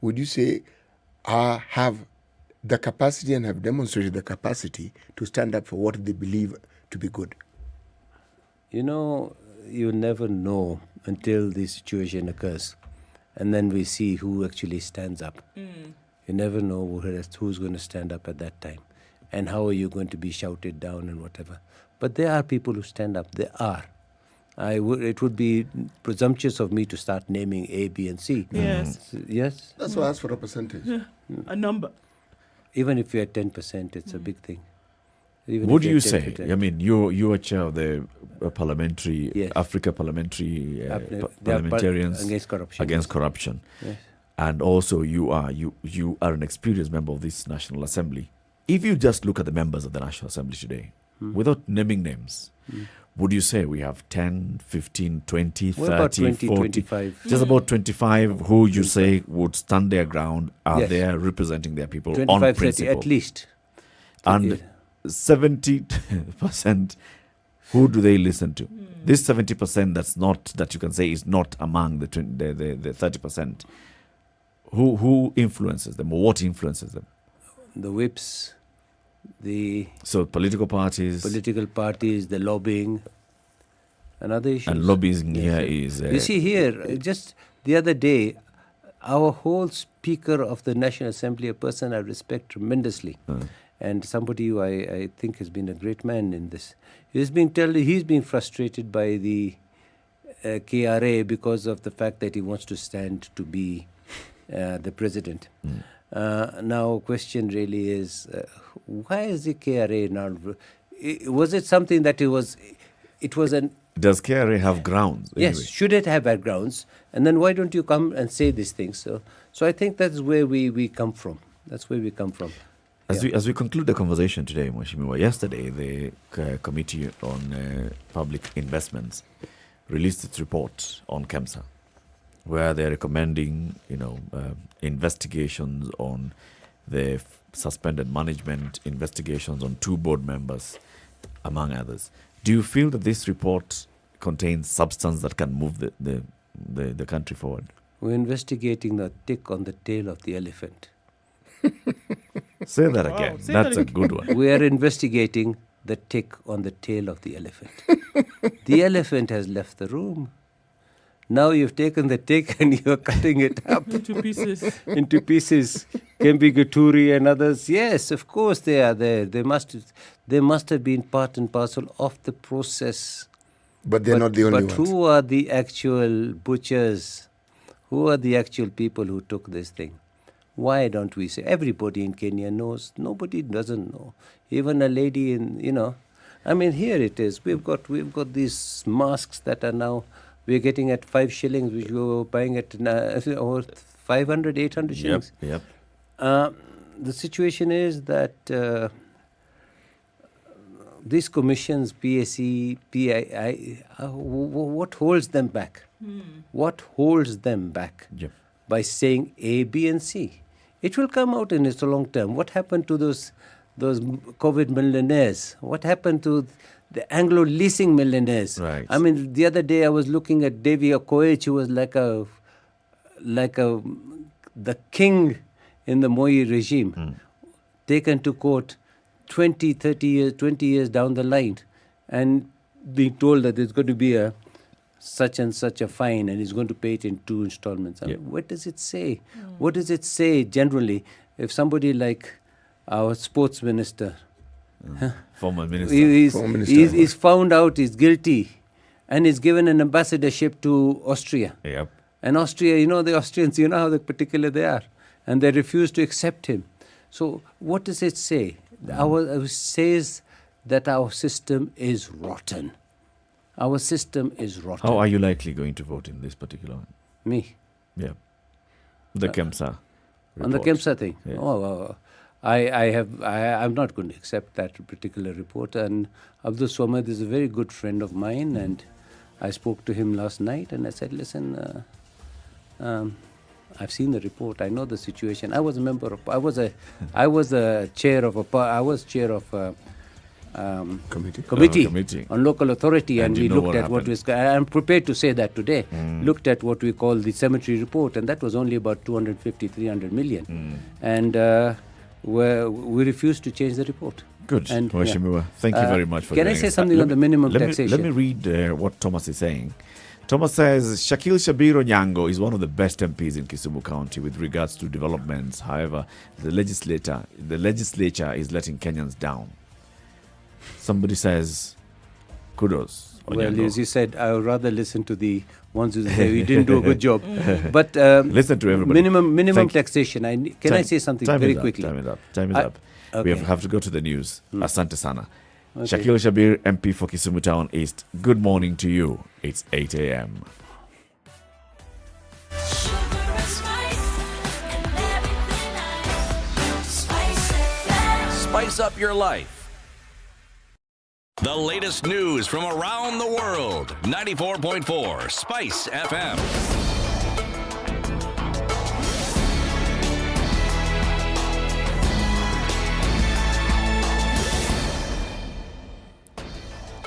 would you say have the capacity and have demonstrated the capacity to stand up for what they believe to be good. You know, you never know until the situation occurs. And then we see who actually stands up. You never know who's going to stand up at that time. And how are you going to be shouted down and whatever. But there are people who stand up. There are. It would be presumptuous of me to start naming A, B, and C. Yes. Yes? That's why I asked for a percentage. Yeah. A number. Even if you're at 10%, it's a big thing. Even What if do you're you at say? 10%. I mean, you are chair of the parliamentary, Africa parliamentary parliamentarians against corruption. Yes. And also you are an experienced member of this National Assembly. If you just look at the members of the National Assembly today, without naming names, would you say we have 10, 15, 20, 30, about 20, 40, 25. just about 25 who you say would stand their ground, are Yes. there representing their people 25, on 30 principle? at least. And 70%, who do they listen to? This 70% that you can say is not among the 30%. Who influences them, or what influences them? The whips, so political parties, the lobbying, and other issues. And lobbying here is... you see here, just the other day, our whole Speaker of the National Assembly, a person I respect tremendously, and somebody who I think has been a great man in this, he's being frustrated by the KRA because of the fact that he wants to stand to be the president. Now, question really is, why is the KRA now? Was it something that it was an... Does KRA have grounds? Yes, anyway? should it have grounds? And then why don't you come and say these things? So I think that's where we come from. That's where we come from. As we conclude the conversation today, Mheshimiwa, yesterday the Committee on Public Investments released its report on KEMSA, where they're recommending, investigations on the suspended management, investigations on 2 board members, among others. Do you feel that this report contains substance that can move the country forward? We're investigating the tick on the tail of the elephant. Say that again. That's a good one. We are investigating the tick on the tail of the elephant. The elephant has left the room. Now you've taken the tick and you're cutting it up into pieces. Kempi Gaturi and others. Yes, of course they are there. They must have been part and parcel of the process. But they're not the only ones. But ones. who are the actual butchers? Who are the actual people who took this thing? Why don't we say? Everybody in Kenya knows. Nobody doesn't know. Even a lady in, I mean, here it is. We've got these masks that are now, we're getting at 5 shillings, which we were buying at 500, 800 shillings. Yep. The situation is that these commissions, PSC, PII, what holds them back? What holds them back? Yep. By saying A, B, and C. It will come out in its long term. What happened to those COVID millionaires? What happened to the Anglo leasing millionaires? Right. I mean, the other day I was looking at Davy Okoech, who was the king in the Moi regime, taken to court 20, 30 years, 20 years down the line, and being told that there's going to be a such and such a fine and he's going to pay it in 2 installments. I mean, what does it say? What does it say generally if somebody like our sports minister, former minister, he's found out he's guilty and is given an ambassadorship to Austria. Yep. And Austria, the Austrians, how particular they are. And they refuse to accept him. So what does it say? It says that our system is rotten. Our system is rotten. How are you likely going to vote in this particular one? Me? Yeah. The KEMSA report. On the KEMSA thing? Yeah. I'm not going to accept that particular report. And Abdul Swamad is a very good friend of mine, and I spoke to him last night, and I said, listen, I've seen the report. I know the situation. I was chair of committee on local authority, and we looked at what was. I'm prepared to say that today. Looked at what we call the cemetery report, and that was only about 250, 300 million. And where we refuse to change the report. Good. And, Mheshimiwa, thank you very much for Can I say something on the minimum taxation? Let me read what Thomas is saying. Thomas says, Shakil Shabir Onyango is one of the best MPs in Kisumu County with regards to developments. However, the legislature is letting Kenyans down. Somebody says, kudos. Well, as you said, I would rather listen to the ones who say we didn't do a good job. But listen to everybody. Minimum taxation. Can I say something very quickly? Time it up. Okay. We have to go to the news. Asante sana. Okay. Shakil Shabir, MP for Kisumu Town East. Good morning to you. It's 8 a.m. Spice up your life. The latest news from around the world. 94.4 Spice FM.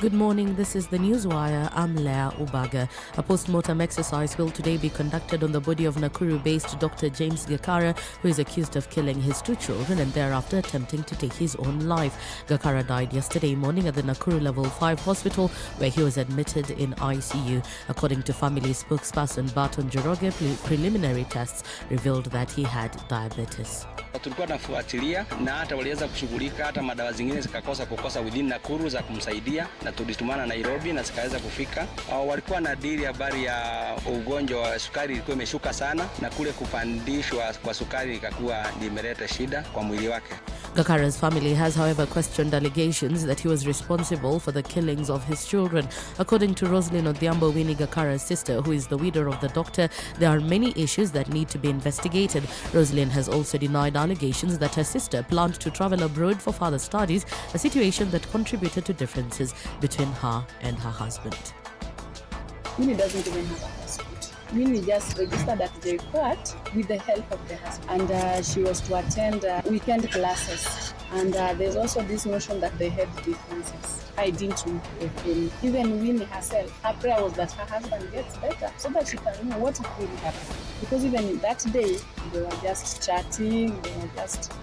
Good morning, this is the Newswire. I'm Leah Ubaga. A post-mortem exercise will today be conducted on the body of Nakuru-based Dr. James Gakara, who is accused of killing his 2 children and thereafter attempting to take his own life. Gakara died yesterday morning at the Nakuru Level 5 hospital, where he was admitted in ICU. According to family spokesperson Barton Joroge, preliminary tests revealed that he had diabetes. Tulikuwa nafuatilia na hata waliweza kushughulika, hata madawa zingine zikakosa within Nakuru za kumsaidia, na tulitumana Nairobi na zikaweza kufika. Walikuwa na dili habari ya ugonjwa wa sukari ilikuwa imeshuka sana, na kule kupandishwa kwa sukari ikakuwa limeleta shida kwa mwili wake. Gakara's family has, however, questioned allegations that he was responsible for the killings of his children. According to Roslyn Odhiambo, Winnie Gakara's sister, who is the widow of the doctor, there are many issues that need to be investigated. Roslyn has also denied allegations that her sister planned to travel abroad for further studies, a situation that contributed to differences between her and her husband. Winnie doesn't even have a husband. Winnie just registered at the court with the help of the husband. And she was to attend weekend classes. And there's also this notion that they had differences. I didn't know with him. Even Winnie herself, her prayer was that her husband gets better so that she can know what really happened. Because even that day, they were just chatting, they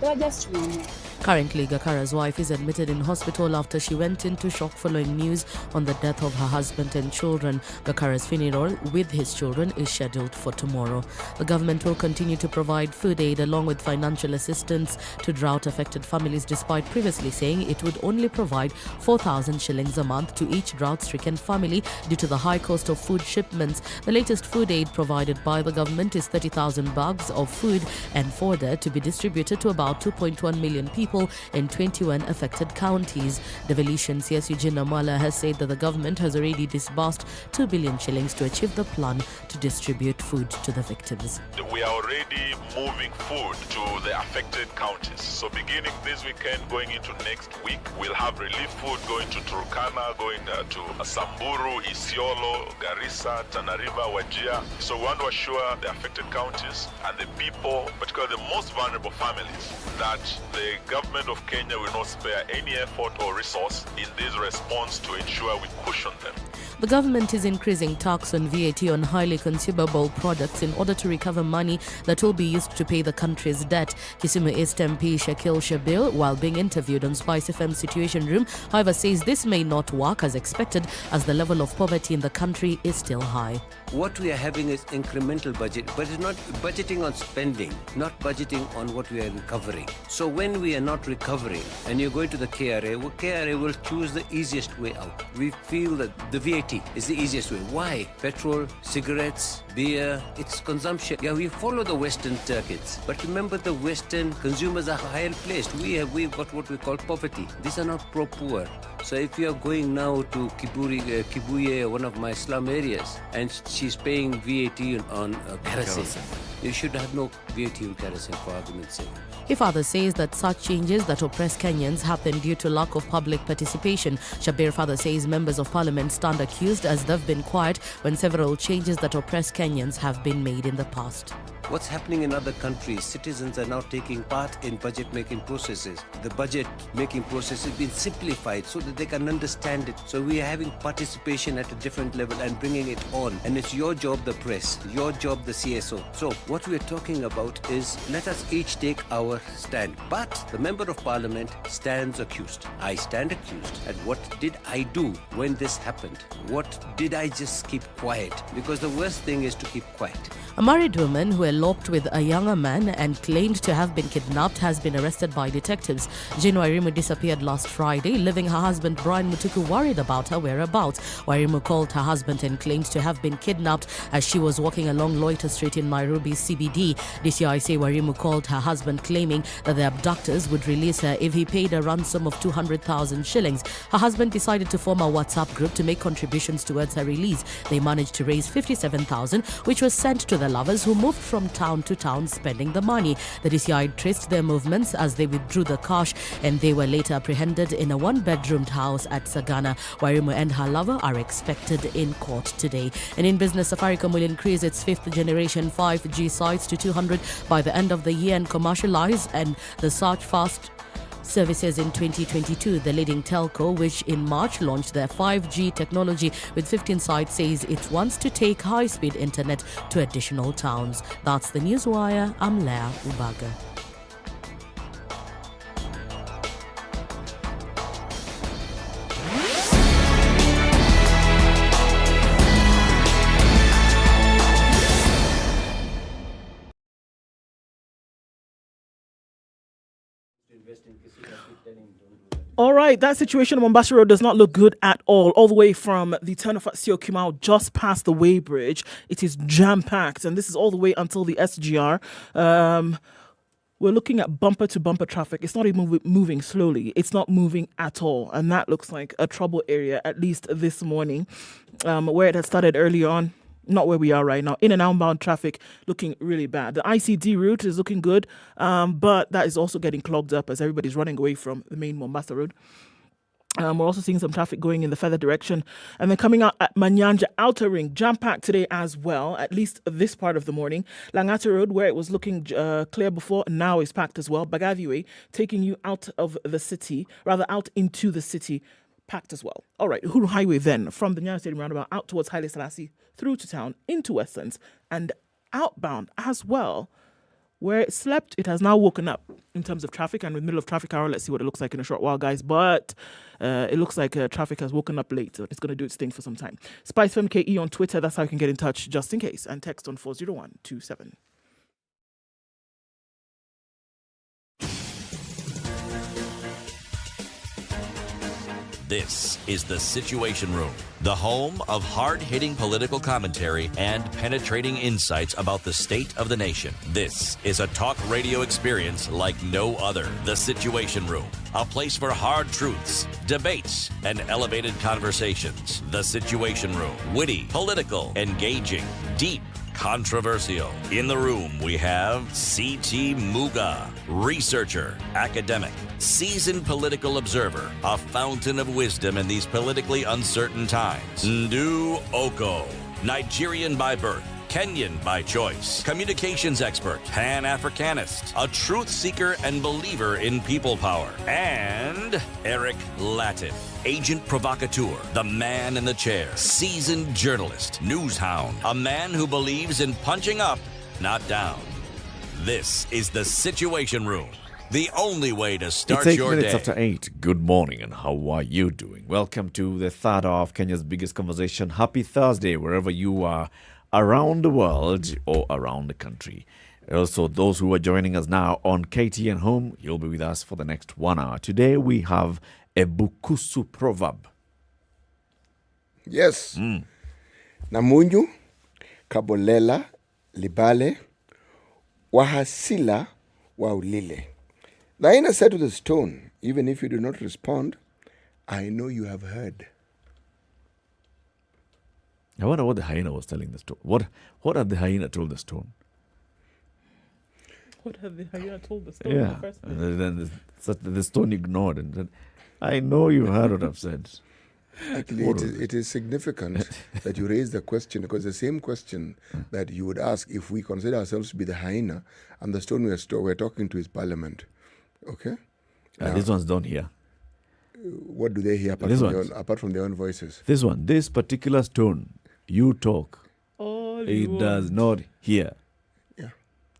were just normal. Currently, Gakara's wife is admitted in hospital after she went into shock following news on the death of her husband and children. Gakara's funeral with his children is scheduled for tomorrow. The government will continue to provide food aid along with financial assistance to drought-affected families, despite previously saying it would only provide 4,000 shillings a month to each drought-stricken family due to the high cost of food shipments. The latest food aid provided by the government is 30,000 bags of food and fodder to be distributed to about 2.1 million people in 21 affected counties. Devolution CS Eugene Amala has said that the government has already disbursed 2 billion shillings to achieve the plan to distribute food to the victims. We are already moving food to the affected counties. So beginning this weekend, going into next week, we'll have relief food going to Turkana, going to Samburu, Isiolo, Garissa, Tana River, Wajir. So we want to assure the affected counties and the people, particularly the most vulnerable families, that the government of Kenya will not spare any effort or resource in this response to ensure we cushion them. The government is increasing tax on VAT on highly consumable products in order to recover money that will be used to pay the country's debt. Kisumu East MP Shakil Shabir, while being interviewed on SpiceFM Situation Room, however, says this may not work as expected as the level of poverty in the country is still high. What we are having is incremental budget, but it's not budgeting on spending, not budgeting on what we are recovering. So when we are not recovering and you're going to the KRA, well, KRA will choose the easiest way out. We feel that the VAT is the easiest way. Why? Petrol, cigarettes, beer, it's consumption. Yeah, we follow the Western circuits, but remember the Western consumers are higher placed. We've got what we call poverty. These are not pro-poor. So if you are going now to Kibuye, one of my slum areas, and she's paying VAT on kerosene, you should have no VAT on kerosene, for argument's sake. He further says that such changes that oppress Kenyans happen due to lack of public participation. Shabir further says members of parliament stand accused as they've been quiet when several changes that oppress Kenyans have been made in the past. What's happening in other countries? Citizens are now taking part in budget-making processes. The budget-making process has been simplified so that they can understand it. So we are having participation at a different level and bringing it on. And it's your job, the press, your job, the CSO. So what we're talking about is let us each take our stand. But the Member of Parliament stands accused. I stand accused. And what did I do when this happened? What did I just keep quiet? Because the worst thing is to keep quiet. A married woman who eloped with a younger man and claimed to have been kidnapped has been arrested by detectives. Jane Wairimu disappeared last Friday, leaving her husband Brian Mutuku worried about her whereabouts. Wairimu called her husband and claimed to have been kidnapped as she was walking along Loiter Street in Nairobi CBD. DCI say Wairimu called her husband claiming that the abductors would release her if he paid a ransom of 200,000 shillings. Her husband decided to form a WhatsApp group to make contributions towards her release. They managed to raise 57,000, which was sent to the lovers, who moved from town to town spending the money. The DCI traced their movements as they withdrew the cash, and they were later apprehended in a one-bedroomed house at Sagana. Wairimu and her lover are expected in court today. And in business, Safaricom will increase its 5th generation 5G sites to 200 by the end of the year and commercialize and the Search Fast services in 2022. The leading telco, which in March launched their 5G technology with 15 sites, says it wants to take high-speed internet to additional towns. That's the Newswire. I'm Leah Ubaga. All right, that situation on Mombasa Road does not look good at all the way from the turn of Sio Kimau just past the weighbridge. It is jam-packed, and this is all the way until the SGR. We're looking at bumper-to-bumper traffic. It's not even moving slowly. It's not moving at all, and that looks like a trouble area, at least this morning, where it had started early on. Not where we are right now. In and outbound traffic looking really bad. The ICD route is looking good, but that is also getting clogged up as everybody's running away from the main Mombasa Road. We're also seeing some traffic going in the further direction. And then coming out at Manyanja Outer Ring, jam-packed today as well, at least this part of the morning. Langata Road, where it was looking clear before, now is packed as well. Bagavi Way, taking you out of the city, rather out into the city, packed as well. All right, Uhuru Highway then, from the Nyeri Stadium roundabout out towards Haile Selassie, through to town, into Westlands, and outbound as well. Where it slept, it has now woken up in terms of traffic, and in the middle of traffic hour, let's see what it looks like in a short while, guys. But it looks like traffic has woken up late, so it's going to do its thing for some time. SpiceFM KE on Twitter, that's how you can get in touch just in case, and text on 40127. This is The Situation Room, the home of hard-hitting political commentary and penetrating insights about the state of the nation. This is a talk radio experience like no other. The Situation Room, a place for hard truths, debates, and elevated conversations. The Situation Room, witty, political, engaging, deep, controversial. In the room, we have C.T. Muga, researcher, academic, seasoned political observer, a fountain of wisdom in these politically uncertain times. Ndu Oko, Nigerian by birth, Kenyan by choice, communications expert, Pan-Africanist, a truth seeker and believer in people power, and Eric Latin, agent provocateur, the man in the chair, seasoned journalist, news hound, a man who believes in punching up, not down. This is The Situation Room, the only way to start it's 8 your minutes day. after 8. Good morning, and how are you doing? Welcome to the third hour of Kenya's biggest conversation. Happy Thursday, wherever you are around the world or around the country. Also, those who are joining us now on KTN Home, you'll be with us for the next 1 hour. Today, we have a Bukusu proverb. Yes. Namunyu, Kabolela, Libale, Wahasila, Waulile. The hyena said to the stone, even if you do not respond, I know you have heard. I wonder what the hyena was telling the stone. What had the hyena told the stone? What had the hyena told the stone in the first place? And then the stone ignored and said, I know you heard what I've said. Actually, it is significant that you raise the question, because the same question that you would ask if we consider ourselves to be the hyena and the stone we're talking to is Parliament. Okay? These ones don't hear. What do they hear apart from their own voices? This particular stone, you talk, it does not hear. Yeah.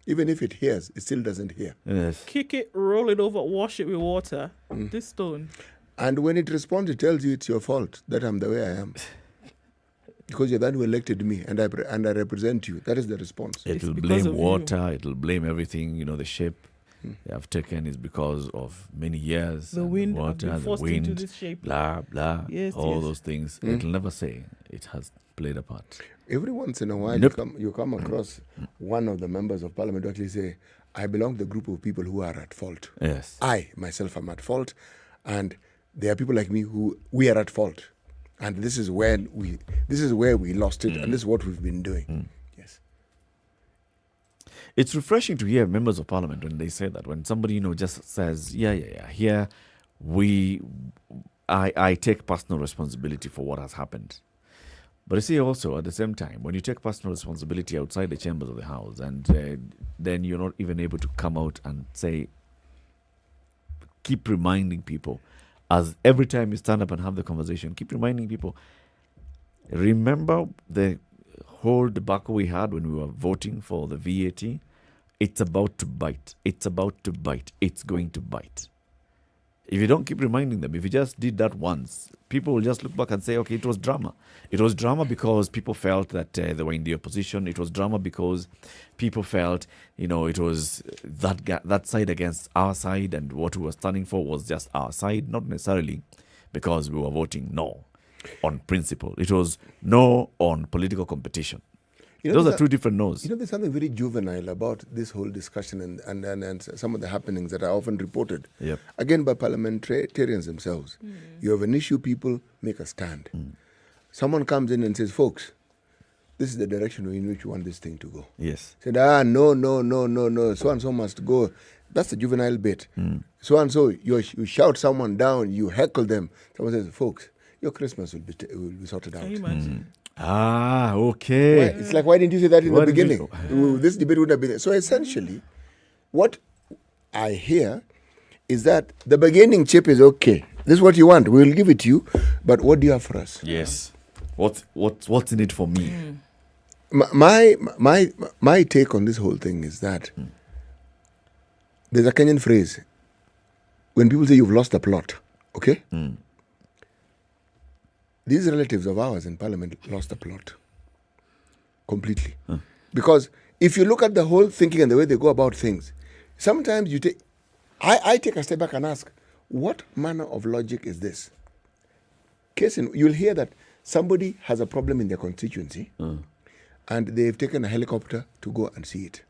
Even if it hears, it still doesn't hear. Yes. Kick it, roll it over, wash it with water. This stone. And when it responds, it tells you it's your fault that I'm the way I am. Because you're the one who elected me and I represent you. That is the response. It will blame water, it will blame everything, the shape they have taken is because of many years. The wind, water, the wind, into this shape. blah, blah, yes, all those things. It will never say it has played a part. Every once in a while, you come across one of the members of Parliament who actually say, I belong to the group of people who are at fault. Yes. I, myself, am at fault. And there are people like me we are at fault. And this is where we lost it, and this is what we've been doing. Yes. It's refreshing to hear members of Parliament when they say that. When somebody, just says, here I take personal responsibility for what has happened. But you see also, at the same time, when you take personal responsibility outside the chambers of the House, and then you're not even able to come out and say, keep reminding people, as every time you stand up and have the conversation, keep reminding people, remember the whole debacle we had when we were voting for the VAT? It's about to bite. It's about to bite. It's going to bite. If you don't keep reminding them, if you just did that once, people will just look back and say, okay, it was drama. It was drama because people felt that they were in the opposition. It was drama because people felt, it was that side against our side, and what we were standing for was just our side, not necessarily because we were voting no on principle. It was no on political competition. Those are two different no's. There's something very juvenile about this whole discussion and some of the happenings that are often reported. Yep. Again, by parliamentarians themselves. You have an issue, people make a stand. Someone comes in and says, folks, this is the direction in which you want this thing to go. Yes. Said, no, so-and-so must go. That's the juvenile bit. So-and-so, you shout someone down, you heckle them. Someone says, folks, your Christmas will be sorted out. Can you imagine? Okay. It's like, why didn't you say that in the beginning? This debate would have been there. So essentially, what I hear is that the beginning chip is okay. This is what you want. We'll give it to you. But what do you have for us? Yes. What's in it for me? My take on this whole thing is that there's a Kenyan phrase. When people say you've lost the plot, okay? These relatives of ours in Parliament lost the plot completely. Because if you look at the whole thinking and the way they go about things, sometimes I take a step back and ask, what manner of logic is this? You'll hear that somebody has a problem in their constituency and they've taken a helicopter to go and see it.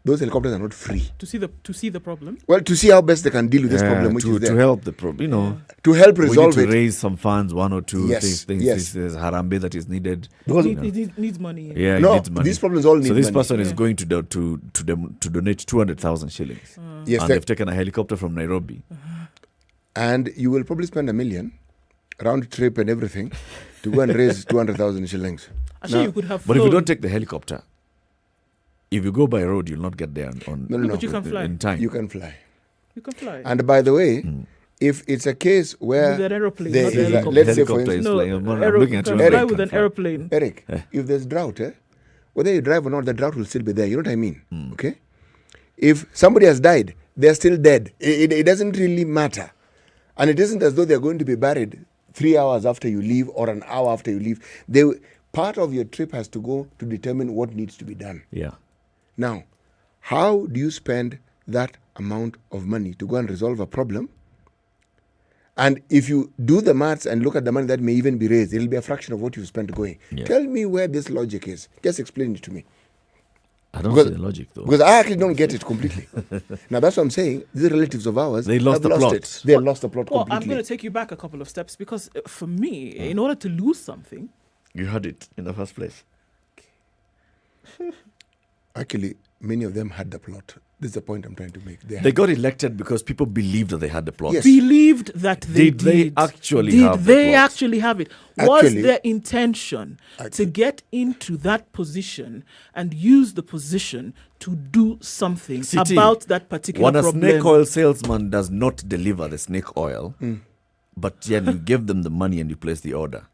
Those helicopters are not free. To see the problem? Well, to see how best they can deal with this problem, which is there. To help the problem, to help resolve we it. need to raise some funds, one or two things. Yes. There's harambe that is needed. Because it needs money. Yeah, no, it needs money. These problems all need money. So this person is going to donate 200,000 shillings. Yes, and they've taken a helicopter from Nairobi. And you will probably spend $1 million, round trip and everything, to go and raise 200,000 shillings. Actually, you could have But if you don't take the helicopter, if you go by road, you'll not get there No. But you can fly. in time. You can fly. You can fly. And by the way, if it's a case where with an aeroplane, there not is helicopter. let's say for instance, I'm looking at you. Fly with an aeroplane. Eric, if there's drought, whether you drive or not, the drought will still be there. You know what I mean? Okay? If somebody has died, they're still dead. It doesn't really matter. And it isn't as though they're going to be buried 3 hours after you leave or an hour after you leave. Part of your trip has to go to determine what needs to be done. Yeah. Now, how do you spend that amount of money to go and resolve a problem? And if you do the maths and look at the money that may even be raised, it'll be a fraction of what you spent going. Yeah. Tell me where this logic is. Just explain it to me. I don't see the logic, though. Because I actually don't get it completely. Now, that's what I'm saying. These relatives of ours, they lost the plot. They lost the plot Well, completely. I'm going to take you back a couple of steps because for me, in order to lose something... You had it in the first place. Actually, many of them had the plot. This is the point I'm trying to make. They got elected because people believed that they had the plot. Yes. Believed that they did. They actually did have the they plot? actually have it? Was Actually- their intention to get into that position and use the position to do something CT, about that particular when a problem? snake oil salesman does not deliver the snake oil, but then you give them the money and you place the order,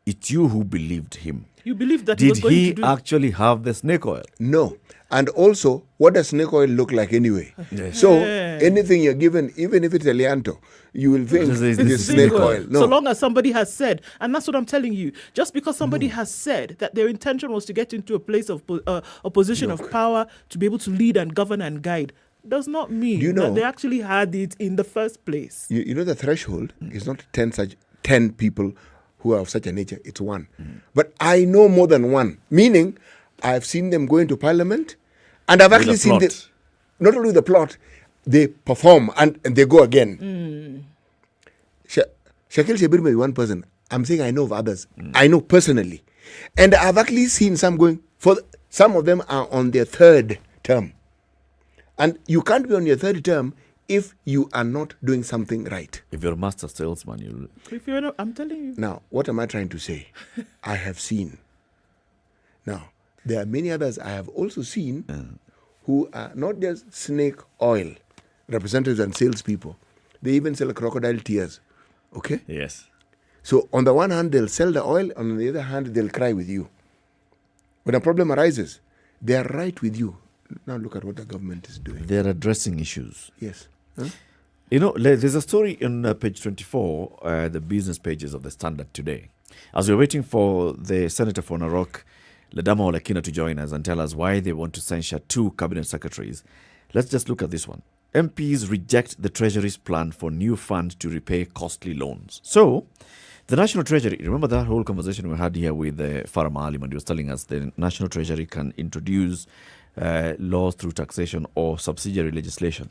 it's you who believed him. You believed that he was Did going he to do actually have the snake oil? No. And also, what does snake oil look like anyway? Yes. So, Yeah. anything you're given, even if it's a lianto, you will think This is it's snake oil. No. So long as somebody has said, and that's what I'm telling you, just because somebody has said that their intention was to get into a place of a position of power to be able to lead and govern and guide, does not mean Do you know- that they actually had it in the first place. You know the threshold is not 10 people who are of such a nature, it's one. But I know more than one, meaning I've seen them go into parliament and I've With actually a seen plot. them, not only the plot, they perform and they go again. Shakil Shabir may be one person. I'm saying I know of others. I know personally. And I've actually seen some going, some of them are on their third term. And you can't be on your third term if you are not doing something right. If you're a master salesman, you'll... If you're not, I'm telling you. Now, what am I trying to say? I have seen. Now, there are many others I have also seen who are not just snake oil representatives and salespeople. They even sell crocodile tears. Okay? Yes. So, on the one hand, they'll sell the oil, and on the other hand, they'll cry with you. When a problem arises, they are right with you. Now, look at what the government is doing. They're addressing issues. Yes. Huh? You know, there's a story on page 24, the business pages of the Standard today. As we're waiting for the Senator for Narok, Ledama Olekina, to join us and tell us why they want to censure 2 cabinet secretaries, let's just look at this one. MPs reject the Treasury's plan for new fund to repay costly loans. So, the National Treasury, remember that whole conversation we had here with Farama Ali, and he was telling us the National Treasury can introduce laws through taxation or subsidiary legislation.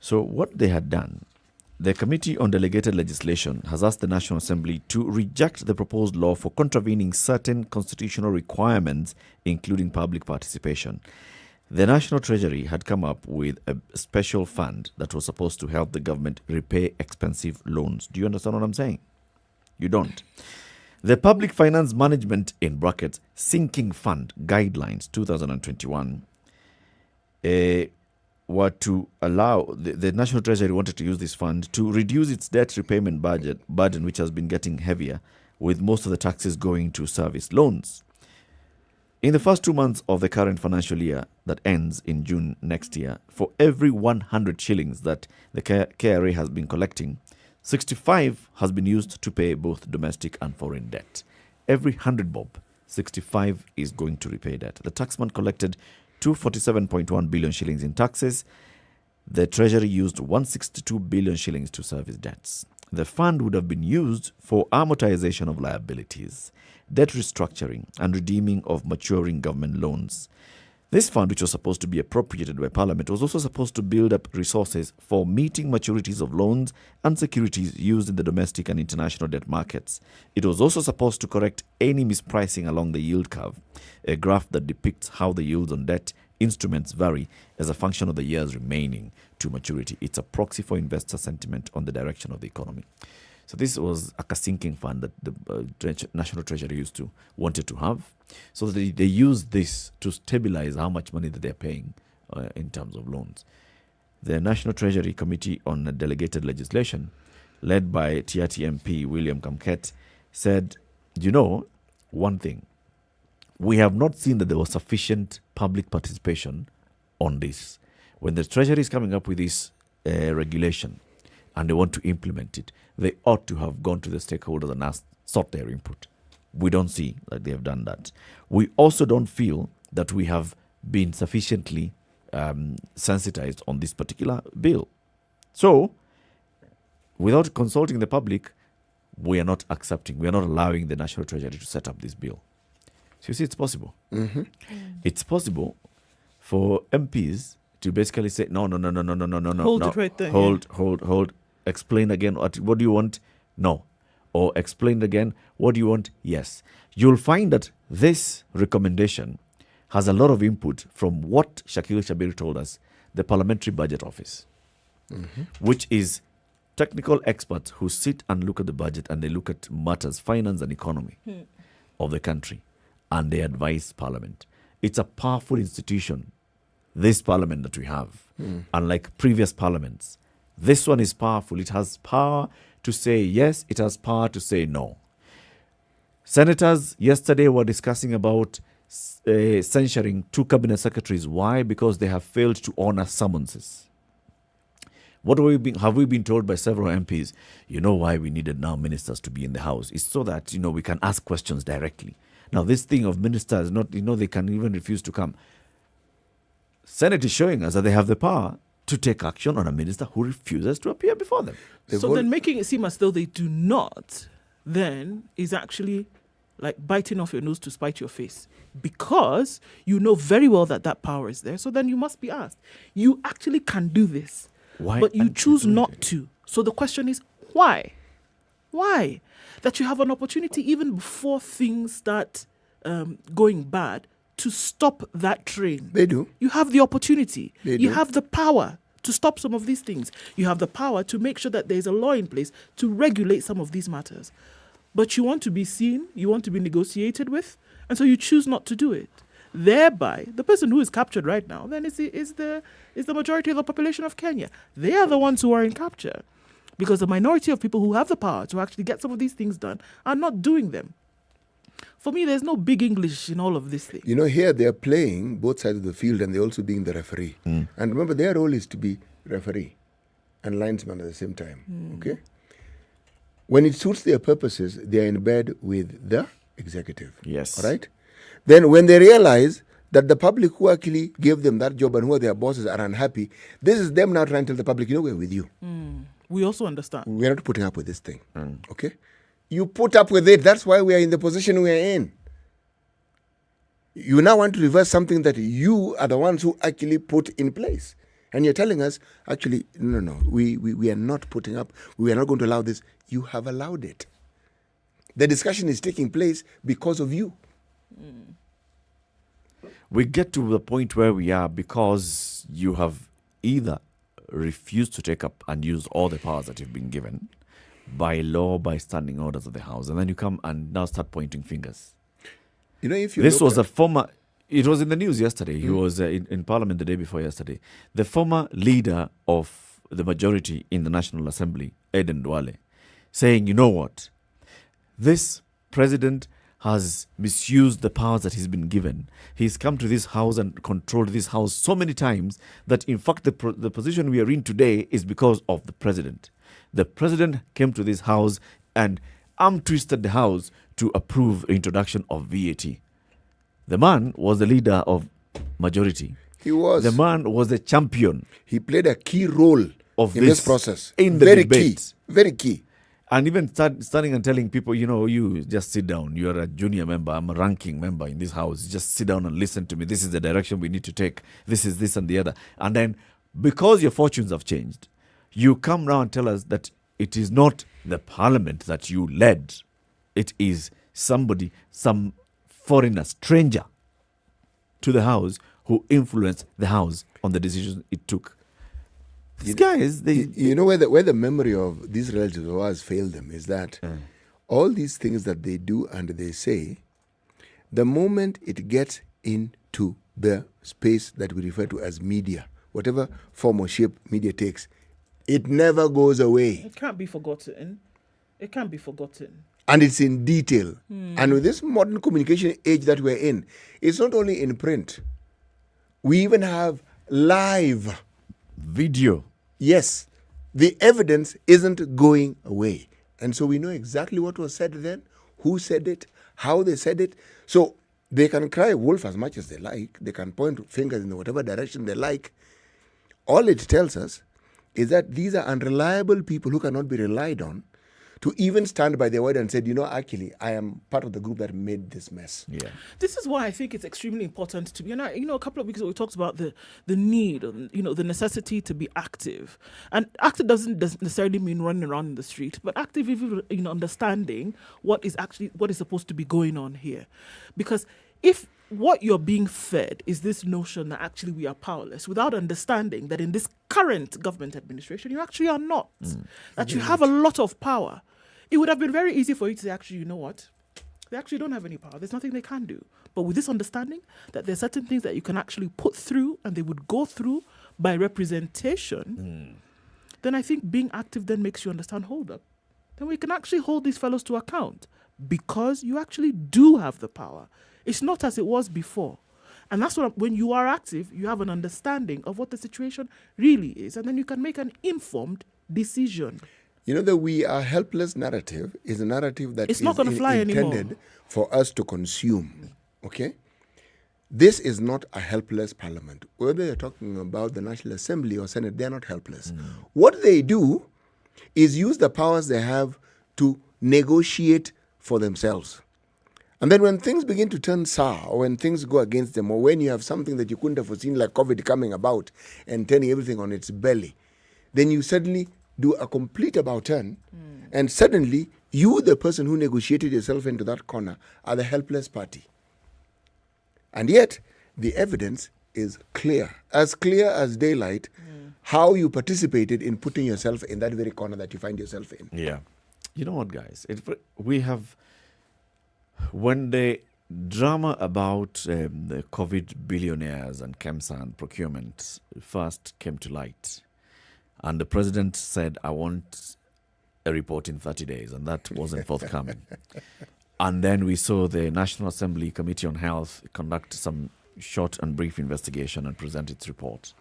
So what they had done, the Committee on Delegated Legislation has asked the National Assembly to reject the proposed law for contravening certain constitutional requirements, including public participation. The National Treasury had come up with a special fund that was supposed to help the government repay expensive loans. Do you understand what I'm saying? You don't. The Public Finance Management, in brackets, Sinking Fund Guidelines 2021 were to allow, the National Treasury wanted to use this fund to reduce its debt repayment burden, which has been getting heavier, with most of the taxes going to service loans. In the first 2 months of the current financial year that ends in June next year, for every 100 shillings that the KRA has been collecting, 65 has been used to pay both domestic and foreign debt. Every 100 bob, 65 is going to repay debt. The taxman collected 247.1 billion shillings in taxes. The Treasury used 162 billion shillings to service debts. The fund would have been used for amortization of liabilities, debt restructuring, and redeeming of maturing government loans. This fund, which was supposed to be appropriated by Parliament, was also supposed to build up resources for meeting maturities of loans and securities used in the domestic and international debt markets. It was also supposed to correct any mispricing along the yield curve, a graph that depicts how the yields on debt instruments vary as a function of the years remaining to maturity. It's a proxy for investor sentiment on the direction of the economy. So this was a sinking fund that the National Treasury wanted to have. So they used this to stabilize how much money that they're paying in terms of loans. The National Treasury Committee on Delegated Legislation, led by TRT MP William Kamket, said, you know, one thing, we have not seen that there was sufficient public participation on this. When the Treasury is coming up with this regulation and they want to implement it, they ought to have gone to the stakeholders and sought their input. We don't see that they have done that. We also don't feel that we have been sufficiently sensitized on this particular bill. So, without consulting the public, we are not allowing the National Treasury to set up this bill. So you see, it's possible. Mm-hmm. It's possible for MPs to basically say, no. Hold it right there. Hold. Explain again. What do you want? No. Or explain again. What do you want? Yes. You'll find that this recommendation has a lot of input from what Shakil Shabir told us, the Parliamentary Budget Office, which is technical experts who sit and look at the budget and they look at matters, finance and economy of the country, and they advise Parliament. It's a powerful institution, this Parliament that we have, unlike previous parliaments. This one is powerful. It has power to say yes, it has power to say no. Senators yesterday were discussing about censuring 2 cabinet secretaries. Why? Because they have failed to honor summonses. What have we been told by several MPs? You know why we needed now ministers to be in the House? It's so that, we can ask questions directly. Now, this thing of ministers, they can even refuse to come. Senate is showing us that they have the power to take action on a minister who refuses to appear before them. So then making it seem as though they do not, then is actually like biting off your nose to spite your face, because you know very well that power is there. So then you must be asked, you actually can do this, but you choose not to. So the question is, why? Why? That you have an opportunity even before things start going bad to stop that train. They do. You have the opportunity. You do. have the power to stop some of these things. You have the power to make sure that there's a law in place to regulate some of these matters. But you want to be seen, you want to be negotiated with, and so you choose not to do it. Thereby, the person who is captured right now then is the majority of the population of Kenya. They are the ones who are in capture, because the minority of people who have the power to actually get some of these things done are not doing them. For me, there's no big English in all of this thing. Here they're playing both sides of the field and they're also being the referee. And remember, their role is to be referee and linesman at the same time. Okay? When it suits their purposes, they're in bed with the executive. Yes. All right? Then when they realize that the public who actually gave them that job and who are their bosses are unhappy, this is them now trying to tell the public, we're with you. We also understand. We're not putting up with this thing. Okay? You put up with it. That's why we are in the position we are in. You now want to reverse something that you are the ones who actually put in place. And you're telling us, actually, no, we are not putting up. We are not going to allow this. You have allowed it. The discussion is taking place because of you. We get to the point where we are because you have either refused to take up and use all the powers that you've been given by law, by standing orders of the House, and then you come and now start pointing fingers. If you this was a former, it was in the news yesterday. He was in Parliament the day before yesterday. The former leader of the majority in the National Assembly, Eden Duale, saying, you know what, this president has misused the powers that he's been given. He's come to this House and controlled this House so many times that, in fact, the position we are in today is because of the president. The president came to this House and arm-twisted the House to approve the introduction of VAT. The man was the leader of majority. He was. The man was the champion. He played a key role of in this process. In the Very debate. key. Very key. And even standing and telling people, you just sit down. You're a junior member. I'm a ranking member in this House. Just sit down and listen to me. This is the direction we need to take. This is this and the other. And then, because your fortunes have changed, you come now and tell us that it is not the parliament that you led. It is somebody, some foreigner, stranger to the House who influenced the House on the decisions it took. These guys, where the memory of these relatives of ours failed them is that all these things that they do and they say, the moment it gets into the space that we refer to as media, whatever form or shape media takes, it never goes away. It can't be forgotten. It can't be forgotten. And it's in detail. And with this modern communication age that we're in, it's not only in print. We even have live video. Yes. The evidence isn't going away. And so we know exactly what was said then, who said it, how they said it. So they can cry wolf as much as they like. They can point fingers in whatever direction they like. All it tells us is that these are unreliable people who cannot be relied on to even stand by their word and said, actually, I am part of the group that made this mess. Yeah. This is why I think it's extremely important to be, a couple of weeks ago we talked about the need, the necessity to be active. And active doesn't necessarily mean running around in the street, but active, understanding what is supposed to be going on here. Because if what you're being fed is this notion that actually we are powerless, without understanding that in this current government administration, you actually are not. That you have a lot of power. It would have been very easy for you to say, actually, you know what? They actually don't have any power. There's nothing they can do. But with this understanding that there's certain things that you can actually put through and they would go through by representation, then I think being active then makes you understand, hold up. Then we can actually hold these fellows to account because you actually do have the power. It's not as it was before. And that's what, when you are active, you have an understanding of what the situation really is. And then you can make an informed decision. You know, the we are helpless narrative is a narrative that It's not gonna fly intended anymore. for us to consume. Okay? This is not a helpless parliament. Whether you're talking about the National Assembly or Senate, they're not helpless. What they do is use the powers they have to negotiate for themselves. And then when things begin to turn sour, or when things go against them, or when you have something that you couldn't have foreseen, like COVID coming about and turning everything on its belly, then you suddenly do a complete about turn, and suddenly you, the person who negotiated yourself into that corner, are the helpless party. And yet, the evidence is clear as daylight, how you participated in putting yourself in that very corner that you find yourself in. Yeah. You know what, guys? We have, when the drama about the COVID billionaires and KEMSA and procurement first came to light, and the president said, I want a report in 30 days, and that wasn't forthcoming. And then we saw the National Assembly Committee on Health conduct some short and brief investigation and present its report.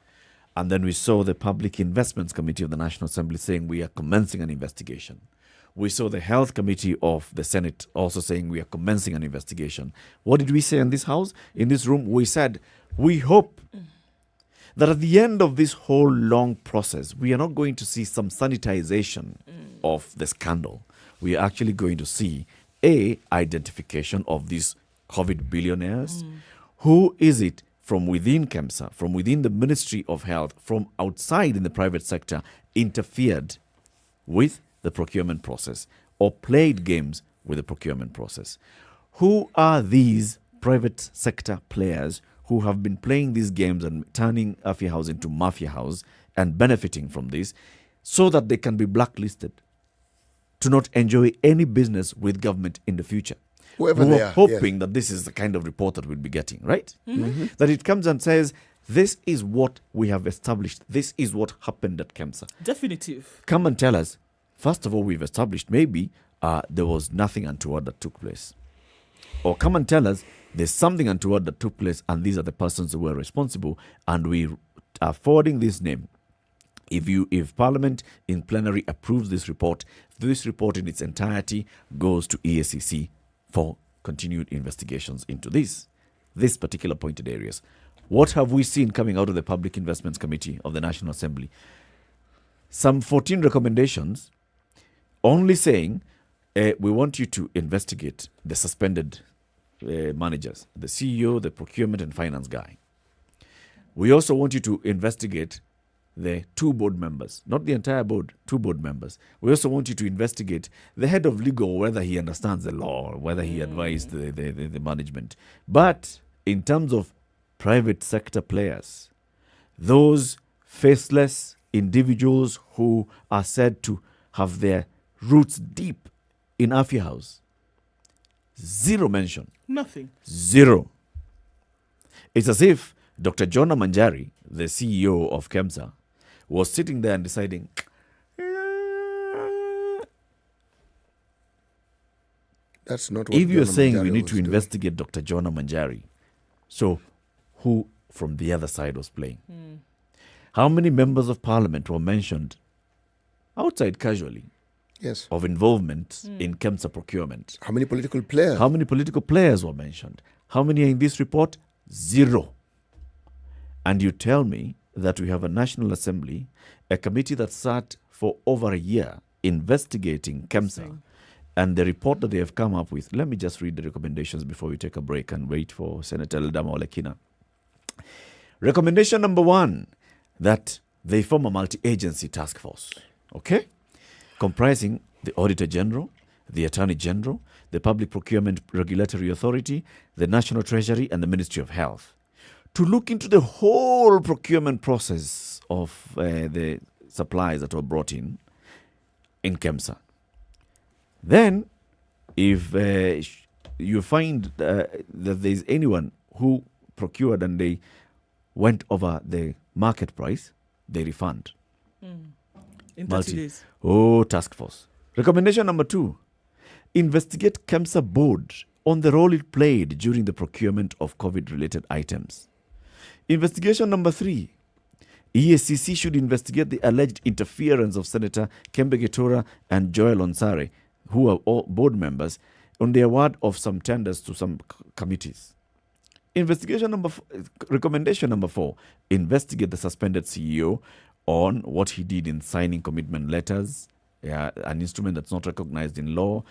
And then we saw the Public Investments Committee of the National Assembly saying we are commencing an investigation. We saw the Health Committee of the Senate also saying we are commencing an investigation. What did we say in this house? In this room, we said, we hope that at the end of this whole long process, we are not going to see some sanitization of the scandal. We are actually going to see identification of these COVID billionaires. Who is it from within KEMSA, from within the Ministry of Health, from outside in the private sector, interfered with the procurement process or played games with the procurement process? Who are these private sector players who have been playing these games and turning Afya House into Mafia House and benefiting from this so that they can be blacklisted to not enjoy any business with government in the future? Whoever we they were are, hoping that this is the kind of report that we'll be getting, right? That it comes and says, this is what we have established. This is what happened at KEMSA. Definitive. Come and tell us, first of all, we've established maybe there was nothing untoward that took place. Or come and tell us there's something untoward that took place and these are the persons who were responsible and we are forwarding this name. If Parliament in plenary approves this report in its entirety goes to EACC for continued investigations into this particular pointed areas. What have we seen coming out of the Public Investments Committee of the National Assembly? Some 14 recommendations only saying, we want you to investigate the suspended managers, the CEO, the procurement and finance guy. We also want you to investigate the 2 board members, not the entire board, 2 board members. We also want you to investigate the head of legal, whether he understands the law, or whether he advised the management. But in terms of private sector players, those faceless individuals who are said to have their roots deep in Afya House, zero mention. Nothing. Zero. It's as if Dr. Jonah Manjari, the CEO of KEMSA, was sitting there and deciding, that's not what if you're Jonah saying Manjari we need was to doing. investigate Dr. Jonah Manjari, so who from the other side was playing? How many members of parliament were mentioned outside casually Yes. of involvement in KEMSA procurement? How many political players? How many political players were mentioned? How many are in this report? Zero. And you tell me that we have a National Assembly, a committee that sat for over a year investigating KEMSA, and the report that they have come up with. Let me just read the recommendations before we take a break and wait for Senator Eldama Olekina. Recommendation number 1, that they form a multi-agency task force, okay? Comprising the Auditor General, the Attorney General, the Public Procurement Regulatory Authority, the National Treasury, and the Ministry of Health to look into the whole procurement process of the supplies that were brought in KEMSA. Then, if you find that there's anyone who procured and they went over the market price, they refund. In 30 days. Task force. Recommendation number 2, investigate KEMSA board on the role it played during the procurement of COVID-related items. Investigation number 3, EACC should investigate the alleged interference of Senator Kembe Getora and Joel Onsare, who are all board members, on the award of some tenders to some committees. Recommendation number 4, investigate the suspended CEO on what he did in signing commitment letters, an instrument that's not recognized in law,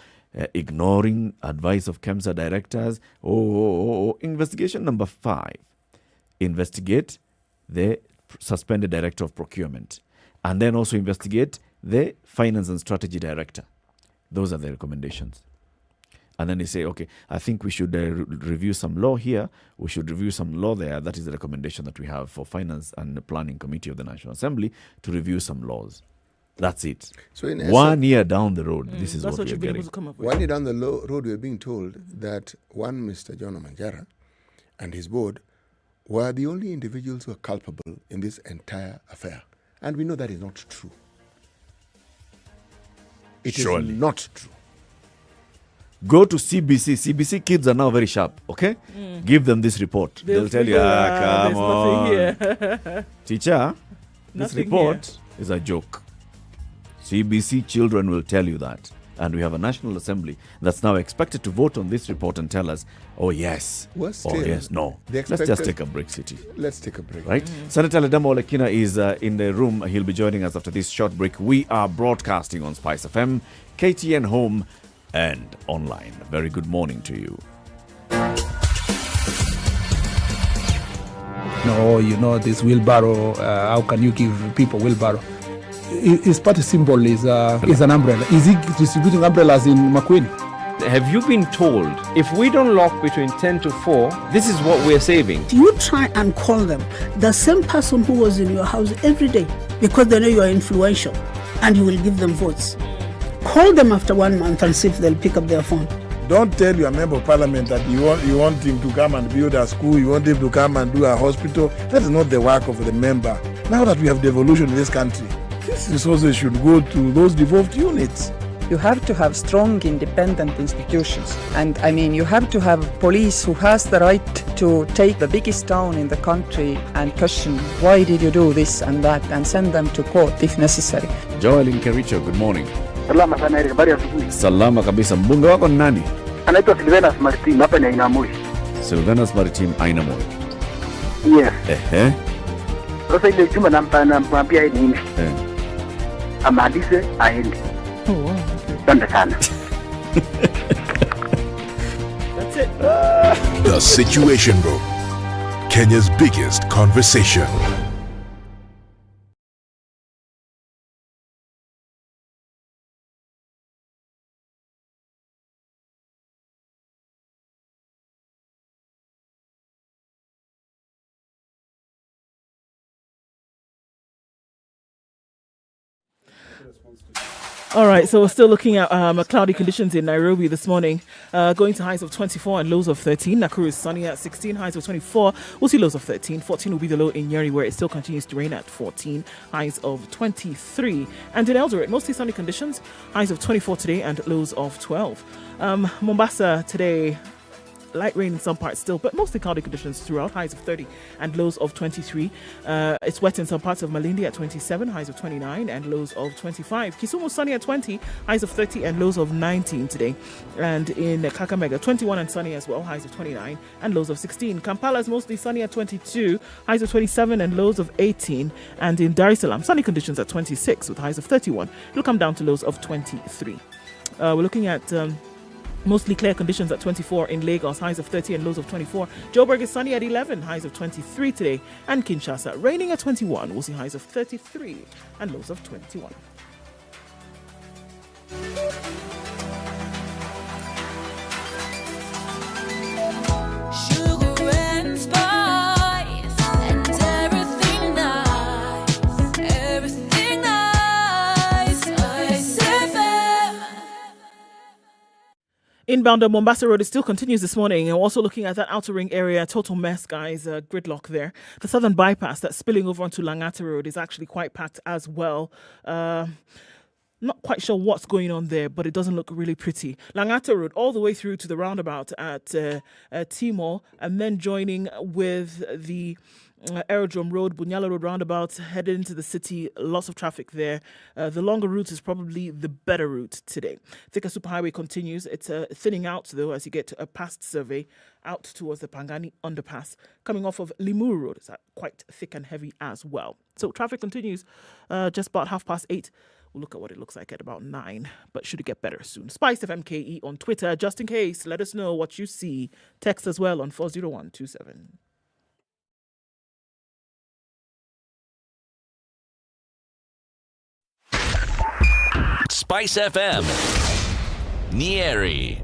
ignoring advice of KEMSA directors. Investigation number 5, investigate the suspended director of procurement, and then also investigate the finance and strategy director. Those are the recommendations. And then they say, okay, I think we should review some law here, we should review some law there. That is the recommendation that we have for Finance and the Planning Committee of the National Assembly to review some laws. That's it. So in 1 year down the road, this is what we are getting. 1 year down the road, we are being told that one Mr. John Omanjara and his board were the only individuals who are culpable in this entire affair. And we know that is not true. It is not true. Go to CBC. CBC kids are now very sharp, okay? Give them this report. They'll tell you, come on. Teacher, this report is a joke. CBC children will tell you that. And we have a National Assembly that's now expected to vote on this report and tell us, oh yes, yes, no. Let's just take a break, City. Let's take a break. Right? Senator Ledamo Olekina is in the room. He'll be joining us after this short break. We are broadcasting on SpiceFM, KTN Home, and online. A very good morning to you. No, you know, this wheelbarrow, how can you give people wheelbarrow? His party symbol is an umbrella. Is he distributing umbrellas in Makueni? Have you been told if we don't lock between 10 to 4, this is what we're saving? You try and call them, the same person who was in your house every day, because they know you are influential and you will give them votes. Call them after 1 month and see if they'll pick up their phone. Don't tell your member of parliament that you want him to come and build a school, you want him to come and do a hospital. That is not the work of the member. Now that we have devolution in this country, these resources should go to those devolved units. You have to have strong, independent institutions. And I mean, you have to have police who has the right to take the biggest town in the country and question, why did you do this and that, and send them to court if necessary. Joel in Kericho, good morning. Salama sana, habari ya asubuhi. Salama kabisa. Mbunge wako ni nani? Anaitwa Seriousness Martin, hapa ni Ainamoi. Seriousness Martin, Ainamoi. Yes. Sasa ile chuma nampambia yeye nini? Amalize aende. Asante sana. That's it. The Situation Room, Kenya's biggest conversation. All right, so we're still looking at cloudy conditions in Nairobi this morning, going to highs of 24 and lows of 13. Nakuru is sunny at 16, highs of 24. We'll see lows of 13. 14 will be the low in Nyeri, where it still continues to rain at 14, highs of 23. And in Eldoret, mostly sunny conditions, highs of 24 today and lows of 12. Mombasa today, light rain in some parts still, but mostly cloudy conditions throughout, highs of 30 and lows of 23. It's wet in some parts of Malindi at 27, highs of 29 and lows of 25. Kisumu sunny at 20, highs of 30 and lows of 19 today. And in Kakamega, 21 and sunny as well, highs of 29 and lows of 16. Kampala is mostly sunny at 22, highs of 27 and lows of 18. And in Dar es Salaam, sunny conditions at 26 with highs of 31. It'll come down to lows of 23. We're looking at mostly clear conditions at 24 in Lagos, highs of 30 and lows of 24. Joburg is sunny at 11, highs of 23 today. And Kinshasa, raining at 21, we'll see highs of 33 and lows of 21. Inbound on Mombasa Road, it still continues this morning. And also looking at that outer ring area, total mess, guys, gridlock there. The southern bypass that's spilling over onto Langata Road is actually quite packed as well. Not quite sure what's going on there, but it doesn't look really pretty. Langata Road all the way through to the roundabout at Timor, and then joining with the Aerodrome Road, Bunyala Road roundabout, headed into the city. Lots of traffic there. The longer route is probably the better route today. Thika Superhighway continues. It's thinning out, though, as you get past Survey out towards the Pangani underpass. Coming off of Limuru Road, it's quite thick and heavy as well. So traffic continues just about 8:30. We'll look at what it looks like at about 9, but should it get better soon? SpiceFM KE on Twitter, just in case. Let us know what you see. Text as well on 40127. Spice FM, Nyeri.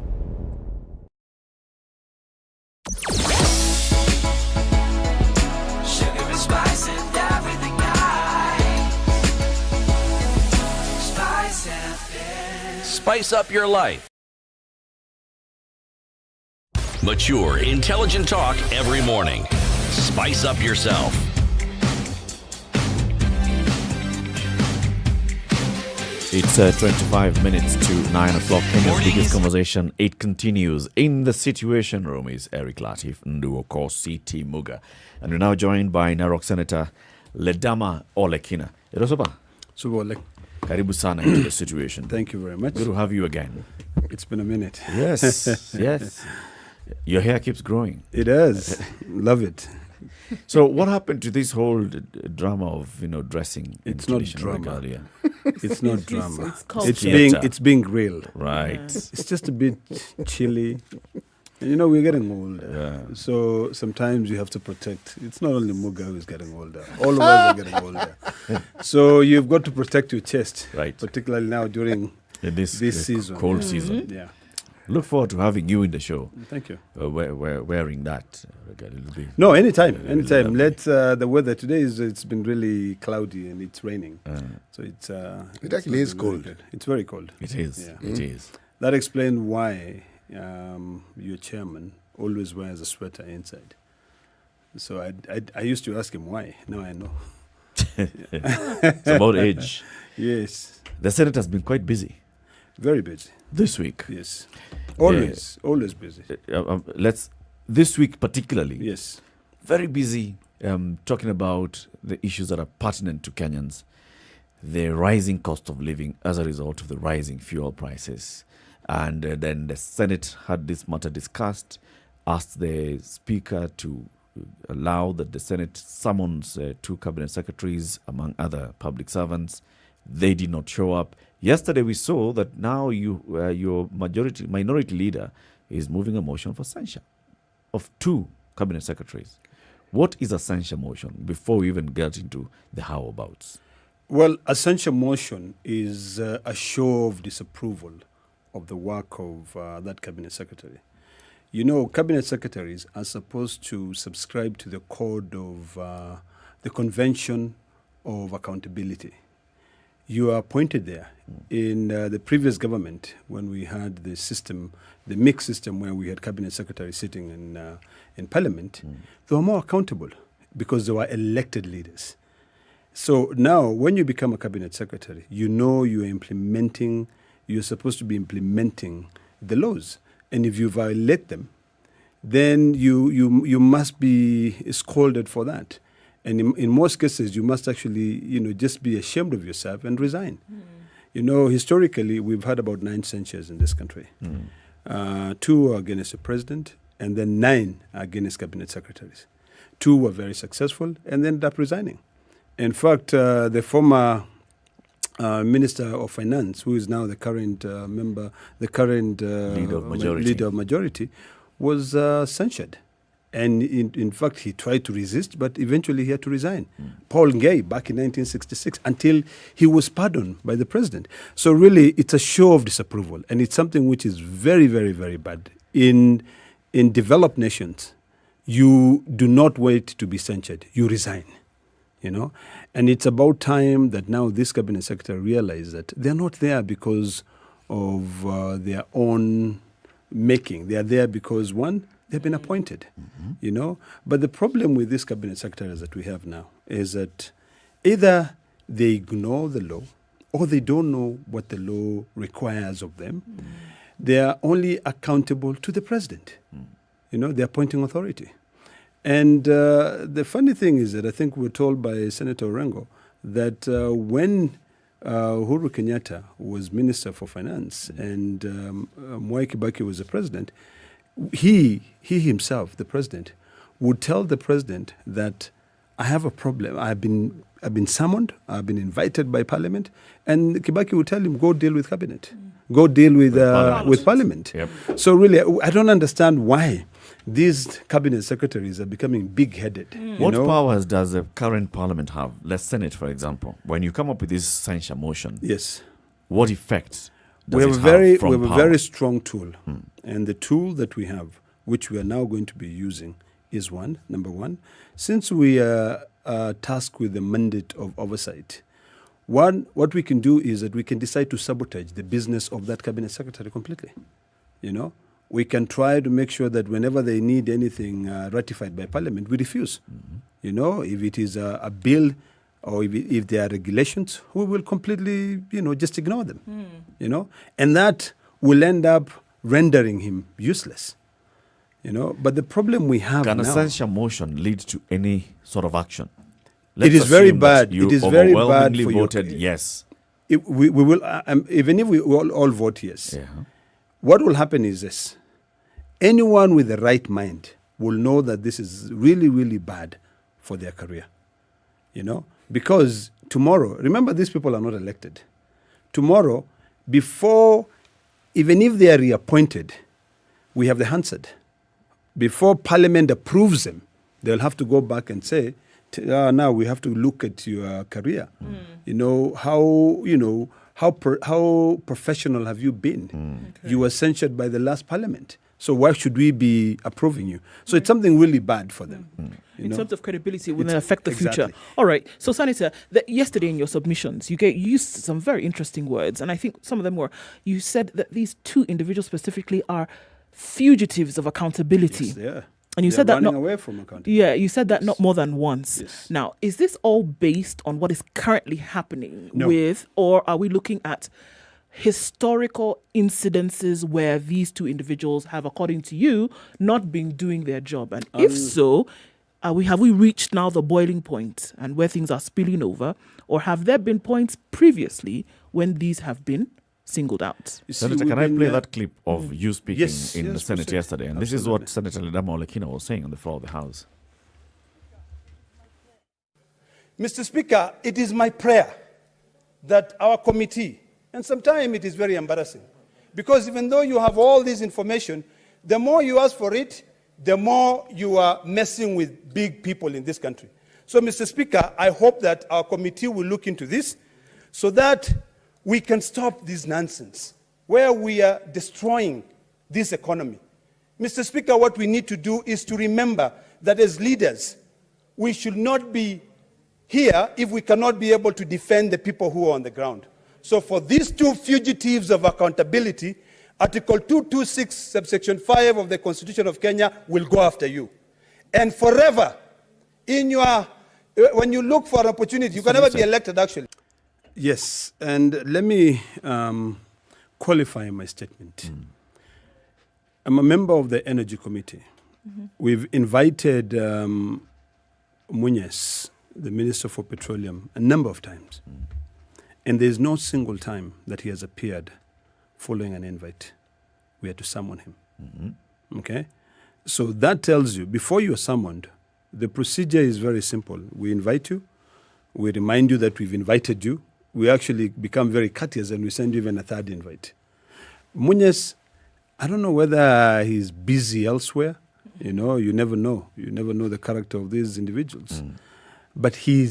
Sugar and spice and everything nice. Spice FM. Spice up your life. Mature, intelligent talk every morning. Spice up yourself. It's 25 minutes to 9 o'clock. Kenya's biggest conversation. It continues. In the Situation Room is Eric Latif Nduoko CT Muga. And we're now joined by Narok Senator Ledama Olekina. Erosopa. Subole. Karibu sana into the Situation. Thank you very much. Good to have you again. It's been a minute. Yes, yes. Your hair keeps growing. It does. Love it. So what happened to this whole drama of, dressing? It's not drama. Regalia? It's not drama. It's being grilled. Right. Yeah. It's just a bit chilly. And we're getting older. Yeah. So sometimes you have to protect. It's not only Muga who's getting older. All of us are getting older. So you've got to protect your chest. Right. Particularly now during this season. Cold season. Yeah. Look forward to having you in the show. Thank you. Wearing that a little bit. No, anytime. Let the weather today it's been really cloudy and it's raining. So it actually is cold. Good. It's very cold. It is. Yeah. It is. That explains why your chairman always wears a sweater inside. So I used to ask him why. Now I know. It's about age. Yes. The Senate has been quite busy. Very busy. This week. Yes. Always busy. This week particularly. Yes. Very busy talking about the issues that are pertinent to Kenyans. The rising cost of living as a result of the rising fuel prices. And then the Senate had this matter discussed, asked the Speaker to allow that the Senate summons 2 cabinet secretaries, among other public servants. They did not show up. Yesterday we saw that now your minority leader is moving a motion for censure of 2 cabinet secretaries. What is a censure motion before we even get into the how-abouts? Well, a censure motion is a show of disapproval of the work of that cabinet secretary. Cabinet secretaries are supposed to subscribe to the code of the Convention of Accountability. You are appointed there. In the previous government, when we had the system, the mixed system where we had cabinet secretaries sitting in parliament, they were more accountable because they were elected leaders. So now, when you become a cabinet secretary, you're supposed to be implementing the laws. And if you violate them, then you must be scolded for that. And in most cases, you must actually, just be ashamed of yourself and resign. Historically, we've had about 9 censures in this country. 2 are against the president, and then 9 are against cabinet secretaries. 2 were very successful and ended up resigning. In fact, the former Minister of Finance, who is now the current leader of majority, was censured. And in fact, he tried to resist, but eventually he had to resign. Paul Ngei, back in 1966, until he was pardoned by the president. So really, it's a show of disapproval, and it's something which is very, very, very bad. In developed nations, you do not wait to be censured. You resign, And it's about time that now this cabinet secretary realize that they're not there because of their own making. They are there because, one, they've been appointed, you know. But the problem with these cabinet secretaries that we have now is that either they ignore the law or they don't know what the law requires of them. They are only accountable to the president, you know, the appointing authority. And the funny thing is that I think we were told by Senator Orengo that when Uhuru Kenyatta was Minister for Finance and Mwai Kibaki was the president, he himself, the president, would tell the president that I have a problem. I've been summoned, I've been invited by Parliament, and Kibaki would tell him, go deal with Cabinet, go deal with Parliament. Yep. So really, I don't understand why these cabinet secretaries are becoming big-headed. What powers does the current Parliament have? Let's Senate, for example. When you come up with this censure motion, yes, what effect does we have it a power? very strong tool, and the tool that we have, which we are now going to be using, is number one, since we are tasked with the mandate of oversight. What we can do is that we can decide to sabotage the business of that cabinet secretary completely. You know, we can try to make sure that whenever they need anything ratified by Parliament, we refuse. You know, if it is a bill or if there are regulations, we will completely, just ignore them. You know, and that will end up rendering him useless. You know, but the problem we have Can now... a censure motion lead to any sort of action? It is very bad. You it is very bad for voted yes. We will, even if we all vote yes, what will happen is this. Anyone with the right mind will know that this is really, really bad for their career. You know, because tomorrow, remember, these people are not elected. Tomorrow, even if they are reappointed, we have the Hansard. Before Parliament approves them, they'll have to go back and say, now we have to look at your career. You know, how professional have you been? You were censured by the last Parliament. So why should we be approving you? So it's something really bad for them. In terms of credibility, it will affect the future. All right. So, Senator, yesterday in your submissions, you used some very interesting words. And I think some of them were, you said that these two individuals specifically are fugitives of accountability. Yes, yeah. And you said that not away from accountability. Yeah, you said that not more than once. Yes. Now, is this all based on what is currently happening No. or are we looking at historical incidences where these two individuals have, according to you, not been doing their job? And if so, have we reached now the boiling point and where things are spilling over, or have there been points previously when these have been singled out? Senator, can I play that clip of you speaking in the Senate proceed. yesterday? And this is what Senator Ledamo Olekina was saying on the floor of the House. Mr. Speaker, it is my prayer that our committee, and sometimes it is very embarrassing, because even though you have all this information, the more you ask for it, the more you are messing with big people in this country. So, Mr. Speaker, I hope that our committee will look into this so that we can stop this nonsense where we are destroying this economy. Mr. Speaker, what we need to do is to remember that as leaders, we should not be here if we cannot be able to defend the people who are on the ground. So for these two fugitives of accountability, Article 226, subsection 5 of the Constitution of Kenya will go after you. And forever, when you look for an opportunity, you can never be elected, actually. Yes, and let me qualify my statement. I'm a member of the Energy Committee. We've invited Munyes, the Minister for Petroleum, a number of times. And there's no single time that he has appeared following an invite. We had to summon him. Okay? So that tells you, before you are summoned, the procedure is very simple. We invite you. We remind you that we've invited you. We actually become very courteous and we send you even a third invite. Munyes, I don't know whether he's busy elsewhere. You know, you never know. You never know the character of these individuals. But he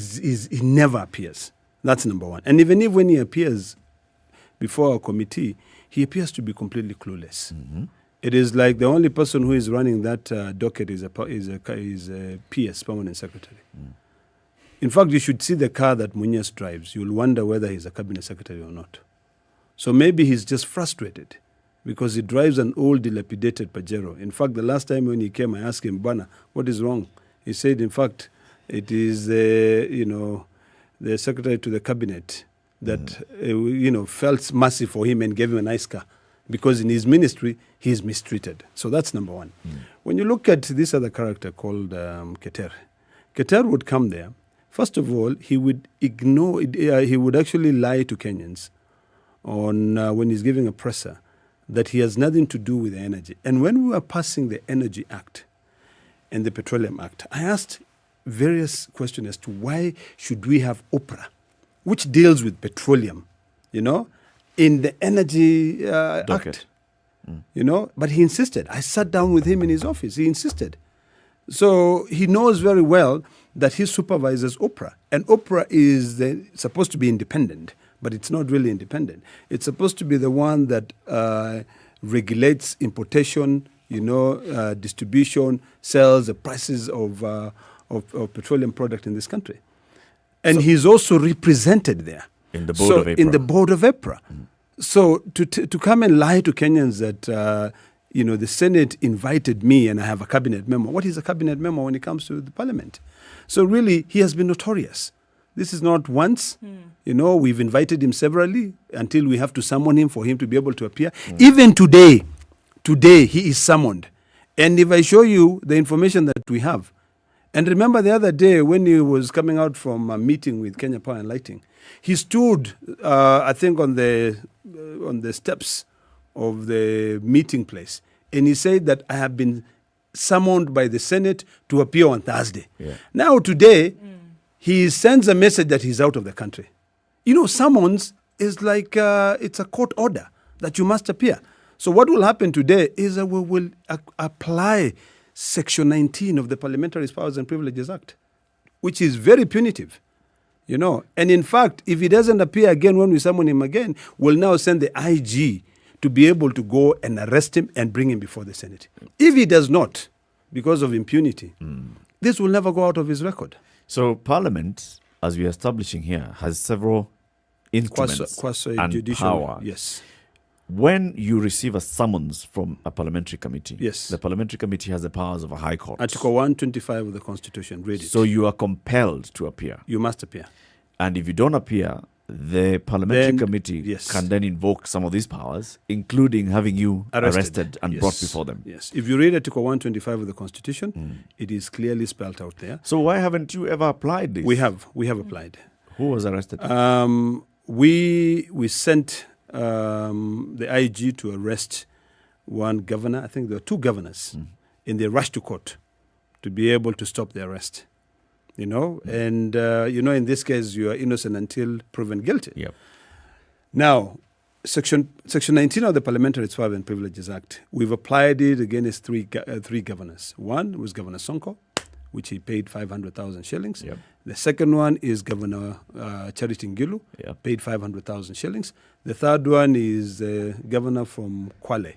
never appears. That's number one. And even if when he appears before our committee, he appears to be completely clueless. It is like the only person who is running that docket is a PS, permanent secretary. In fact, you should see the car that Munyes drives. You'll wonder whether he's a cabinet secretary or not. So maybe he's just frustrated. because he drives an old dilapidated Pajero. In fact, the last time when he came, I asked him, Bana, what is wrong? He said, in fact, it is, the secretary to the cabinet that, felt mercy for him and gave him a nice car. Because in his ministry, he is mistreated. So that's number one. When you look at this other character called Keter, Keter would come there. First of all, he would he would actually lie to Kenyans on when he's giving a presser that he has nothing to do with the energy. And when we were passing the Energy Act and the Petroleum Act, I asked various questions as to why should we have OPRA, which deals with petroleum, in the Energy Act. But he insisted. I sat down with him in his office. He insisted. So he knows very well that he supervises OPRA. And OPRA is supposed to be independent, but it's not really independent. It's supposed to be the one that regulates importation, distribution, sales, the prices of petroleum product in this country. And he's also represented there. In the board of EPRA. In the board of EPRA. So to come and lie to Kenyans that, the Senate invited me and I have a cabinet memo. What is a cabinet memo when it comes to the parliament? So really, he has been notorious. This is not once. We've invited him severally until we have to summon him for him to be able to appear. Even today he is summoned. And if I show you the information that we have, and remember the other day when he was coming out from a meeting with Kenya Power and Lighting, he stood, I think, on the steps of the meeting place, and he said that I have been summoned by the Senate to appear on Thursday. Yeah. Now today, he sends a message that he's out of the country. Summons is like it's a court order that you must appear. So what will happen today is that we will apply Section 19 of the Parliamentary Powers and Privileges Act, which is very punitive. And in fact, if he doesn't appear again when we summon him again, we'll now send the IG to be able to go and arrest him and bring him before the Senate. If he does not, because of impunity, this will never go out of his record. So Parliament, as we are establishing here, has several instruments and power. Yes. When you receive a summons from a parliamentary committee, yes, the parliamentary committee has the powers of a high court. Article 125 of the Constitution, read it. So you are compelled to appear. You must appear. And if you don't appear, the parliamentary committee can then invoke some of these powers, including having you arrested and brought before them. Yes. If you read Article 125 of the Constitution, it is clearly spelled out there. So why haven't you ever applied this? We have applied. Who was arrested? We sent the IG to arrest one governor. I think there were two governors in the rush to court to be able to stop the arrest. And in this case, you are innocent until proven guilty. Yep. Now, Section 19 of the Parliamentary Powers and Privileges Act, we've applied it against three governors. One was Governor Sonko, which he paid 500,000 shillings. Yep. The second one is Governor Charity Ngilu, paid 500,000 shillings. The third one is Governor from Kwale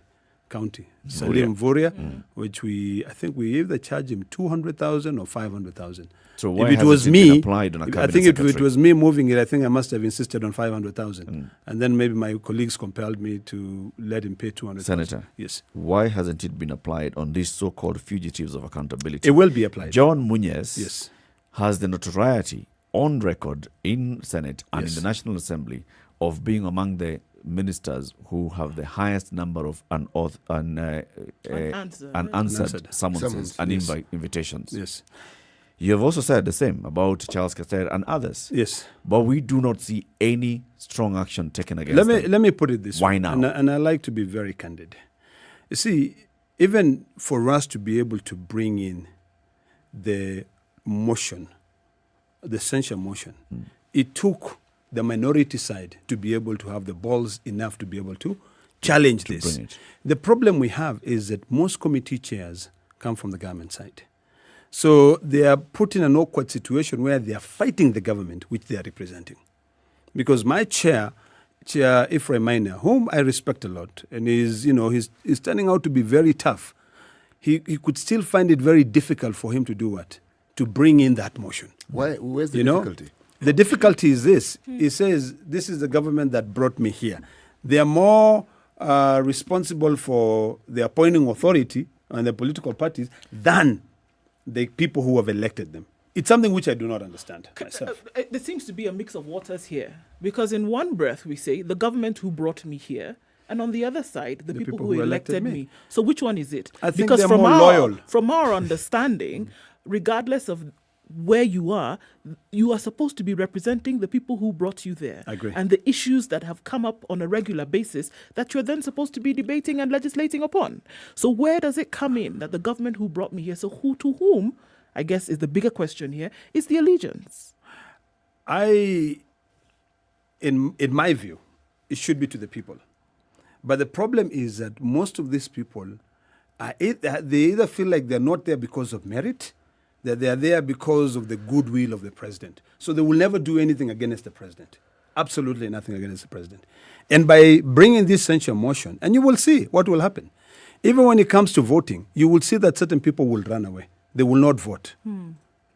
County, Salim Vuria, which I think we either charge him 200,000 or 500,000. So why if it was me, applied on a I think if it was me moving it, I think I must have insisted on 500,000. And then maybe my colleagues compelled me to let him pay 200,000. Senator, yes. Why hasn't it been applied on these so-called fugitives of accountability? It will be applied. John Munez has the notoriety on record in Senate and in the National Assembly of being among the ministers who have the highest number of unanswered summonses and invitations. Yes. You have also said the same about Charles Keter and others. Yes. But we do not see any strong action taken against them. Let me put it this way. Why now? And I like to be very candid. You see, even for us to be able to bring in the motion, the censure motion, it took the minority side to be able to have the balls enough to be able to challenge this. The problem we have is that most committee chairs come from the government side. So they are put in an awkward situation where they are fighting the government, which they are representing. Because my Chair Ephraim Maina, whom I respect a lot, and he's turning out to be very tough, he could still find it very difficult for him to do what? To bring in that motion. Why? Where's the difficulty? The difficulty is this. He says, this is the government that brought me here. They are more responsible for the appointing authority and the political parties than the people who have elected them. It's something which I do not understand myself. There seems to be a mix of waters here, because in one breath we say the government who brought me here, and on the other side the people who elected me. So which one is it? I think because they're more loyal. From our understanding, regardless of where you are supposed to be representing the people who brought you there. I agree. And the issues that have come up on a regular basis that you're then supposed to be debating and legislating upon. So where does it come in that the government who brought me here, so who to whom, I guess is the bigger question here, is the allegiance? In my view, it should be to the people. But the problem is that most of these people, they either feel like they're not there because of merit, that they are there because of the goodwill of the president. So they will never do anything against the president. Absolutely nothing against the president. And by bringing this censure motion, and you will see what will happen. Even when it comes to voting, you will see that certain people will run away. They will not vote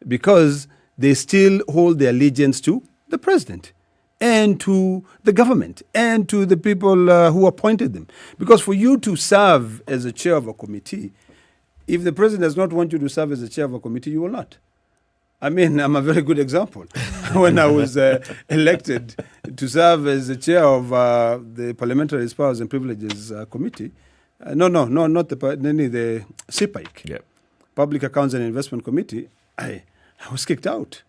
because they still hold their allegiance to the president and to the government and to the people who appointed them. Because for you to serve as a chair of a committee, if the president does not want you to serve as a chair of a committee, you will not. I mean, I'm a very good example. When I was elected to serve as the chair of the Parliamentary Powers and Privileges Committee, not the CPIC, Public Accounts and Investment Committee, I was kicked out.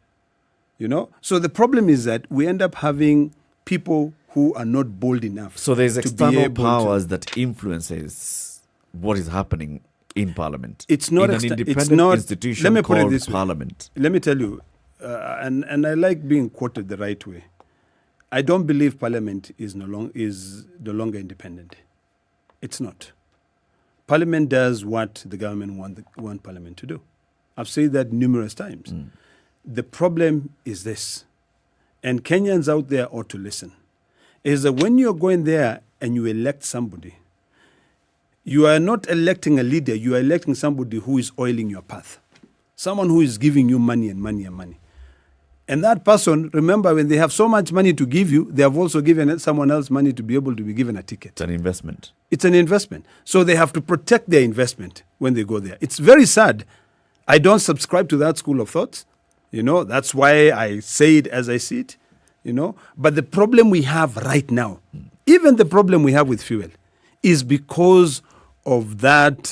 You know? So the problem is that we end up having people who are not bold enough. So there's external powers that influences what is happening in Parliament. It's not in an independent institution let me put it called this way. Parliament. Let me tell you, and I like being quoted the right way. I don't believe Parliament is no longer independent. It's not. Parliament does what the government want Parliament to do. I've said that numerous times. The problem is this, and Kenyans out there ought to listen, is that when you're going there and you elect somebody, you are not electing a leader, you are electing somebody who is oiling your path. Someone who is giving you money and money and money. And that person, remember, when they have so much money to give you, they have also given someone else money to be able to be given a ticket. It's an investment. It's an investment. So they have to protect their investment when they go there. It's very sad. I don't subscribe to that school of thought. You know, that's why I say it as I see it. You know, but the problem we have right now, even the problem we have with fuel, is because of that,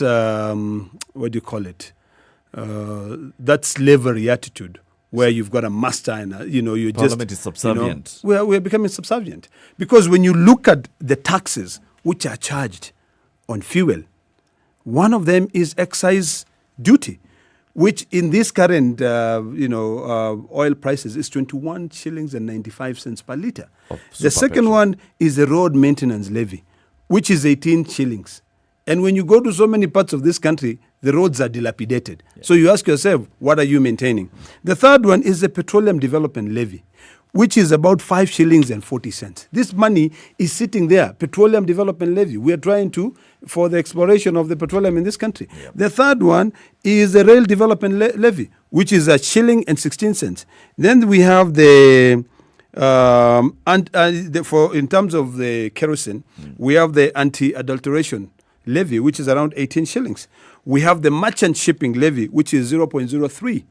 that slavery attitude where you've got a master and, you Parliament is subservient. We're becoming subservient. Because when you look at the taxes which are charged on fuel, one of them is excise duty, which in this current, oil prices is 21 shillings and 95 cents per litre. The second one is the road maintenance levy, which is 18 shillings. And when you go to so many parts of this country, the roads are dilapidated. Yeah. So you ask yourself, what are you maintaining? The third one is the petroleum development levy, which is about 5 shillings and 40 cents. This money is sitting there, petroleum development levy. We are trying for the exploration of the petroleum in this country. Yep. The third one is the rail development levy, which is a shilling and 16 cents. Then we have the in terms of the kerosene, we have the anti-adulteration levy, which is around 18 shillings. We have the merchant shipping levy, which is 0.03.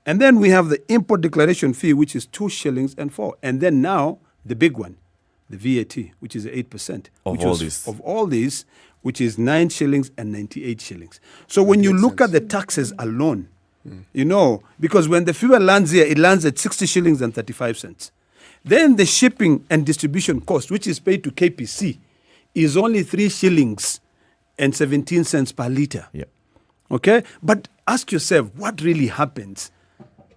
And then we have the import declaration fee, which is 2 shillings and 4. And then now, the big one, the VAT, which is 8%. Of all these, which is 9 shillings and 98 shillings. So when you look at the taxes alone, because when the fuel lands here, it lands at 60 shillings and 35 cents. Then the shipping and distribution cost, which is paid to KPC, is only 3 shillings and 17 cents per litre. Yep. Okay? But ask yourself, what really happens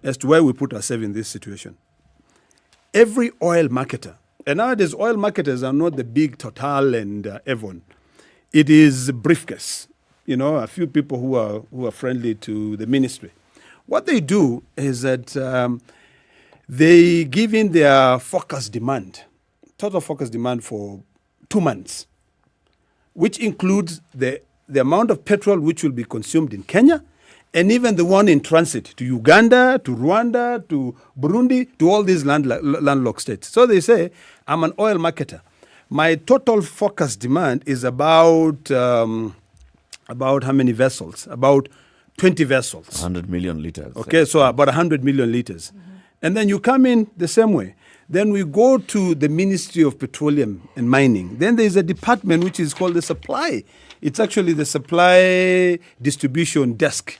as to why we put ourselves in this situation? Every oil marketer, and nowadays oil marketers are not the big Total and Avon. It is briefcase. A few people who are friendly to the ministry. What they do is that they give in their forecast demand, total forecast demand for 2 months, which includes the amount of petrol which will be consumed in Kenya, and even the one in transit to Uganda, to Rwanda, to Burundi, to all these landlocked states. So they say, I'm an oil marketer. My total focus demand is about how many vessels? About 20 vessels. 100 million liters. Okay, so about 100 million liters. And then you come in the same way. Then we go to the Ministry of Petroleum and Mining. Then there's a department which is called the supply. It's actually the supply distribution desk.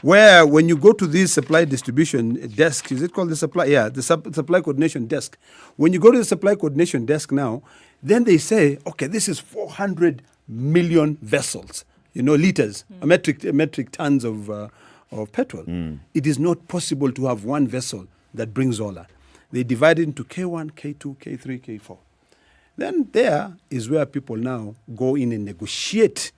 Where when you go to this supply distribution desk, is it called the supply? Yeah, the supply coordination desk. When you go to the supply coordination desk now, then they say, okay, this is 400 million vessels, liters, metric tons of petrol. It is not possible to have one vessel that brings all that. They divide it into K1, K2, K3, K4. Then there is where people now go in and negotiate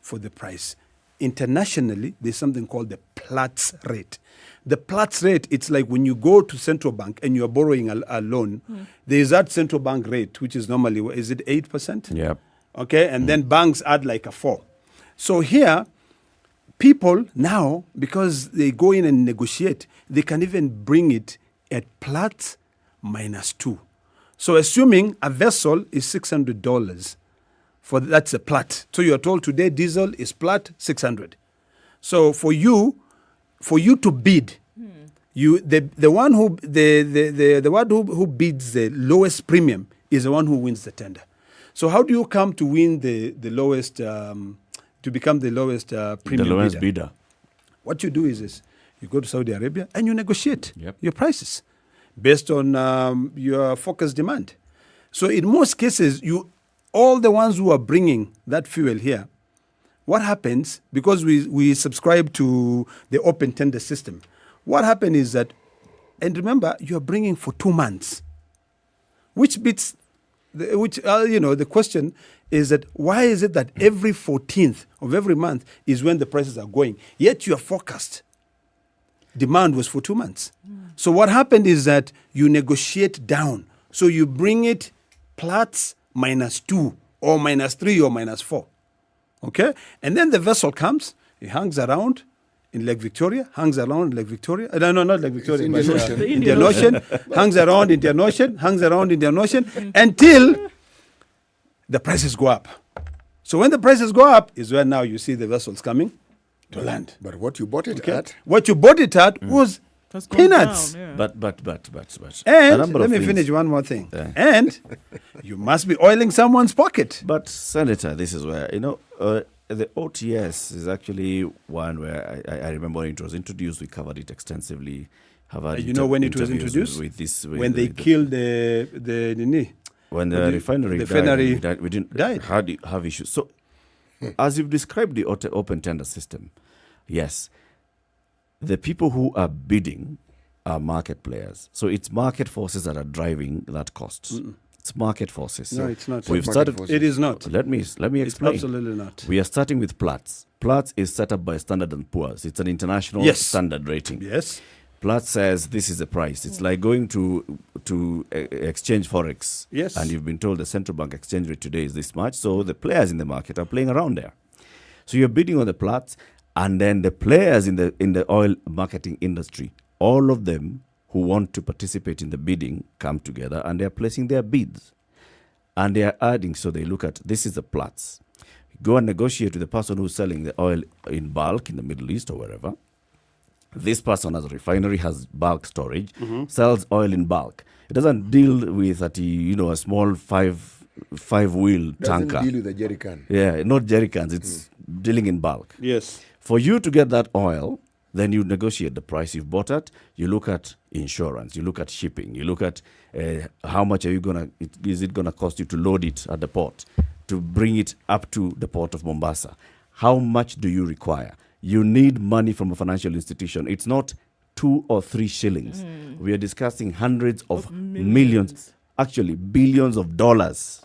for the price. Internationally, there's something called the Platts rate. The Platts rate, it's like when you go to central bank and you're borrowing a loan, there's that central bank rate, which is normally, is it 8%? Yeah. Okay, and then banks add like a 4. So here, people now, because they go in and negotiate, they can even bring it at Platts -2. So assuming a vessel is $600, that's a Platt. So you're told today diesel is Platt 600. So for you to bid, the one who bids the lowest premium is the one who wins the tender. So how do you come to win the lowest to become the lowest premium? The lowest bidder. What you do is this. You go to Saudi Arabia and you negotiate your prices based on your focus demand. So in most cases, all the ones who are bringing that fuel here, what happens, because we subscribe to the open tender system, what happens is that, and remember, you're bringing for 2 months, which beats, the question is that why is it that every 14th of every month is when the prices are going, yet your forecast demand was for 2 months. So what happened is that you negotiate down. So you bring it Platts -2 or -3 or -4. Okay? And then the vessel comes, it hangs around in Lake Victoria, hangs around in Lake Victoria. No, not Lake Victoria, but the Indian Ocean, hangs around Indian Ocean, until the prices go up. So when the prices go up is when now you see the vessels coming to land. But what you bought it at? What you bought it at was peanuts. Down, yeah. But. And let me finish one more thing. And you must be oiling someone's pocket. But Senator, this is where, the OTS is actually one where I remember when it was introduced, we covered it extensively. When it was introduced? When they killed the when the refinery died, we didn't have issues. So, as you've described the open tender system, yes, the people who are bidding are market players. So it's market forces that are driving that cost. It's market forces. No, it's not. We've started. It is not. Let me explain. It's absolutely not. We are starting with Platts. Platts is set up by Standard & Poor's. It's an international standard rating. Yes. Platts says this is the price. It's like going to exchange forex. Yes. And you've been told the central bank exchange rate today is this much. So the players in the market are playing around there. So you're bidding on the Platts, and then the players in the oil marketing industry, all of them who want to participate in the bidding come together and they're placing their bids. And they are adding, so they look at, this is the Platts. Go and negotiate with the person who's selling the oil in bulk in the Middle East or wherever. This person has a refinery, has bulk storage, sells oil in bulk. It doesn't deal with a small five-wheel tanker. Doesn't deal with a jerry can. Yeah, not jerry cans. It's dealing in bulk. Yes. For you to get that oil, then you negotiate the price you've bought at. You look at insurance. You look at shipping. You look at how much is it gonna cost you to load it at the port, to bring it up to the port of Mombasa. How much do you require? You need money from a financial institution. It's not 2 or 3 shillings. We are discussing hundreds of millions, actually billions of dollars.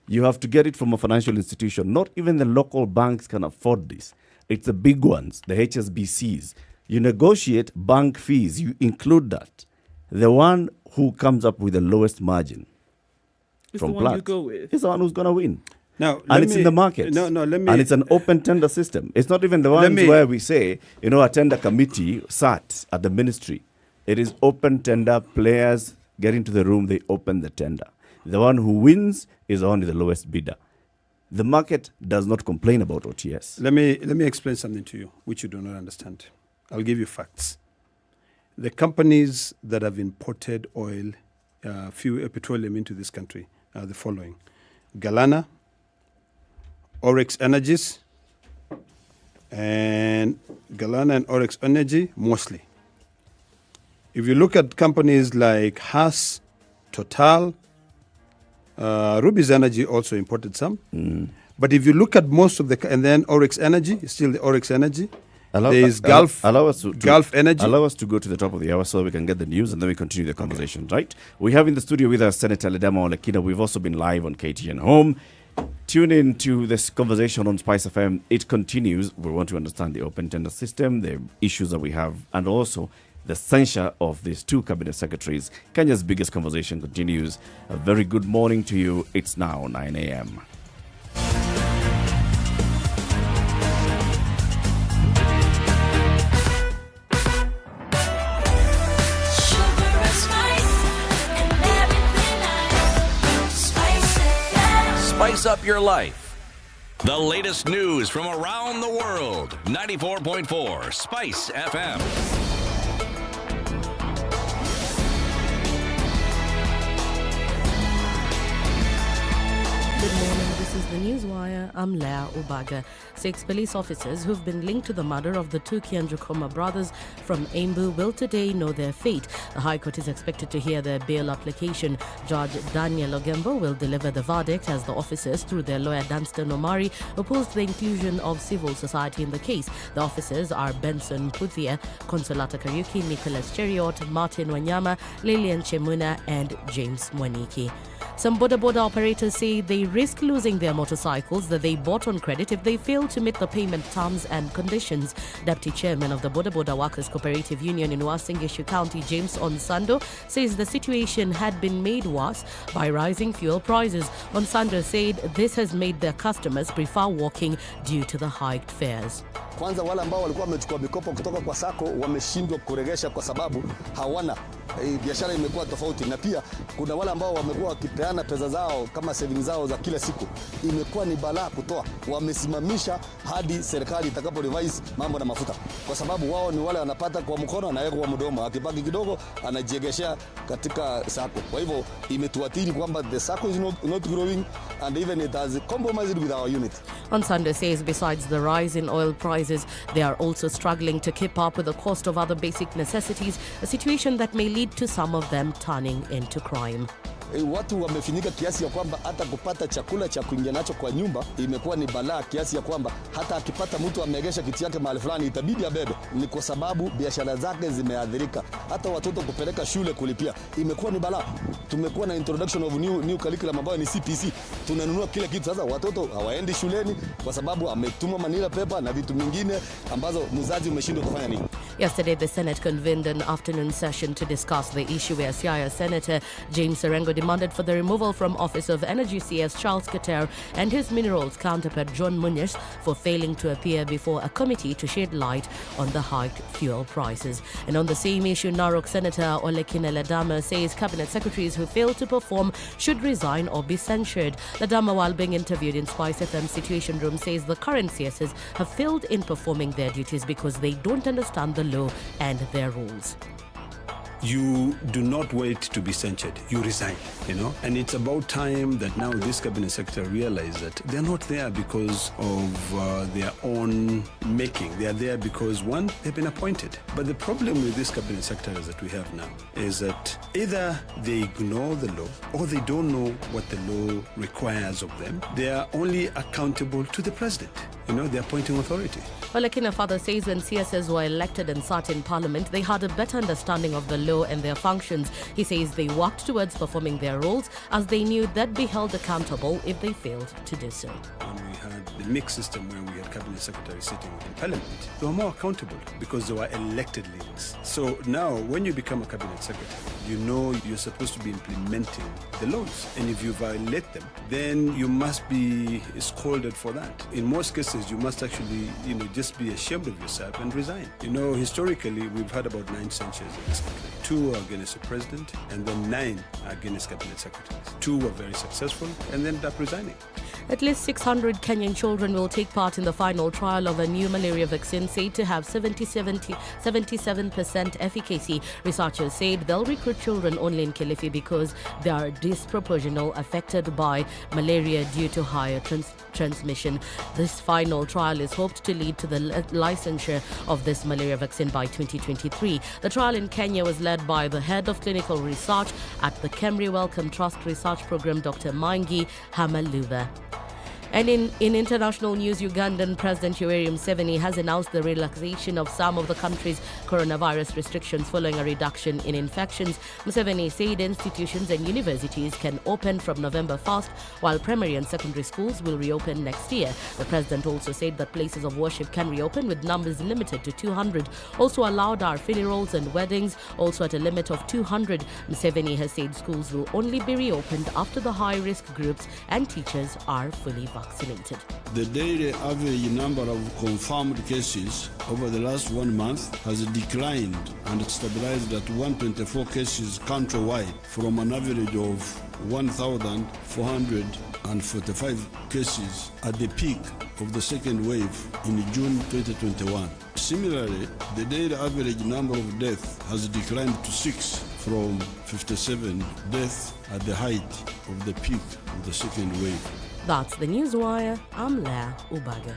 You have to get it from a financial institution. Not even the local banks can afford this. It's the big ones, the HSBCs. You negotiate bank fees. You include that. The one who comes up with the lowest margin from Platts is the one who's going to win. Now, and it's in the market. And it's an open tender system. It's not even the ones where we say, a tender committee sat at the ministry. It is open tender. Players get into the room, they open the tender. The one who wins is only the lowest bidder. The market does not complain about OTS. Let me explain something to you, which you do not understand. I'll give you facts. The companies that have imported oil, petroleum into this country are the following: Galana, Oryx Energies, and Galana and Oryx Energy mostly. If you look at companies like Haas, Total, Ruby's Energy also imported some. But if you look at most of and then Oryx Energy, still the Oryx Energy. There is Gulf Energy. Allow us to go to the top of the hour so we can get the news and then we continue the conversation, right? We have in the studio with us Senator Ledama Olekina. We've also been live on KTN Home. Tune in to this conversation on SpiceFM. It continues. We want to understand the open tender system, the issues that we have, and also the censure of these two cabinet secretaries. Kenya's biggest conversation continues. A very good morning to you. It's now 9 a.m. Spice up your life. The latest news from around the world. 94.4 Spice FM. Good morning, this is the Newswire. I'm Leah Ubaga. 6 police officers who've been linked to the murder of the two Kianjukoma brothers from Embu will today know their fate. The High Court is expected to hear their bail application. Judge Daniel Ogembo will deliver the verdict as the officers, through their lawyer Danstan Omari, opposed the inclusion of civil society in the case. The officers are Benson Puthia, Consolata Kariuki, Nicholas Cheriot, Martin Wanyama, Lilian Chemuna, and James Mwaniki. Some boda operators say they risk losing their motorcycles that they bought on credit if they fail to meet the payment terms and conditions. Deputy Chairman of the Boda Workers Cooperative Union in Uasin Gishu County, James Onsando, says the situation had been made worse by rising fuel prices. Onsando said this has made their customers prefer walking due to the hiked fares. Kwanza wale ambao walikuwa wamechukua mikopo kutoka kwa sako wameshindwa kuregesha kwa sababu hawana biashara imekuwa tofauti, na pia kuna wale ambao wamekuwa wakipeana pesa zao kama savings zao za kila siku, imekuwa ni balaa kutoa. Wamesimamisha hadi serikali itakapo revise mambo na mafuta, kwa sababu wao ni wale wanapata kwa mkono anaweka kwa mdomo, akibaki kidogo anajiegeshea katika sako. Kwa hivyo imetuathiri kwamba the sako is not growing and even it has compromised with our unit. Onsando says besides the rise in oil prices, they are also struggling to keep up with the cost of other basic necessities, a situation that may lead to some of them turning into crime. Watu wamefinika kiasi ya kwamba hata kupata chakula cha kuingia nacho kwa nyumba imekuwa ni balaa, kiasi ya kwamba hata akipata mtu ameegesha kiti yake mahali fulani itabidi abebe. Ni kwa sababu biashara zake zimeathirika. Hata watoto kupeleka shule kulipia imekuwa ni balaa. Tumekuwa na introduction of new curriculum ambayo ni CPC. Tunanunua kila kitu, sasa watoto hawaendi shuleni kwa sababu ametuma manila paper na vitu vingine ambazo mzazi umeshindwa kufanya nini. Yesterday, the Senate convened an afternoon session to discuss the issue where Siaya Senator James Orengo demanded for the removal from office of Energy CS Charles Keter and his minerals counterpart John Munyes for failing to appear before a committee to shed light on the hiked fuel prices. And on the same issue, Narok Senator Olekina Ledama says cabinet secretaries who fail to perform should resign or be censured. Ledama, while being interviewed in SpiceFM Situation Room, says the current CSs have failed in performing their duties because they don't understand the law and their rules. You do not wait to be censured, you resign, And it's about time that now this cabinet secretary realize that they're not there because of their own making. They are there because, one, they've been appointed. But the problem with this cabinet secretaries that we have now is that either they ignore the law or they don't know what the law requires of them. They are only accountable to the president, the appointing authority. Olekina further says when CSs were elected and sat in parliament, they had a better understanding of the law and their functions. He says they worked towards performing their roles as they knew they'd be held accountable if they failed to do so. When we had had the mixed system where we had cabinet secretaries sitting in parliament, they were more accountable because they were elected leaders. So now, when you become a cabinet secretary, you know you're supposed to be implementing the laws. And if you violate them, then you must be scolded for that. In most cases, you must actually, just be ashamed of yourself and resign. Historically, we've had about 9 censures in this country. 2 are against the president, and then 9 are against cabinet secretaries. 2 were very successful and ended up resigning. At least 600 Kenyan children will take part in the final trial of a new malaria vaccine said to have 77% efficacy. Researchers said they'll recruit children only in Kilifi because they are disproportionately affected by malaria due to higher transmission. This final trial is hoped to lead to the licensure of this malaria vaccine by 2023. The trial in Kenya was led by the head of clinical research at the Kemri Wellcome Trust Research Program, Dr. Mangi Hamaluva. And in international news, Ugandan President Yoweri Museveni has announced the relaxation of some of the country's coronavirus restrictions following a reduction in infections. Museveni said institutions and universities can open from November 1st, while primary and secondary schools will reopen next year. The president also said that places of worship can reopen with numbers limited to 200. Also allowed are funerals and weddings, also at a limit of 200. Museveni has said schools will only be reopened after the high-risk groups and teachers are fully vaccinated. The daily average number of confirmed cases over the last 1 month has declined and stabilized at 124 cases countrywide from an average of 1,445 cases at the peak of the second wave in June 2021. Similarly, the daily average number of deaths has declined to 6 from 57 deaths at the height of the peak of the second wave. That's the Newswire. I'm Leah Ubaga.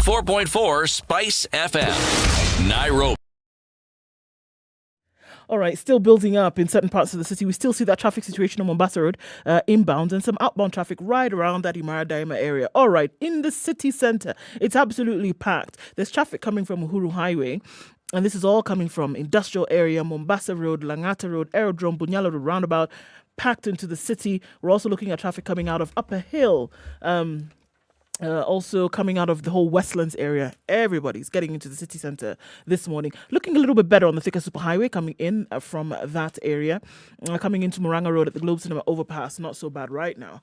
.4 Spice FM, Nairobi. All right, still building up in certain parts of the city. We still see that traffic situation on Mombasa Road, inbound, and some outbound traffic right around that Imara Daima area. All right, in the city centre, it's absolutely packed. There's traffic coming from Uhuru Highway, and this is all coming from industrial area, Mombasa Road, Langata Road, Aerodrome, Bunyala Road, roundabout, packed into the city. We're also looking at traffic coming out of Upper Hill, also coming out of the whole Westlands area. Everybody's getting into the city centre this morning. Looking a little bit better on the Thika Superhighway coming in from that area. Coming into Moranga Road at the Globe Cinema overpass. Not so bad right now.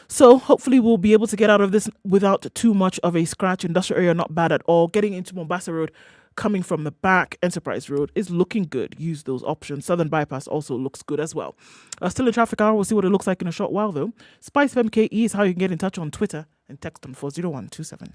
So hopefully we'll be able to get out of this without too much of a scratch. Industrial area not bad at all. Getting into Mombasa Road coming from the back, Enterprise Road, is looking good. Use those options. Southern Bypass also looks good as well. Still a traffic hour. We'll see what it looks like in a short while, though. SpiceFM KE is how you can get in touch on Twitter and text on 40127.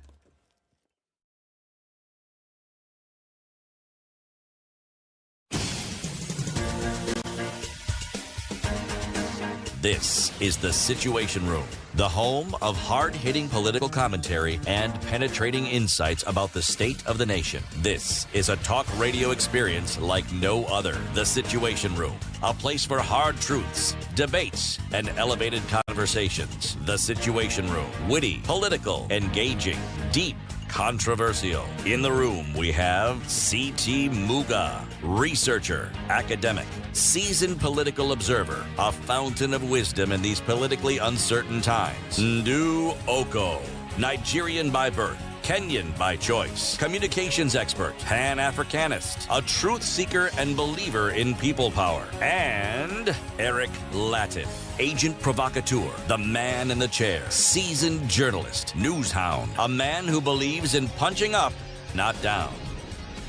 This is The Situation Room, the home of hard-hitting political commentary and penetrating insights about the state of the nation. This is a talk radio experience like no other. The Situation Room, a place for hard truths, debates, and elevated conversations. The Situation Room, witty, political, engaging, deep, controversial. In the room, we have C.T. Muga, researcher, academic, seasoned political observer, a fountain of wisdom in these politically uncertain times. Ndu Oko, Nigerian by birth, Kenyan by choice, communications expert, Pan-Africanist, a truth seeker and believer in people power, and Eric Latif, agent provocateur, the man in the chair, seasoned journalist, news hound, a man who believes in punching up, not down.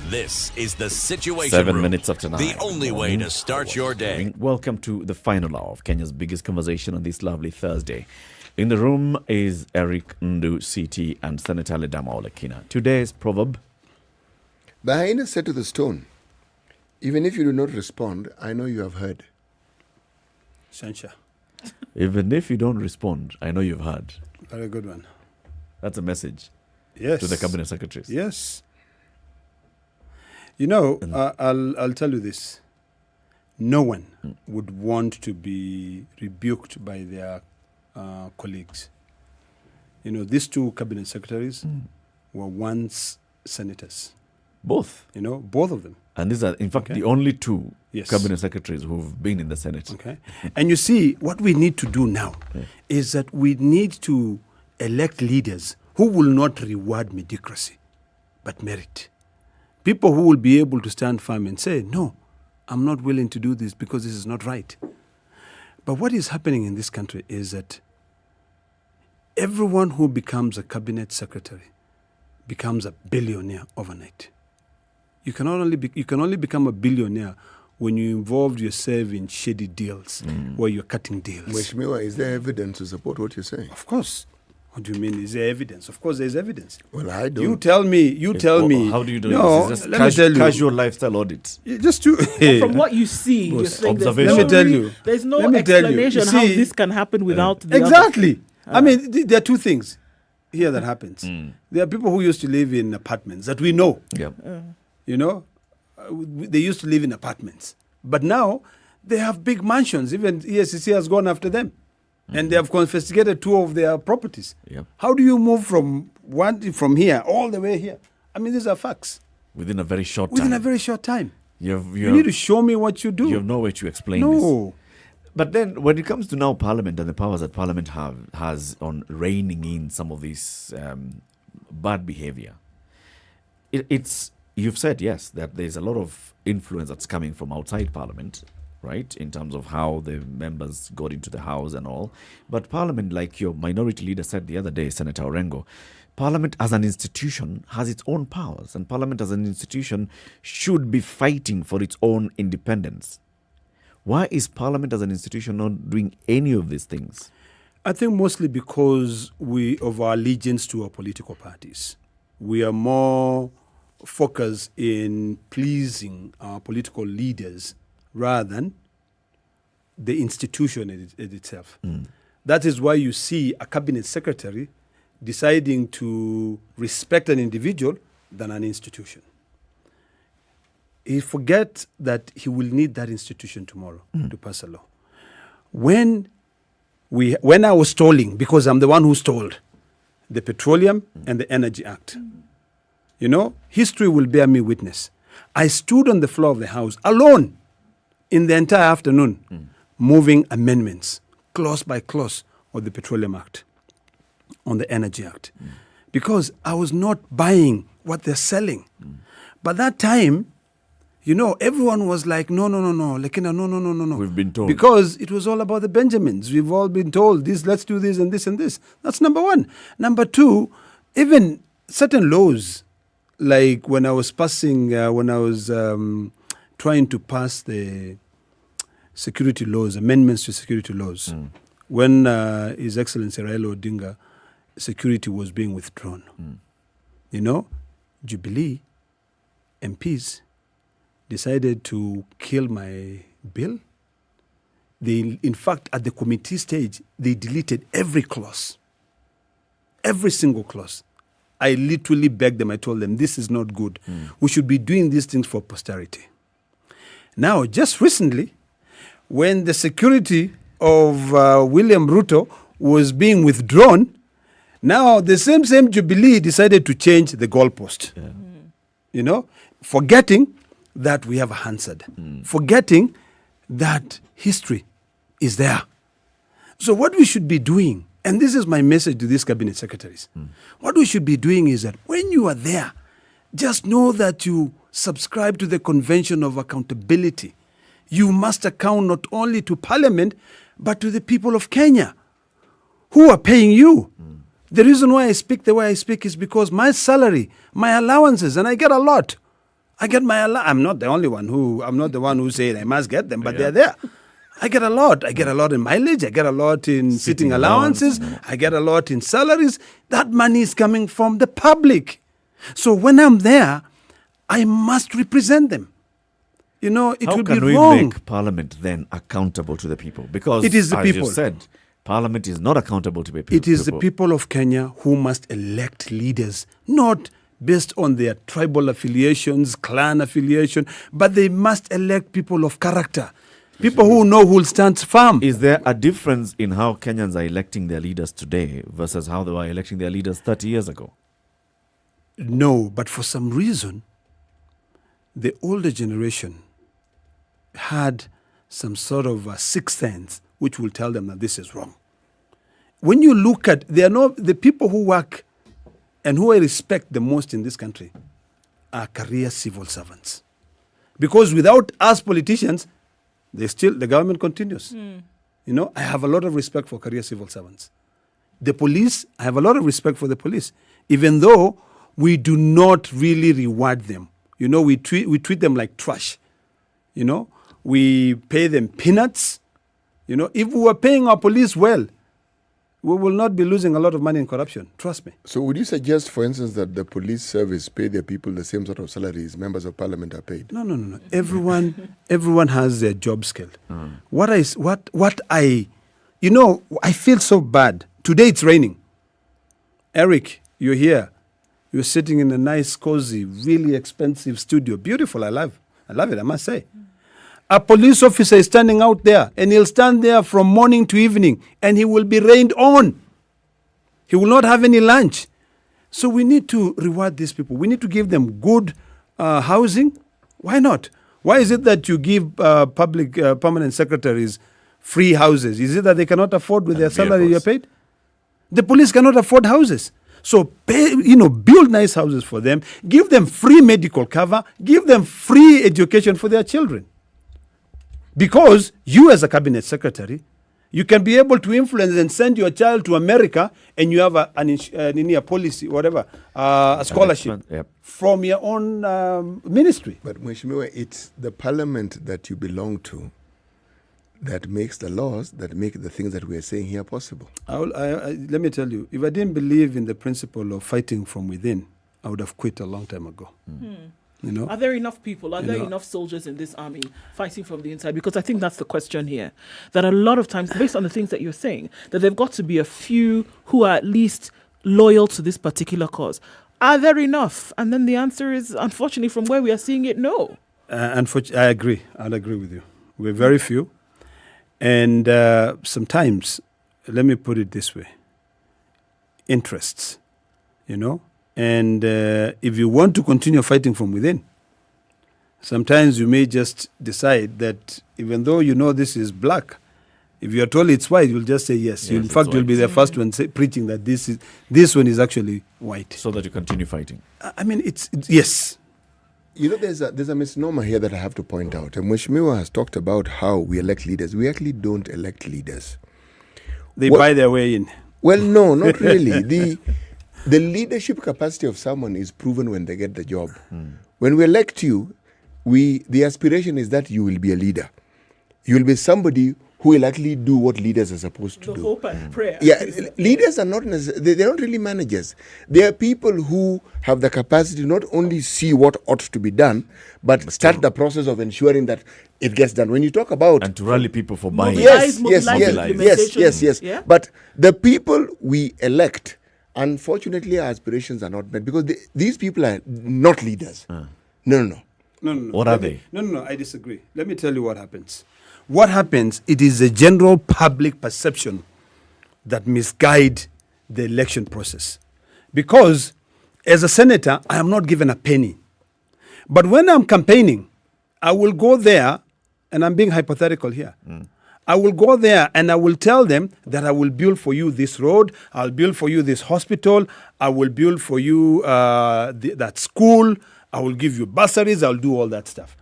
This is The Situation 7 Room, minutes after 9. the only way to start your day. Welcome to the final hour of Kenya's biggest conversation on this lovely Thursday. In the room is Eric Ndu CT and Senator Ledama Olekina. Today's proverb: The hyenas said to the stone, even if you do not respond, I know you have heard. Censure. Even if you don't respond, I know you've heard. Very good one. That's a message. Yes. To the cabinet secretaries. Yes. You know, I'll tell you this. No one would want to be rebuked by their colleagues. You know, these two cabinet secretaries were once senators. Both. You know, both of them. And these are, in fact, the only two Yes. cabinet secretaries who've been in the Senate. Okay. And you see, what we need to do now is that we need to elect leaders who will not reward mediocrity, but merit. People who will be able to stand firm and say, no, I'm not willing to do this because this is not right. But what is happening in this country is that everyone who becomes a cabinet secretary becomes a billionaire overnight. You can only become a billionaire when you involved yourself in shady deals, where you're cutting deals. Mheshimiwa, is there evidence to support what you're saying? Of course. What do you mean? Is there evidence? Of course, there's evidence. Well, I don't. You tell me. How do you do No, this? Is let me tell you. Casual lifestyle audit. Just to From what you see, you're saying there's observation. no Let me tell you. There's no Let me tell you. explanation You how see- this can happen without the Exactly. other. I mean, there are two things here that happens. There are people who used to live in apartments that we know. Yep. You know, they used to live in apartments, but now they have big mansions. Even ESCC has gone after them, and they have confiscated 2 of their properties. Yep. How do you move from here all the way here? I mean, these are facts. Within a very short Within time. a very short time. You need to show me what you do. You have no way to explain No. this. But then, when it comes to now Parliament and the powers that Parliament has on reining in some of this bad behavior, it's you've said, yes, that there's a lot of influence that's coming from outside Parliament, right, in terms of how the members got into the House and all. But Parliament, like your minority leader said the other day, Senator Orengo, Parliament as an institution has its own powers, and Parliament as an institution should be fighting for its own independence. Why is Parliament as an institution not doing any of these things? I think mostly because of our allegiance to our political parties. We are more focused in pleasing our political leaders rather than the institution itself. That is why you see a cabinet secretary deciding to respect an individual than an institution. He forgets that he will need that institution tomorrow to pass a law. When I was stalling, because I'm the one who stalled the Petroleum and the Energy Act, you know, history will bear me witness. I stood on the floor of the House alone in the entire afternoon, moving amendments, clause by clause, of the Petroleum Act, on the Energy Act, because I was not buying what they're selling. But that time, you know, everyone was like, no, Lekina, no. We've been told. Because it was all about the Benjamins. We've all been told this, let's do this and this and this. That's number one. Number two, even certain laws, like when I was trying to pass the security laws, amendments to security laws, when His Excellency Raila Odinga, security was being withdrawn. You know, Jubilee MPs decided to kill my bill. They, in fact, at the committee stage, they deleted every clause, every single clause. I literally begged them, I told them, this is not good. We should be doing these things for posterity. Now, just recently, when the security of William Ruto was being withdrawn, now the same Jubilee decided to change the goalpost. You know, forgetting that we have answered, forgetting that history is there. So what we should be doing, and this is my message to these cabinet secretaries, what we should be doing is that when you are there, just know that you subscribe to the Convention of Accountability. You must account not only to Parliament, but to the people of Kenya who are paying you. The reason why I speak the way I speak is because my salary, my allowances, and I get a lot. I get my I'm not the only one I'm not the one who said I must get them, but they're there. I get a lot. I get a lot in mileage. I get a lot in sitting allowances. I get a lot in salaries. That money is coming from the public. So when I'm there, I must represent them. You know, it would be wrong. How can we make Parliament then accountable to the people? Because it is the as people. you said, Parliament is not accountable to the people. It is the people of Kenya who must elect leaders, not based on their tribal affiliations, clan affiliation, but they must elect people of character, people who know who will stand firm. Is there a difference in how Kenyans are electing their leaders today versus how they were electing their leaders 30 years ago? No, but for some reason, the older generation had some sort of a sixth sense which will tell them that this is wrong. When you look at, the people who work and who I respect the most in this country are career civil servants. Because without us politicians, the government continues. You know, I have a lot of respect for career civil servants. The police, I have a lot of respect for the police, even though we do not really reward them. You know, we treat them like trash. You know, we pay them peanuts. You know, if we were paying our police well, we will not be losing a lot of money in corruption. Trust me. So would you suggest, for instance, that the police service pay their people the same sort of salaries members of parliament are paid? No. Everyone has their job skill. I feel so bad. Today it's raining. Eric, you're here. You're sitting in a nice, cozy, really expensive studio. Beautiful. I love it, I must say. A police officer is standing out there, and he'll stand there from morning to evening, and he will be rained on. He will not have any lunch. So we need to reward these people. We need to give them good housing. Why not? Why is it that you give public permanent secretaries free houses? Is it that they cannot afford with their salary you're paid? The police cannot afford houses. So build nice houses for them. Give them free medical cover. Give them free education for their children. Because you as a cabinet secretary, you can be able to influence and send your child to America, and you have a policy, whatever, a scholarship from your own ministry. But Mheshimiwa, it's the parliament that you belong to that makes the laws that make the things that we are saying here possible. Let me tell you, if I didn't believe in the principle of fighting from within, I would have quit a long time ago. You know? Are there enough people? Are there enough soldiers in this army fighting from the inside? Because I think that's the question here. That a lot of times, based on the things that you're saying, that there've got to be a few who are at least loyal to this particular cause. Are there enough? And then the answer is, unfortunately, from where we are seeing it, no. Unfortunately, I agree. I'll agree with you. We're very few. And sometimes, let me put it this way, interests, you know. And if you want to continue fighting from within, sometimes you may just decide that even though you know this is black, if you are told it's white, you'll just say yes. In fact, you'll be the first one preaching that this one is actually white. So that you continue fighting. I mean, it's yes. You know, there's a misnomer here that I have to point out. And Mheshimiwa has talked about how we elect leaders. We actually don't elect leaders. They buy their way in. Well, no, not really. The leadership capacity of someone is proven when they get the job. When we elect you, the aspiration is that you will be a leader. You will be somebody who will actually do what leaders are supposed to do. Hope and prayer. Yeah, leaders are not necessarily, they're not really managers. They are people who have the capacity to not only see what ought to be done, but start the process of ensuring that it gets done. When you talk about... And to rally people for buying. Yes. Yeah? But the people we elect, unfortunately, our aspirations are not met because these people are not leaders. No. What are they? No, I disagree. Let me tell you what happens. What happens, it is a general public perception that misguide the election process. Because as a senator, I am not given a penny. But when I'm campaigning, I will go there, and I'm being hypothetical here. I will go there and I will tell them that I will build for you this road, I'll build for you this hospital, I will build for you that school, I will give you bursaries, I'll do all that stuff.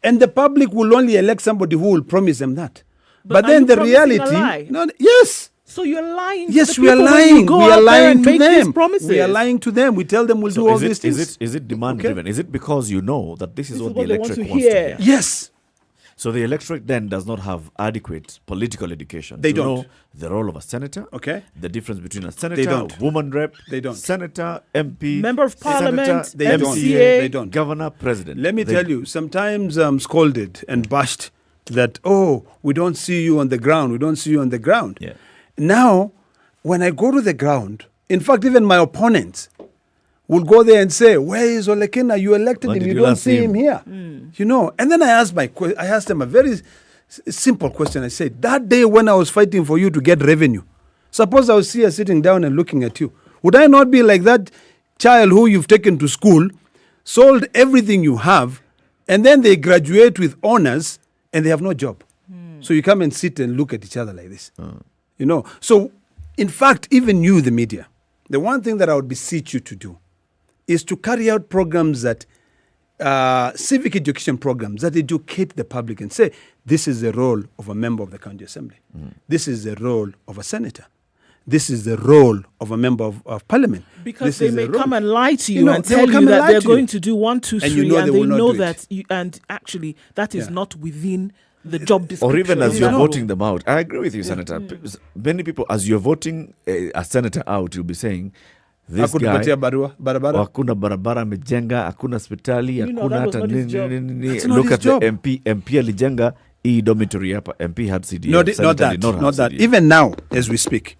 And the public will only elect somebody who will promise them that. But then the reality... Yes. So you're lying. Yes, we are lying. We are lying to them. We are lying to them. We tell them we'll do all these things. Is it demand driven? Is it because you know that this is what the electorate wants to hear? Yes. So the electorate then does not have adequate political education. They to don't know the role of a senator. Okay. The difference between a senator, woman rep, senator, MP, member of parliament, senator, MCA, they don't. Governor, president. Let me tell you, sometimes I'm scolded and bashed that, we don't see you on the ground. We don't see you on the ground. Yeah. Now, when I go to the ground, in fact, even my opponents will go there and say, where is Olekina? You elected him. You don't see him here. You know, and then I asked them a very simple question. I said, that day when I was fighting for you to get revenue, suppose I was here sitting down and looking at you. Would I not be like that child who you've taken to school, sold everything you have, And then they graduate with honors and they have no job. So you come and sit and look at each other like this. You know, so in fact, even you, the media, the one thing that I would beseech you to do is to carry out programs that, civic education programs that educate the public and say, this is the role of a member of the county assembly. This is the role of a senator. This is the role of a member of parliament. Because they may come and lie to you, and tell you that they're going to do 1, 2, 3, and they know that, and actually that is not within the job description. Or even as you're voting them out. I agree with you, Senator. Many people, as you're voting a senator out, you'll be saying, this guy, hakuna barabara amejenga, hakuna hospitali, hakuna hata nini. Look at the MP alijenga hii dormitory hapa. MP had CDF. Not that. Even now, as we speak,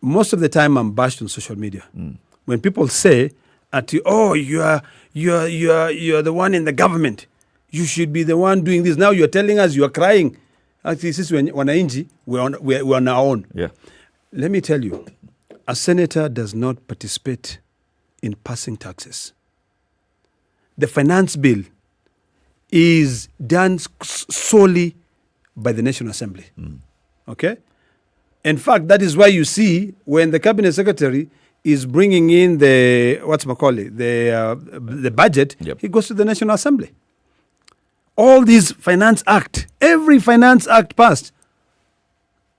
most of the time I'm bashed on social media. When people say, oh, you're the one in the government. You should be the one doing this. Now you're telling us you are crying. Actually, this is wanainji, we're on our own. Yeah. Let me tell you, a senator does not participate in passing taxes. The finance bill is done solely by the National Assembly. Okay? In fact, that is why you see when the cabinet secretary is bringing in the budget, he goes to the National Assembly. All these every finance act passed,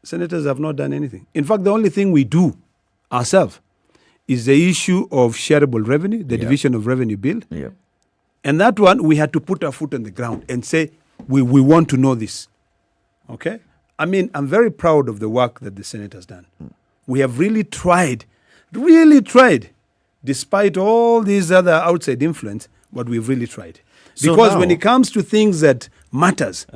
senators have not done anything. In fact, the only thing we do ourselves is the issue of shareable revenue, the division of revenue bill. And that one, we had to put our foot on the ground and say, we want to know this. Okay? I mean, I'm very proud of the work that the Senate has done. We have really tried, despite all these other outside influence, but we've really tried. Because when it comes to things that matters,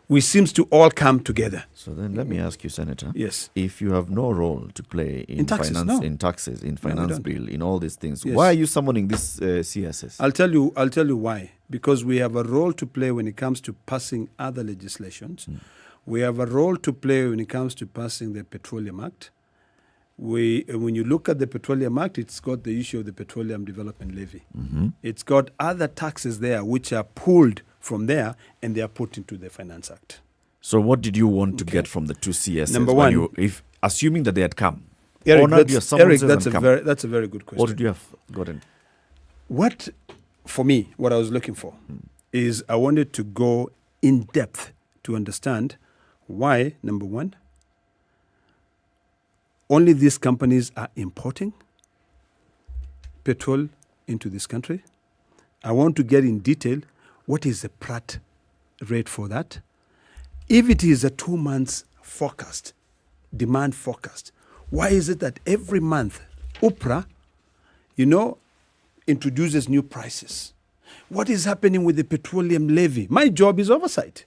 we seems to all come together. So then let me ask you, Senator. Yes. If you have no role to play in taxes, in finance bill, in all these things, why are you summoning this CSS? I'll tell you why. Because we have a role to play when it comes to passing other legislations. We have a role to play when it comes to passing the Petroleum Act. When you look at the Petroleum Act, it's got the issue of the Petroleum Development Levy. It's got other taxes there which are pulled from there and they are put into the Finance Act. So what did you want to get from the two CSS? Number one, if assuming that they had come, Eric, that's a very good question. What did you have gotten? What I was looking for is I wanted to go in depth to understand why, number one, only these companies are importing petrol into this country. I want to get in detail what is the Pratt rate for that. If it is a 2 months forecast, demand forecast, why is it that every month UPRA, introduces new prices? What is happening with the petroleum levy? My job is oversight.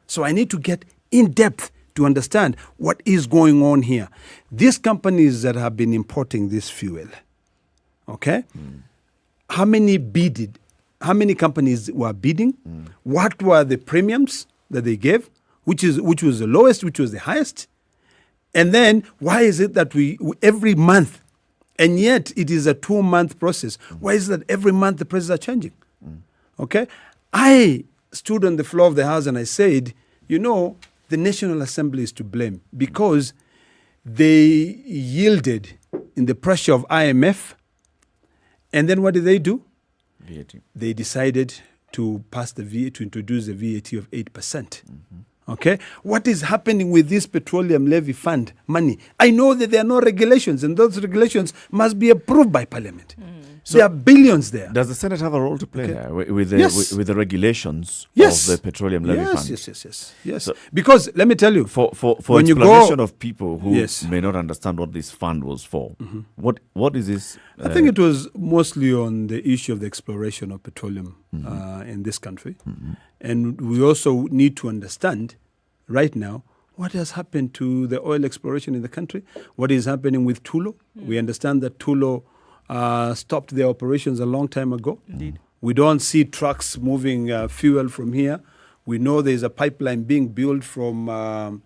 So I need to get in depth to understand what is going on here. These companies that have been importing this fuel, okay? How many companies were bidding? What were the premiums that they gave? Which was the lowest, which was the highest? And then why is it that we every month, and yet it is a 2 month process, why is it that every month the prices are changing? Okay? I stood on the floor of the House and I said, the National Assembly is to blame because they yielded in the pressure of IMF. And then what did they do? VAT. They decided to introduce the VAT of 8%. Okay? What is happening with this petroleum levy fund money? I know that there are no regulations, and those regulations must be approved by Parliament. So there are billions there. Does the Senate have a role to play there with the regulations of the petroleum levy fund? Yes. So, because let me tell you, for when explanation of people who may not understand what this fund was for, what is this? I think it was mostly on the issue of the exploration of petroleum in this country, and we also need to understand right now what has happened to the oil exploration in the country. What is happening with Tullow? We understand that Tullow stopped their operations a long time ago. Indeed. We don't see trucks moving fuel from here. We know there's a pipeline being built from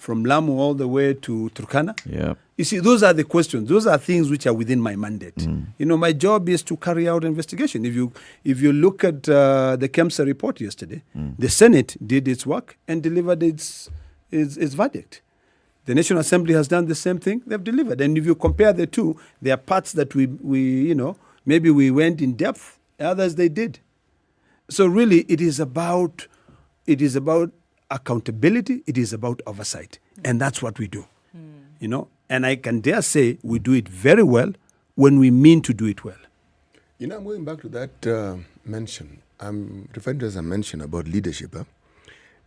from Lamu all the way to Turkana? Yeah. You see, those are the questions. Those are things which are within my mandate. You know, my job is to carry out investigation. If you look at the KEMSA report yesterday, the Senate did its work and delivered its verdict. The National Assembly has done the same thing. They've delivered. And if you compare the two, there are parts that we maybe we went in depth, others they did. So really, it is about accountability. It is about oversight. And that's what we do, you know. And I can dare say we do it very well when we mean to do it well. You know, I'm going back to that mention. I'm referring to as a mention about leadership.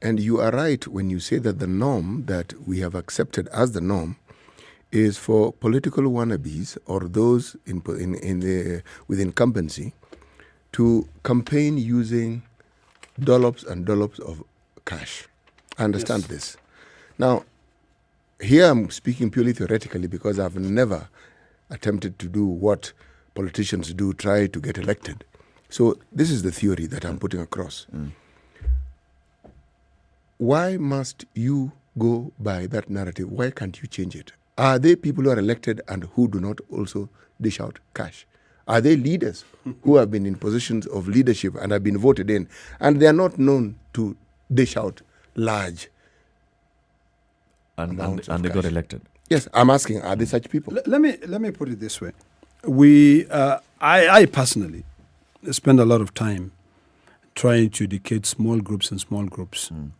And you are right when you say that the norm that we have accepted as the norm is for political wannabes or those with incumbency to campaign using dollops and dollops of cash. I understand this. Now, here I'm speaking purely theoretically because I've never attempted to do what politicians do, try to get elected. So this is the theory that I'm putting across. Why must you go by that narrative? Why can't you change it? Are they people who are elected and who do not also dish out cash? Are they leaders who have been in positions of leadership and have been voted in and they are not known to dish out large amounts of they cash? got elected? Yes, I'm asking, are they such people? Let me put it this way. I personally spend a lot of time trying to educate small groups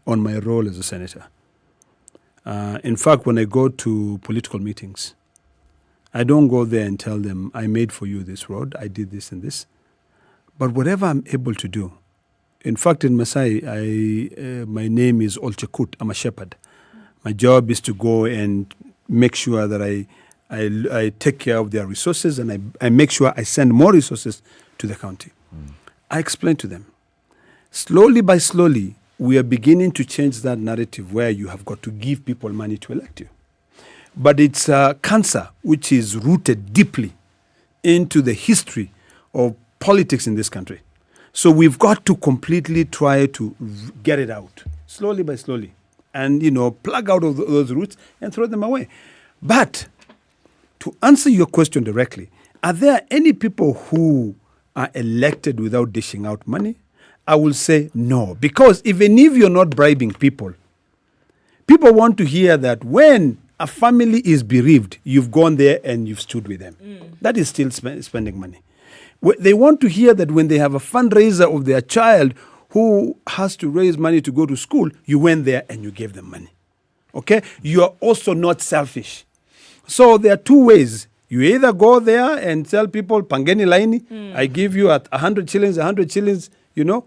on my role as a senator. In fact, when I go to political meetings, I don't go there and tell them, I made for you this road, I did this and this. But whatever I'm able to do, in fact, in Masai, my name is Olchekut, I'm a shepherd. My job is to go and make sure that I take care of their resources and I make sure I send more resources to the county. I explain to them. Slowly by slowly, we are beginning to change that narrative where you have got to give people money to elect you. But it's a cancer which is rooted deeply into the history of politics in this country. So we've got to completely try to get it out, slowly by slowly, and, you know, plug out of those roots and throw them away. But to answer your question directly, are there any people who are elected without dishing out money? I will say no, because even if you're not bribing people, people want to hear that when a family is bereaved, you've gone there and you've stood with them. That is still spending money. They want to hear that when they have a fundraiser of their child who has to raise money to go to school, you went there and you gave them money. Okay? You are also not selfish. So there are two ways. You either go there and tell people, Pangeni Laini, I give you at 100 shillings, you know,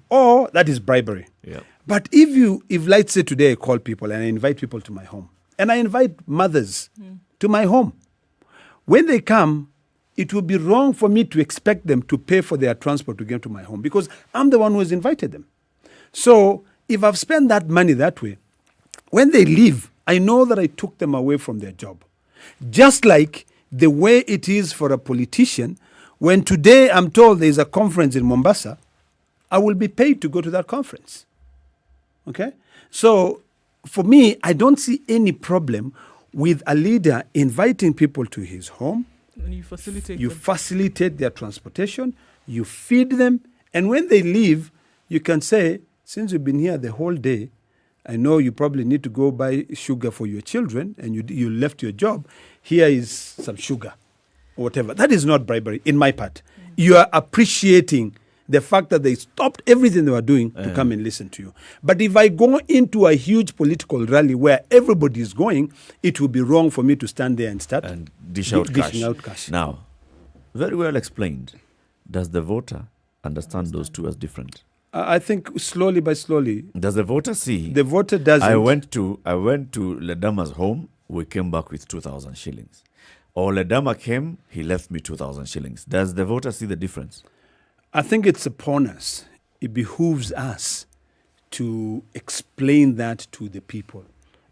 or that is bribery. Yeah. But if let's say today I call people and I invite people to my home, and I invite mothers to my home, when they come, it would be wrong for me to expect them to pay for their transport to get to my home because I'm the one who has invited them. So if I've spent that money that way, when they leave, I know that I took them away from their job. Just like the way it is for a politician, when today I'm told there's a conference in Mombasa, I will be paid to go to that conference. Okay? So for me, I don't see any problem with a leader inviting people to his home. And you facilitate their transportation, you feed them, and when they leave, you can say, since you've been here the whole day, I know you probably need to go buy sugar for your children, and you left your job. Here is some sugar, or whatever. That is not bribery, in my part. You are appreciating the fact that they stopped everything they were doing to come and listen to you. But if I go into a huge political rally where everybody is going, it would be wrong for me to stand there and start dishing out cash. Now, very well explained. Does the voter understand those two as different? I think slowly by slowly. Does the voter see? The voter doesn't. I went to Ledama's home. We came back with 2,000 shillings. Or Ledama came, he left me 2,000 shillings. Does the voter see the difference? I think it's upon us. It behooves us to explain that to the people.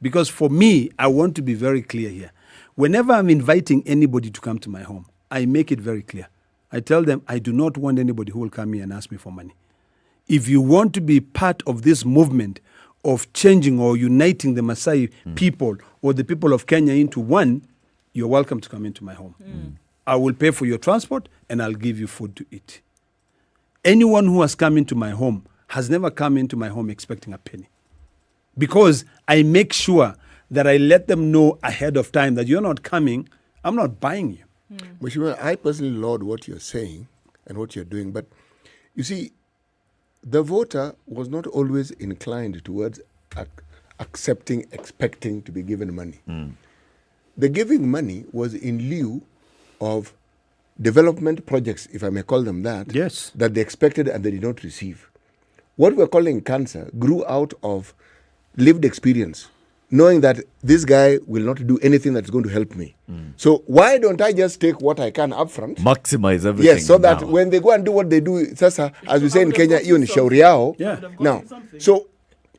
Because for me, I want to be very clear here. Whenever I'm inviting anybody to come to my home, I make it very clear. I tell them I do not want anybody who will come here and ask me for money. If you want to be part of this movement of changing or uniting the Maasai people or the people of Kenya into one, you're welcome to come into my home. I will pay for your transport and I'll give you food to eat. Anyone who has come into my home has never come into my home expecting a penny. Because I make sure that I let them know ahead of time that you're not coming, I'm not buying you. Mheshimiwa, I personally laud what you're saying and what you're doing, but you see, the voter was not always inclined towards accepting, expecting to be given money. The giving money was in lieu of development projects, if I may call them that, that they expected and they did not receive. What we're calling cancer grew out of lived experience, knowing that this guy will not do anything that's going to help me. So why don't I just take what I can up front? Maximize everything. Yes, so that when they go and do what they do, sasa, as we say in Kenya, hiyo ni shauri yao. Now, so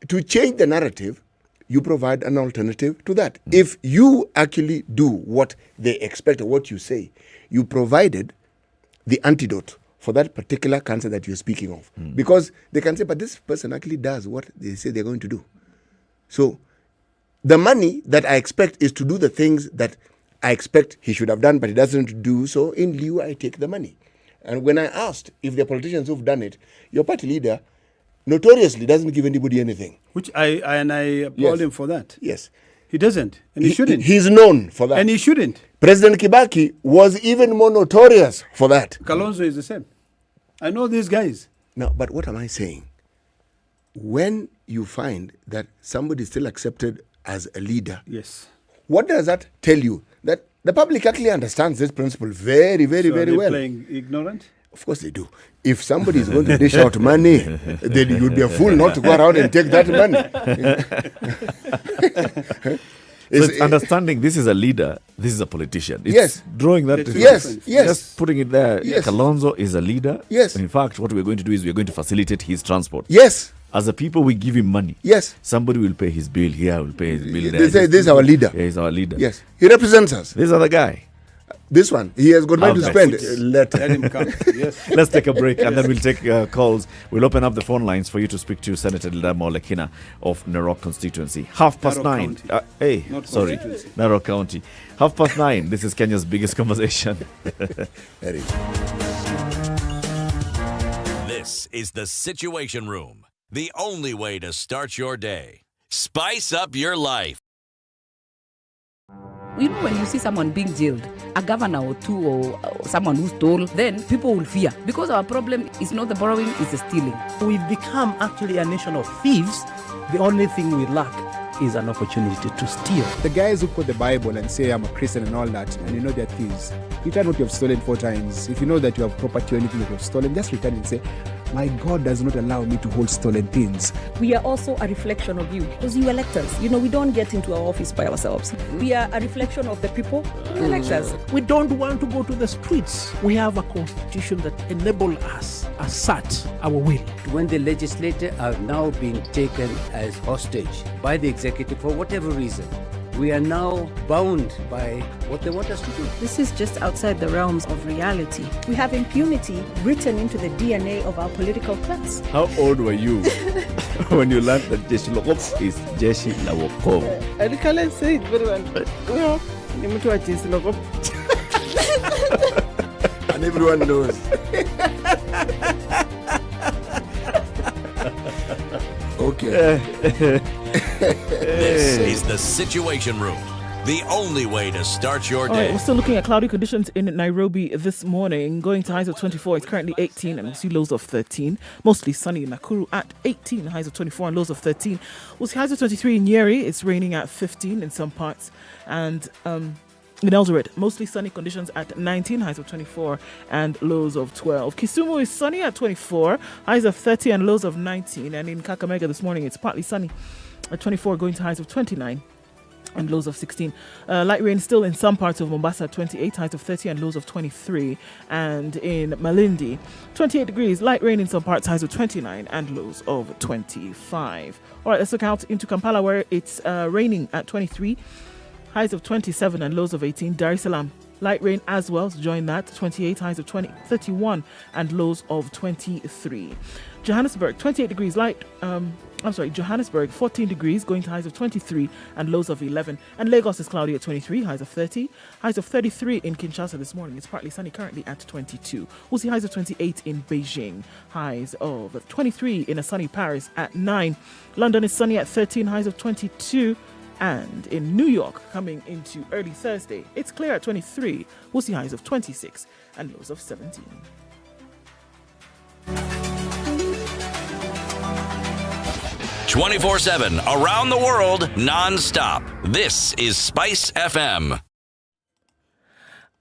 to change the narrative, you provide an alternative to that. If you actually do what they expect or what you say, you provided the antidote for that particular cancer that you're speaking of. Because they can say, but this person actually does what they say they're going to do. So the money that I expect is to do the things that I expect he should have done, but he doesn't do so. In lieu, I take the money. And when I asked if the politicians who've done it, your party leader notoriously doesn't give anybody anything. Which I applaud him for that. Yes. He doesn't, and he shouldn't. He's known for that. And he shouldn't. President Kibaki was even more notorious for that. Kalonzo is the same. I know these guys. No, but what am I saying? When you find that somebody is still accepted as a leader, what does that tell you? That the public actually understands this principle very, very, So very are they well. playing ignorant? Of course they do. If somebody is going to dish out money, then you'd be a fool not to go around and take that money. So it's understanding this is a leader, this is a politician. It's Yes. drawing that Yes, yes. Just putting it there. Yes. Kalonzo is a leader. Yes. In fact, what we're going to do is we're going to facilitate his transport. Yes. As a people, we give him money. Yes. Somebody will pay his bill here, will pay his bill there. They say this is our leader. Yeah, he's our leader. Yes. He represents us. This other guy. This one. He has got money to spend. Let him come. Yes. Let's take a break and then we'll take calls. We'll open up the phone lines for you to speak to Senator Ldamo Lekina of Narok constituency. 9:30. Narok County. 9:30. This is Kenya's biggest conversation. This is the Situation Room, the only way to start your day. Spice up your life. You know, when you see someone being jailed, a governor or two or someone who stole, then people will fear. Because our problem is not the borrowing, it's the stealing. We've become actually a nation of thieves. The only thing we lack is an opportunity to steal. The guys who quote the Bible and say, I'm a Christian and all that, and you know they're thieves. Return what you have stolen 4 times. If you know that you have property or anything that you have stolen, just return and say, my God does not allow me to hold stolen things. We are also a reflection of you, because you elect us. You know, we don't get into our office by ourselves. We are a reflection of the people who elect us. We don't want to go to the streets. We have a constitution that enables us, assert our will. When the legislature are now being taken as hostage by the executive for whatever reason, we are now bound by what they want us to do. This is just outside the realms of reality. We have impunity written into the DNA of our political class. How old were you when you learned that Jeshi Lokop is Jeshi la Wokovu? I can't say it very well. No, ni mtu wa Jeshi Lokop. And everyone knows. Okay. This is the Situation Room, the only way to start your All right, day. we're still looking at cloudy conditions in Nairobi this morning. Going to highs of 24, it's currently 18 and we'll see lows of 13. Mostly sunny in Nakuru at 18, highs of 24 and lows of 13. We'll see highs of 23 in Nyeri. It's raining at 15 in some parts. And in Eldoret, mostly sunny conditions at 19, highs of 24 and lows of 12. Kisumu is sunny at 24, highs of 30 and lows of 19. And in Kakamega this morning, it's partly sunny at 24, going to highs of 29 and lows of 16. Light rain still in some parts of Mombasa, 28, highs of 30 and lows of 23. And in Malindi, 28 degrees, light rain in some parts, highs of 29 and lows of 25. All right, let's look out into Kampala where it's raining at 23, highs of 27 and lows of 18. Dar es Salaam, light rain as well, so join that, 28, highs of 31 and lows of 23. Johannesburg, 28 degrees, light Johannesburg, 14 degrees, going to highs of 23 and lows of 11. And Lagos is cloudy at 23, highs of 30. Highs of 33 in Kinshasa this morning. It's partly sunny currently at 22. We'll see highs of 28 in Beijing. Highs of 23 in a sunny Paris at 9. London is sunny at 13, highs of 22. And in New York, coming into early Thursday, it's clear at 23. We'll see highs of 26 and lows of 17. 24/7 around the world, non-stop. This is Spice FM.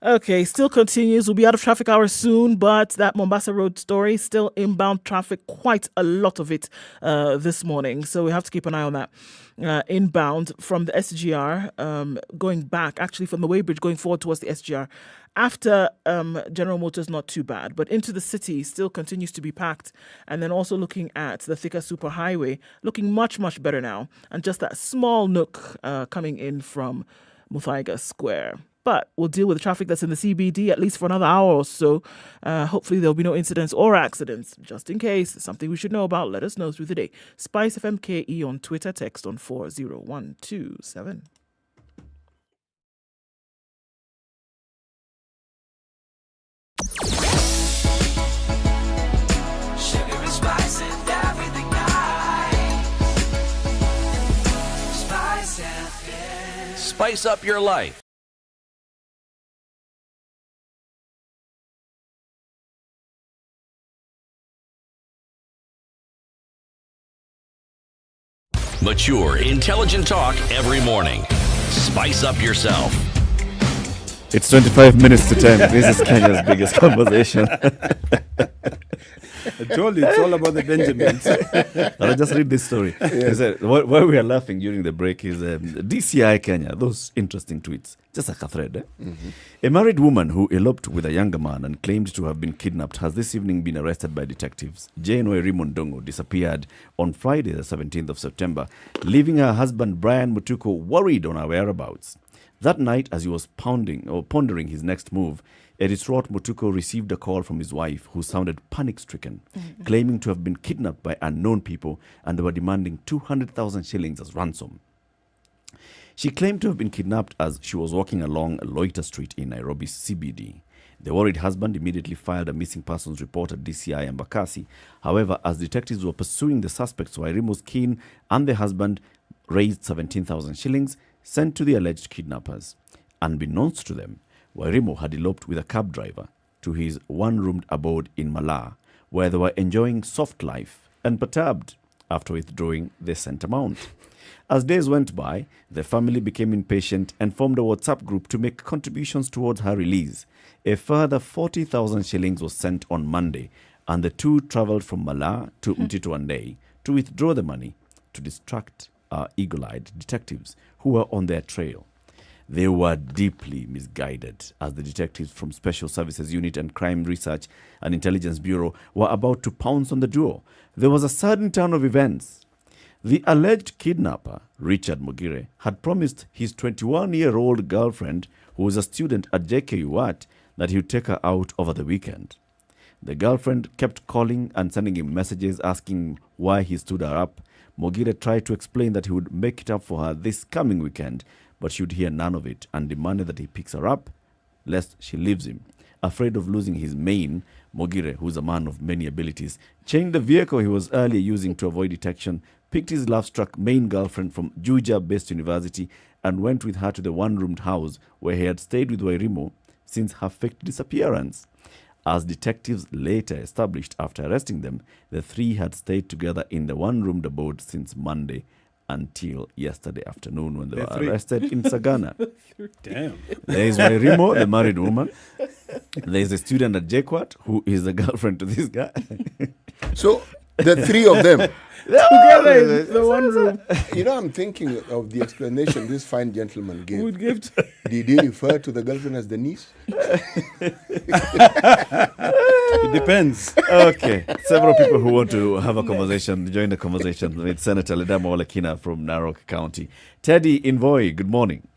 Okay, still continues. We'll be out of traffic hours soon, but that Mombasa Road story, still inbound traffic, quite a lot of it this morning. So we have to keep an eye on that. Inbound from the SGR, going back, actually from the Weybridge going forward towards the SGR. After General Motors, not too bad, but into the city still continues to be packed. And then also looking at the Thika Superhighway, looking much, much better now. And just that small nook coming in from Muthui Square. But we'll deal with the traffic that's in the CBD at least for another hour or so. Hopefully there'll be no incidents or accidents. Just in case, something we should know about, let us know through the day. SpiceFM KE on Twitter, text on 40127. Sugar and spice and everything nice. Spice FM. Spice up your life. Mature, intelligent talk every morning. Spice up yourself. It's 25 minutes to 10. This is Kenya's biggest conversation. I told you, it's all about the Benjamins. I'll just read this story. He said, why we are laughing during the break is DCI Kenya, those interesting tweets. Just like a thread. Mm-hmm. A married woman who eloped with a younger man and claimed to have been kidnapped has this evening been arrested by detectives. Jane Wairimu Ndongo disappeared on Friday, the 17th of September, leaving her husband Brian Mutuko worried on her whereabouts. That night, as he was pondering his next move, Eritreot Mutuko received a call from his wife, who sounded panic-stricken, claiming to have been kidnapped by unknown people and they were demanding 200,000 shillings as ransom. She claimed to have been kidnapped as she was walking along a Loiter Street in Nairobi's CBD. The worried husband immediately filed a missing persons report at DCI Embakasi. However, as detectives were pursuing the suspects, Wairimu's kin and the husband raised 17,000 shillings sent to the alleged kidnappers. Unbeknownst to them, Wairimu had eloped with a cab driver to his one-roomed abode in Malaa, where they were enjoying soft life and perturbed after withdrawing the sent amount. As days went by, the family became impatient and formed a WhatsApp group to make contributions towards her release. A further 40,000 shillings was sent on Monday, and the two travelled from Malaa to Mtito to withdraw the money to distract our eagle-eyed detectives who were on their trail. They were deeply misguided as the detectives from Special Services Unit and Crime Research and Intelligence Bureau were about to pounce on the duo. There was a sudden turn of events. The alleged kidnapper, Richard Mogire, had promised his 21-year-old girlfriend, who was a student at JKUAT, that he would take her out over the weekend. The girlfriend kept calling and sending him messages asking why he stood her up. Mogire tried to explain that he would make it up for her this coming weekend, but she would hear none of it and demanded that he picks her up, lest she leaves him. Afraid of losing his mane, Mogire, who is a man of many abilities, changed the vehicle he was earlier using to avoid detection, picked his love-struck main girlfriend from Juja-based university, and went with her to the one-roomed house where he had stayed with Wairimu since her faked disappearance. As detectives later established after arresting them, the three had stayed together in the one-roomed abode since Monday until yesterday afternoon when they were arrested in Sagana. Damn. There is Wairimu, the married woman. There is a student at JKUAT who is the girlfriend to this guy. So the three of them together in the one room. You know, I'm thinking of the explanation this fine gentleman gave. Would give Did he refer to the girlfriend as the niece? It depends. Okay. Several people who want to have a conversation, join the conversation with Senator Ledama Olekina from Narok County. Teddy Invoy, good morning.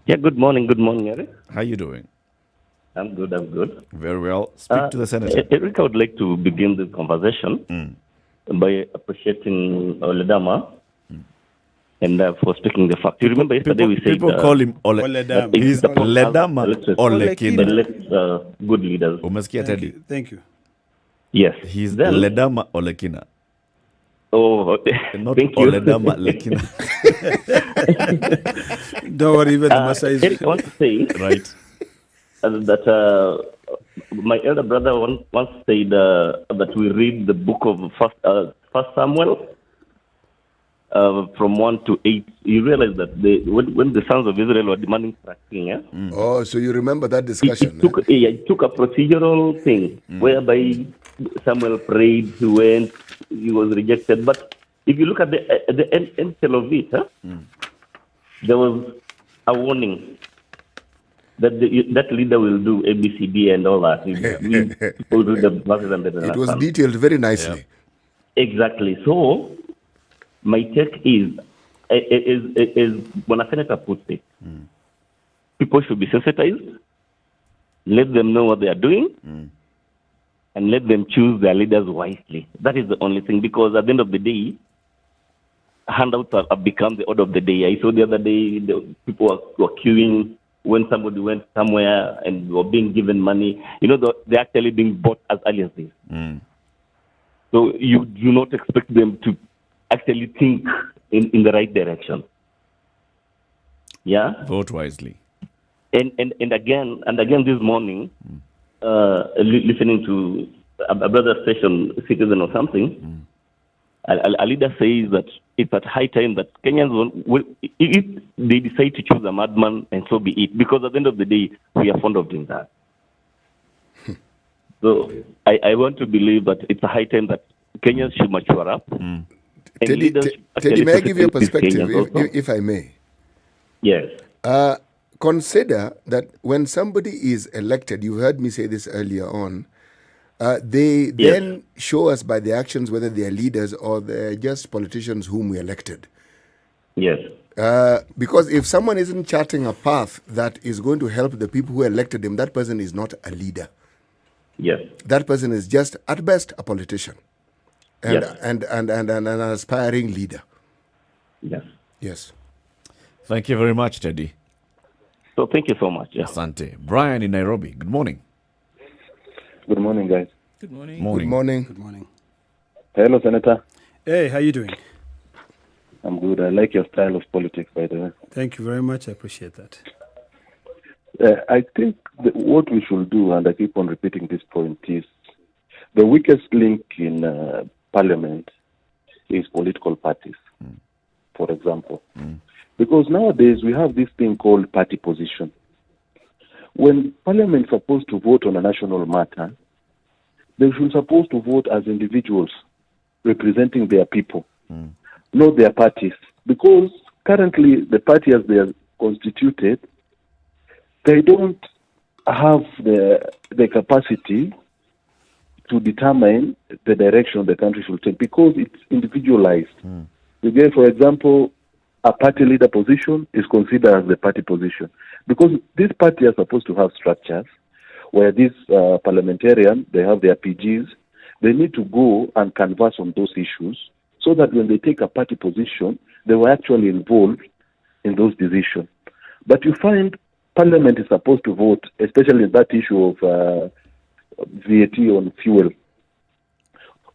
Yeah, good morning. Good morning, Eric. How are you doing? I'm good. Very well. Speak to the Senator. Eric, I would like to begin the conversation by appreciating Oledama and for speaking the fact. You remember yesterday we said people call him that He's the post Ledama elects Olekina. good leaders. Umesikia Teddy? Thank you. Yes. He's Then- Ledama Olekina. Oh, Not thank you. Oledama Lekina. Don't worry, even the Masai is... Eric, I want to say right that my elder brother once said that we read the book of First Samuel from 1 to 8. You realize that when the sons of Israel were demanding for a king, Oh, so you remember that discussion? it took a procedural thing whereby Samuel prayed, he went, he was rejected. But if you look at the end of it, there was a warning that that leader will do A, B, C, D, and all that. People do the verses and the It was detailed very nicely. Exactly. So my take is when a senator puts it, people should be sensitized, let them know what they are doing, and let them choose their leaders wisely. That is the only thing, because at the end of the day, handouts have become the order of the day. I saw the other day people were queuing when somebody went somewhere and were being given money. You know, they're actually being bought as early as this. So you do not expect them to actually think in the right direction. Yeah? Vote wisely. And again this morning, listening to a brother station, Citizen or something, a leader says that it's at high time that Kenyans will, if they decide to choose a madman, and so be it, because at the end of the day, we are fond of doing that. So I want to believe that it's a high time that Kenyans should mature up. Teddy, may I give you a perspective, if I may? Yes. Consider that when somebody is elected, you heard me say this earlier on, they then show us by their actions whether they are leaders or they're just politicians whom we elected. Yes. Because if someone isn't charting a path that is going to help the people who elected him, that person is not a leader. Yes. That person is just, at best, a politician. And, Yes. and an aspiring leader. Yes. Yes. Thank you very much, Teddy. So thank you so much. Yeah. Asante. Brian in Nairobi. Good morning. Good morning, guys. Good morning. Morning. Good morning. Good morning. Hello, Senator. Hey, how you doing? I'm good. I like your style of politics, by the way. Thank you very much. I appreciate that. I think what we should do, and I keep on repeating this point, is the weakest link in Parliament is political parties, for example. Because nowadays we have this thing called party position. When Parliament is supposed to vote on a national matter, they should supposed to vote as individuals representing their people, not their parties. Because currently the party as they are constituted, they don't have the capacity to determine the direction the country should take because it's individualized. You get, for example, a party leader position is considered as the party position because this party are supposed to have structures where these parliamentarians, they have their PGs, they need to go and converse on those issues so that when they take a party position, they were actually involved in those decisions. But you find Parliament is supposed to vote, especially in that issue of VAT on fuel.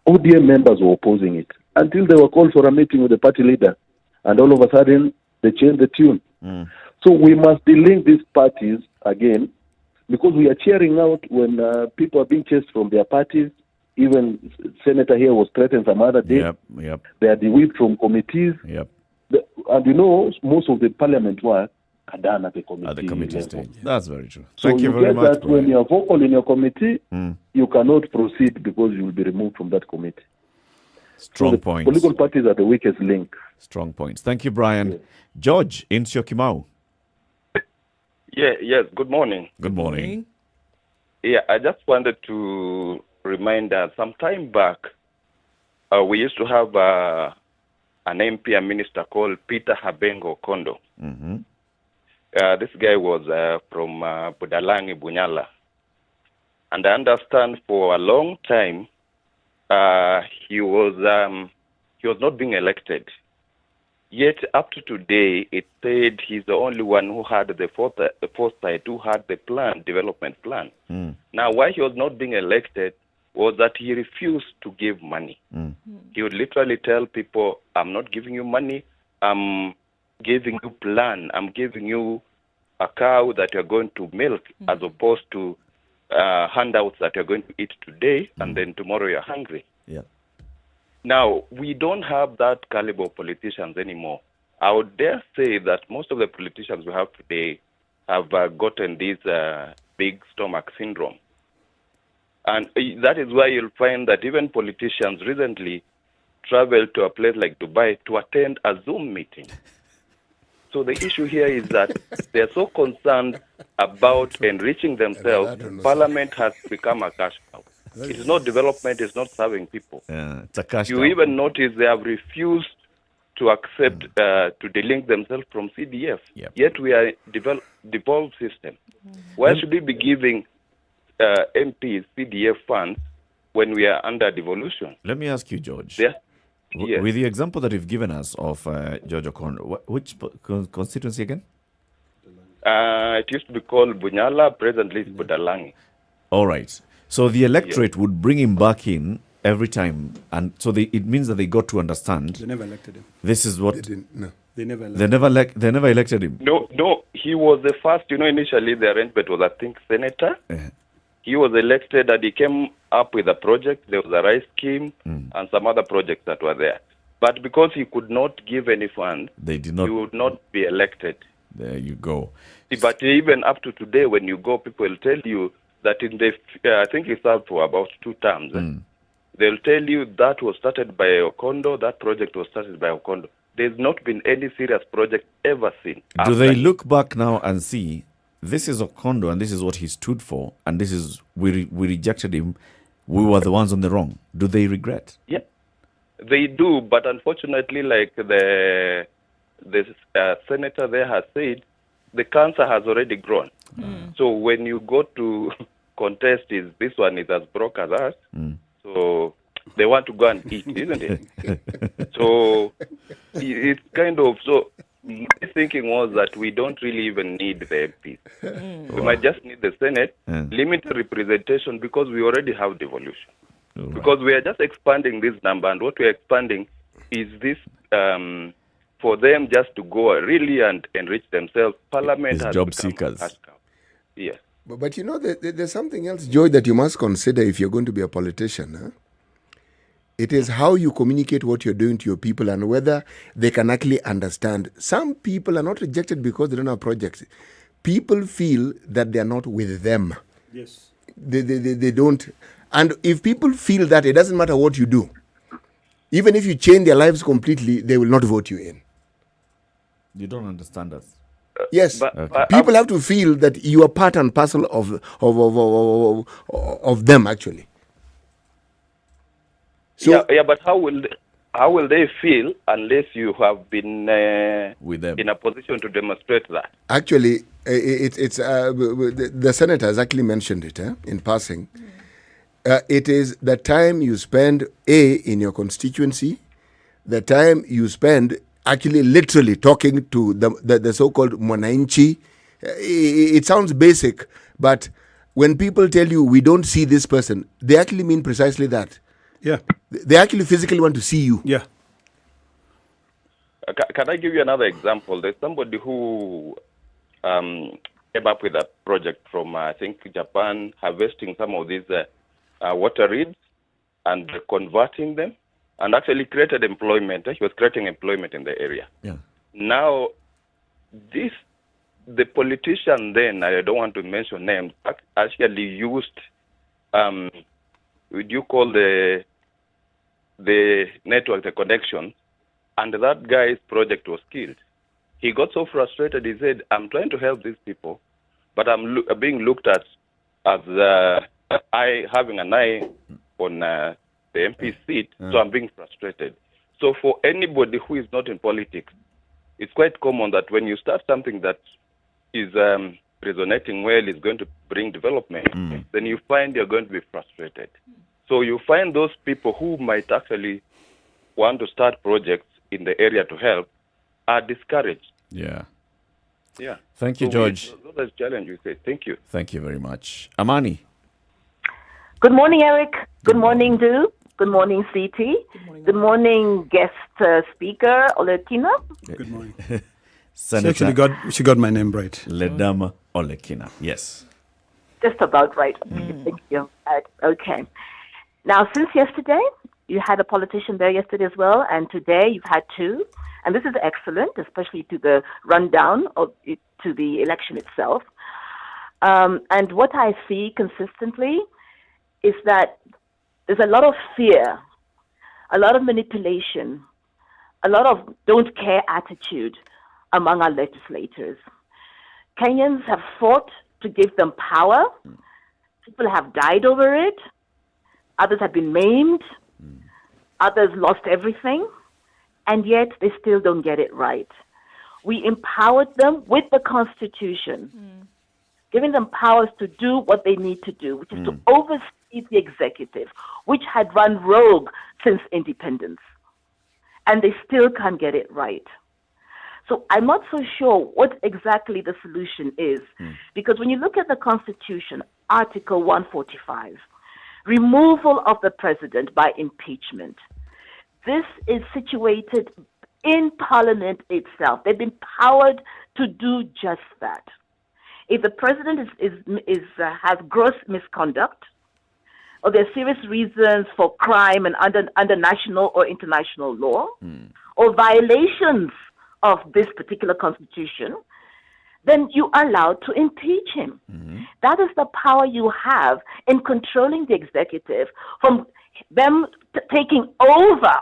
ODM members were opposing it until they were called for a meeting with the party leader. And all of a sudden, they changed the tune. So we must delink these parties again because we are cheering out when people are being chased from their parties. Even Senator here was threatened some other day. Yep. They are de-whipped from committees. Yep. And you know, most of the parliament work are done at the committee. At the committee stage. That's very true. So Thank you very get much, that when Brian. you are vocal in your committee, you cannot proceed because you will be removed from that committee. Strong so the points. Political parties are the weakest link. Strong points. Thank you, Brian. George in Syokimau. Yes. Good morning. Good morning. Yeah, I just wanted to remind us, some time back, we used to have an MP and minister called Peter Habengo Kondo. This guy was from Budalangi, Bunyala. And I understand for a long time, he was not being elected. Yet up to today, it said he's the only one who had the foresight, who had the development plan. Now, why he was not being elected was that he refused to give money. He would literally tell people, I'm not giving you money, I'm giving you plan, I'm giving you a cow that you're going to milk, as opposed to handouts that you're going to eat today, and then tomorrow you're hungry. Yeah. Now, we don't have that caliber of politicians anymore. I would dare say that most of the politicians we have today have gotten this big stomach syndrome. And that is why you'll find that even politicians recently traveled to a place like Dubai to attend a Zoom meeting. So the issue here is that they're so concerned about enriching themselves. Parliament has become a cash cow. It is not development, it's not serving people. It's a cash You cow. even notice they have refused to accept to delink themselves from CDF. Yet we are devolved system. Why should we be giving MPs CDF funds when we are under devolution? Let me ask you, George. Yes. With the example that you've given us of George Okondo, which constituency again? It used to be called Bunyala, presently it's Budalangi. All right. So the electorate would bring him back in every time, and so it means that they got to understand. They never elected him. This is what They never elected they never elected him. No, he was the first. Initially the arrangement was, I think, senator. He was elected and he came up with a project. There was a rice scheme and some other projects that were there. But because he could not give any fund, they did not. He would not be elected. There you go. But even up to today, when you go, people will tell you that in the, I think he served for about 2 terms. They'll tell you that was started by Okondo, that project was started by Okondo. There's not been any serious project ever seen. Do they look back now and see, this is Okondo and this is what he stood for, and this is, we rejected him, we were the ones on the wrong? Do they regret? Yeah, they do, but unfortunately, like the senator there has said, the cancer has already grown. So when you go to contest, this one is as broke as us. So they want to go and eat, isn't it? So it's kind of, so my thinking was that we don't really even need the MPs. We might just need the Senate, limited representation, because we already have devolution. Because we are just expanding this number, and what we are expanding is this for them just to go really and enrich themselves. Parliament It's has job become seekers. a cash cow. Yes. But you know, there's something else, Joy, that you must consider if you're going to be a politician. Huh? It is how you communicate what you're doing to your people and whether they can actually understand. Some people are not rejected because they don't have projects. People feel that they are not with them. Yes. They don't. And if people feel that, it doesn't matter what you do. Even if you change their lives completely, they will not vote you in. You don't understand us. Yes, But people have to feel that you are part and parcel of them, actually. So, yeah, but how will they feel unless you have been with them in a position to demonstrate that? actually, the senator has actually mentioned it in passing. It is the time you spend in your constituency, the time you spend actually literally talking to the so-called mwananchi. It sounds basic, but when people tell you we don't see this person, they actually mean precisely that. Yeah. They actually physically want to see you. Yeah. Can I give you another example? There's somebody who came up with a project from, I think, Japan, harvesting some of these water reeds and converting them, and actually created employment. He was creating employment in the area. Yeah. Now, the politician then, I don't want to mention names, actually used, would you call the network, the connection, and that guy's project was killed. He got so frustrated, he said, I'm trying to help these people, but I'm being looked at as having an eye on the MP seat, so I'm being frustrated. So for anybody who is not in politics, it's quite common that when you start something that is resonating well, is going to bring development, then you find you're going to be frustrated. So you find those people who might actually want to start projects in the area to help are discouraged. Yeah. Yeah. Thank you, So George. those are the challenge we face. Thank you. Thank you very much. Amani. Good morning, Eric. Good morning, Du. Good morning, CT. Good morning, guest speaker, Olekina. Good morning. Senator She got my name right. Ledama Olekina. Yes. Just about right. Thank you. Okay. Now, since yesterday, you had a politician there yesterday as well, and today you've had two. And this is excellent, especially to the rundown of it, to the election itself. And what I see consistently is that there's a lot of fear, a lot of manipulation, a lot of don't care attitude among our legislators. Kenyans have fought to give them power. People have died over it. Others have been maimed. Others lost everything. And yet they still don't get it right. We empowered them with the Constitution, giving them powers to do what they need to do, which is to oversee the executive, which had run rogue since independence. And they still can't get it right. So I'm not so sure what exactly the solution is, because when you look at the Constitution, Article 145, removal of the president by impeachment, this is situated in Parliament itself. They've been empowered to do just that. If the president has gross misconduct, or there are serious reasons for crime and under national or international law, or violations of this particular constitution, then you are allowed to impeach him. That is the power you have in controlling the executive from them taking over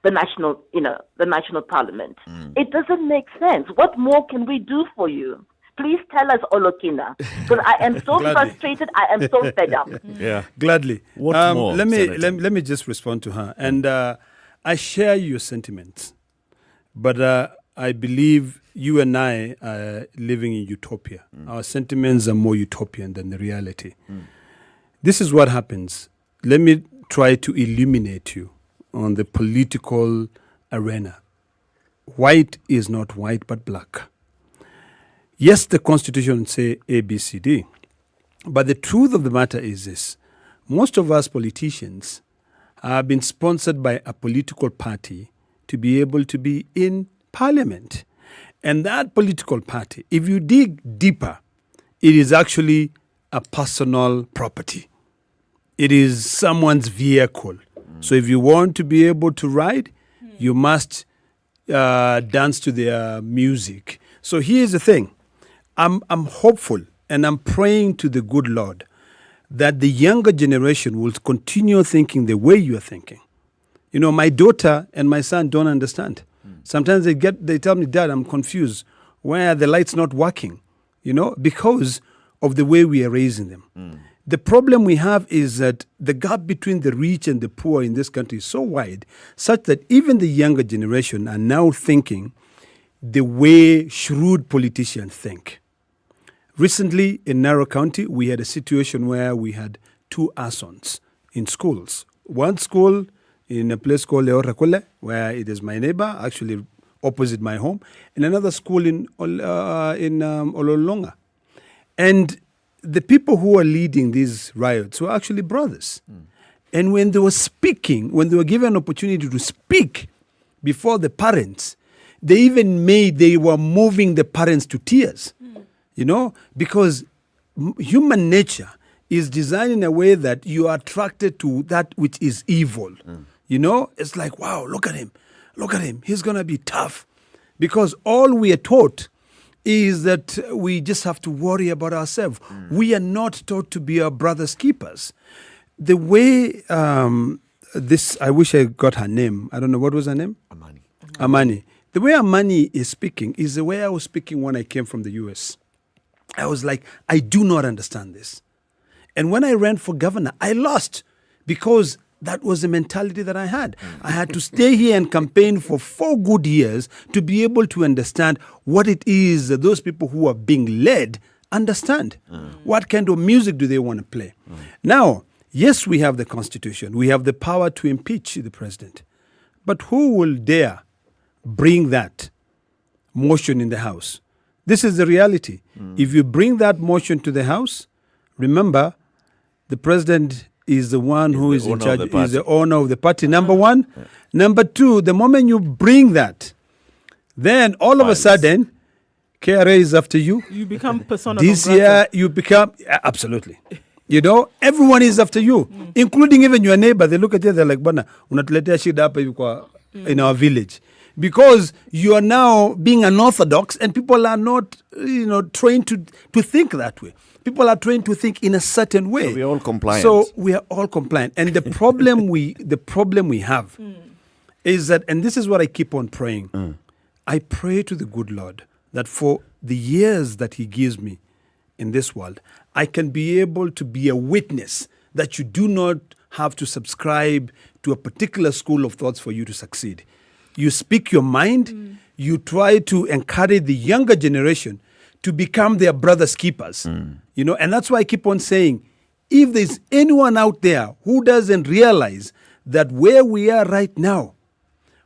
the national parliament. It doesn't make sense. What more can we do for you? Please tell us, Olokina, because I am so frustrated. I am so fed up. Yeah, gladly. What more? Let me just respond to her, and I share your sentiments, but I believe you and I are living in utopia. Our sentiments are more utopian than the reality. This is what happens. Let me try to illuminate you on the political arena. White is not white, but black. Yes, the Constitution say A, B, C, D. But the truth of the matter is this. Most of us politicians have been sponsored by a political party to be able to be in parliament. And that political party, if you dig deeper, it is actually a personal property. It is someone's vehicle. So if you want to be able to ride, you must dance to their music. So here's the thing. I'm hopeful and I'm praying to the good Lord that the younger generation will continue thinking the way you are thinking. You know, my daughter and my son don't understand. Sometimes they tell me, Dad, I'm confused. Why are the lights not working? You know, because of the way we are raising them. The problem we have is that the gap between the rich and the poor in this country is so wide, such that even the younger generation are now thinking the way shrewd politicians think. Recently, in Narrow County, we had a situation where we had two arsons in schools. One school in a place called Leorakule, where it is my neighbor, actually opposite my home, and another school in Ololonga. And the people who were leading these riots were actually brothers. And when they were speaking, when they were given an opportunity to speak before the parents, they were moving the parents to tears. You know, because human nature is designed in a way that you are attracted to that which is evil. You know, it's like, wow, look at him. He's going to be tough. Because all we are taught is that we just have to worry about ourselves. We are not taught to be our brother's keepers. The way I wish I got her name. I don't know, what was her name? Amani. The way Amani is speaking is the way I was speaking when I came from the US. I was like, I do not understand this. And when I ran for governor, I lost because that was the mentality that I had. I had to stay here and campaign for 4 good years to be able to understand what it is that those people who are being led understand. What kind of music do they want to play? Now, Yes, we have the Constitution. We have the power to impeach the president. But who will dare bring that motion in the House? This is the reality. If you bring that motion to the House, remember, the president is the one who is in charge, is the owner of the party, number one. Yeah. Number two, the moment you bring that, then all of a sudden, KRA is after you. You become persona This non grata. year, you become, absolutely. You know, everyone is after you, including even your neighbor. They look at you, they're like, Bana, unatuletea shida hapa hivi kwa in our village. Because you are now being unorthodox and people are not, trained to think that way. People are trained to think in a certain way. So we are all compliant. So we are all compliant. And the problem we have is that, and this is what I keep on praying. I pray to the good Lord that for the years that he gives me in this world, I can be able to be a witness that you do not have to subscribe to a particular school of thoughts for you to succeed. You speak your mind. You try to encourage the younger generation to become their brother's keepers. And that's why I keep on saying, if there's anyone out there who doesn't realize that where we are right now,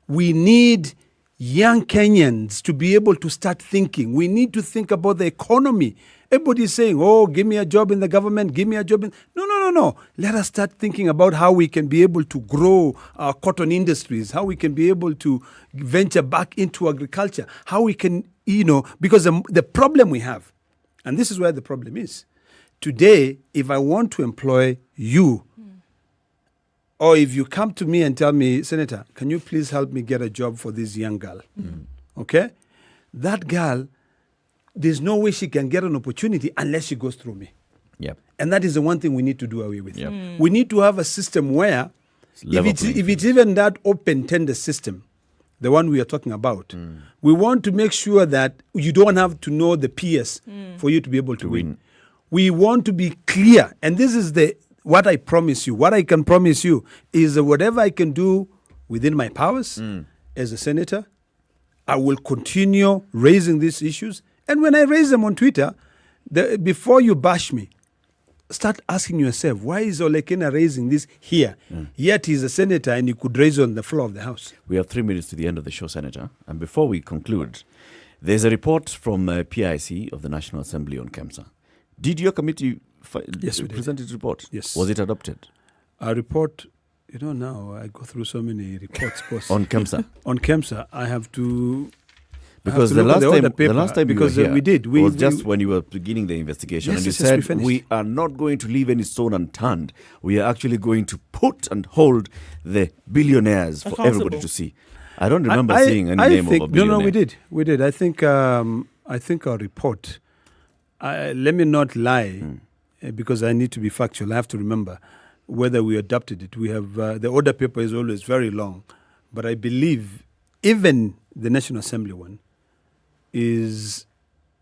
we need young Kenyans to be able to start thinking. We need to think about the economy. Everybody's saying, oh, give me a job in the government, give me a job in... No. Let us start thinking about how we can be able to grow our cotton industries, how we can be able to venture back into agriculture, how we can, because the problem we have, and this is where the problem is. Today, if I want to employ you, or if you come to me and tell me, Senator, can you please help me get a job for this young girl? Okay? That girl, there's no way she can get an opportunity unless she goes through me. Yep. And that is the one thing we need to do away with. Yep. We need to have a system where, if it's even that open tender system, the one we are talking about, we want to make sure that you don't have to know the PS for you to be able to win. We want to be clear. And this is what I promise you. What I can promise you is that whatever I can do within my powers as a senator, I will continue raising these issues. And when I raise them on Twitter, before you bash me, start asking yourself, why is Olekena raising this here? Yet he's a senator and he could raise it on the floor of the House. We have 3 minutes to the end of the show, Senator. And before we conclude, there's a report from PIC of the National Assembly on KEMSA. Did your committee present its report? Yes. Was it adopted? Our report, now I go through so many reports. Boss. On KEMSA? On KEMSA, I have to... Because the last time because you were here, we did. Was just when you were beginning the investigation, and you said we are not going to leave any stone unturned. We are actually going to put and hold the billionaires for everybody to see. I don't remember seeing any name of a billionaire. No, we did. I think our report. Let me not lie, because I need to be factual. I have to remember whether we adopted it. We have the order paper is always very long, but I believe even the National Assembly one. Is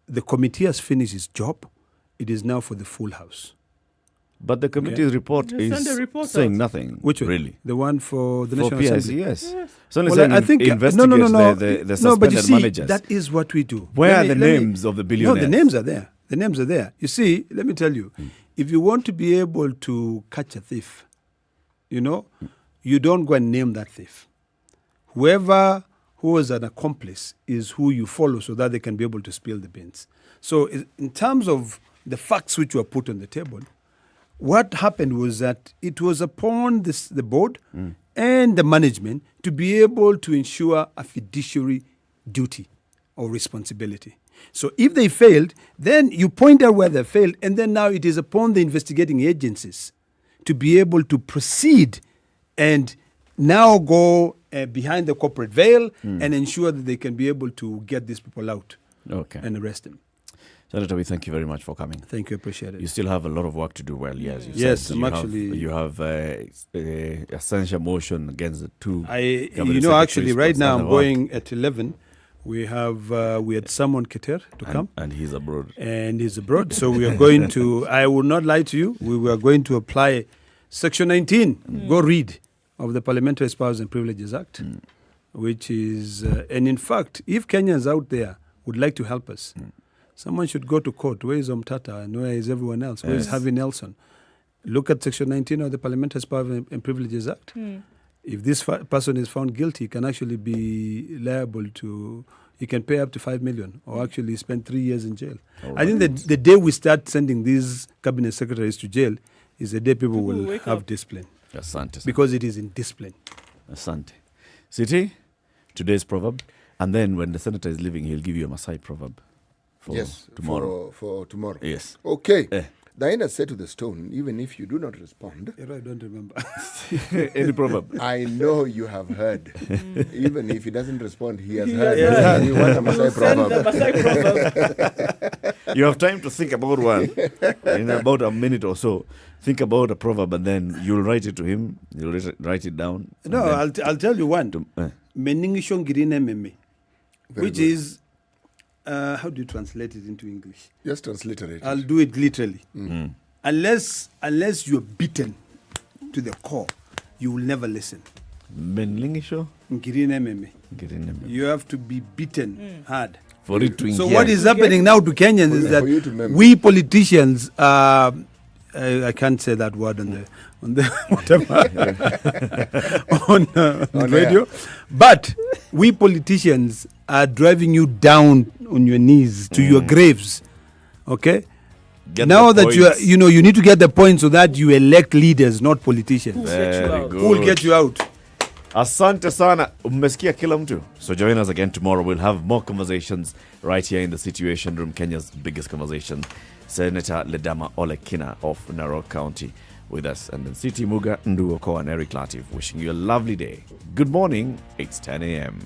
the committee has finished its job. It is now for the full House. But the committee's report is saying nothing. Which one? Really? The one for the National National Assembly? Yes. It's only saying investigates the suspended but you see, managers. that is what we do. Where are the names of the billionaires? No, the names are there. The names are there. You see, let me tell you, if you want to be able to catch a thief, you don't go and name that thief. Whoever... who is an accomplice is who you follow so that they can be able to spill the beans. So in terms of the facts which were put on the table, what happened was that it was upon the board and the management to be able to ensure a fiduciary duty or responsibility. So if they failed, then you point out where they failed, and then now it is upon the investigating agencies to be able to proceed and now go behind the corporate veil and ensure that they can be able to get these people out and arrest them. Senator, we thank you very much for coming. Thank you, appreciate it. You still have a lot of work to do. Well, yes, you have a censure motion against the two. Actually, right now I'm going at 11. We had someone Keter to come, and he's abroad. So we are going to. I will not lie to you. We were going to apply Section 19. Go read. Of the Parliamentary Powers and Privileges Act, which is, and in fact, if Kenyans out there would like to help us, someone should go to court. Where is Omtata and where is everyone else? Where is Harvey Nelson? Look at Section 19 of the Parliamentary Powers and Privileges Act. If this person is found guilty, he can actually be liable to, he can pay up to 5 million or actually spend 3 years in jail. I think that the day we start sending these cabinet secretaries to jail is the day people will have discipline. Asante. Because it is in discipline. Asante. City, today's proverb. And then when the senator is leaving, he'll give you a Maasai proverb for tomorrow. For tomorrow. Yes. Okay. Diana said to the stone, even if you do not respond. I don't remember. Any proverb? I know you have heard. Even if he doesn't respond, he has heard. You want a Maasai proverb. You have time to think about one. In about a minute or so, think about a proverb and then you'll write it to him. You'll write it down. No, I'll tell you one. Meningishon girine meme. Which is, how do you translate it into English? Just transliterate it. I'll do it literally. Unless you're beaten to the core, you will never listen. Menlingisho? Girine meme. You have to be beaten hard. For it to So what is happening now to Kenyans is that we politicians, I can't say that word on the whatever on radio, but we politicians are driving you down on your knees to your graves. Okay. Now that you need to get the point so that you elect leaders, not politicians. Very good. Who will get you out? Asante sana. Umesikia kila mtu. So join us again tomorrow. We'll have more conversations right here in the Situation Room, Kenya's biggest conversation. Senator Ledama Olekina of Narok County with us. And then City Muga, Nduoko and Eric Latif wishing you a lovely day. Good morning. It's 10 a.m.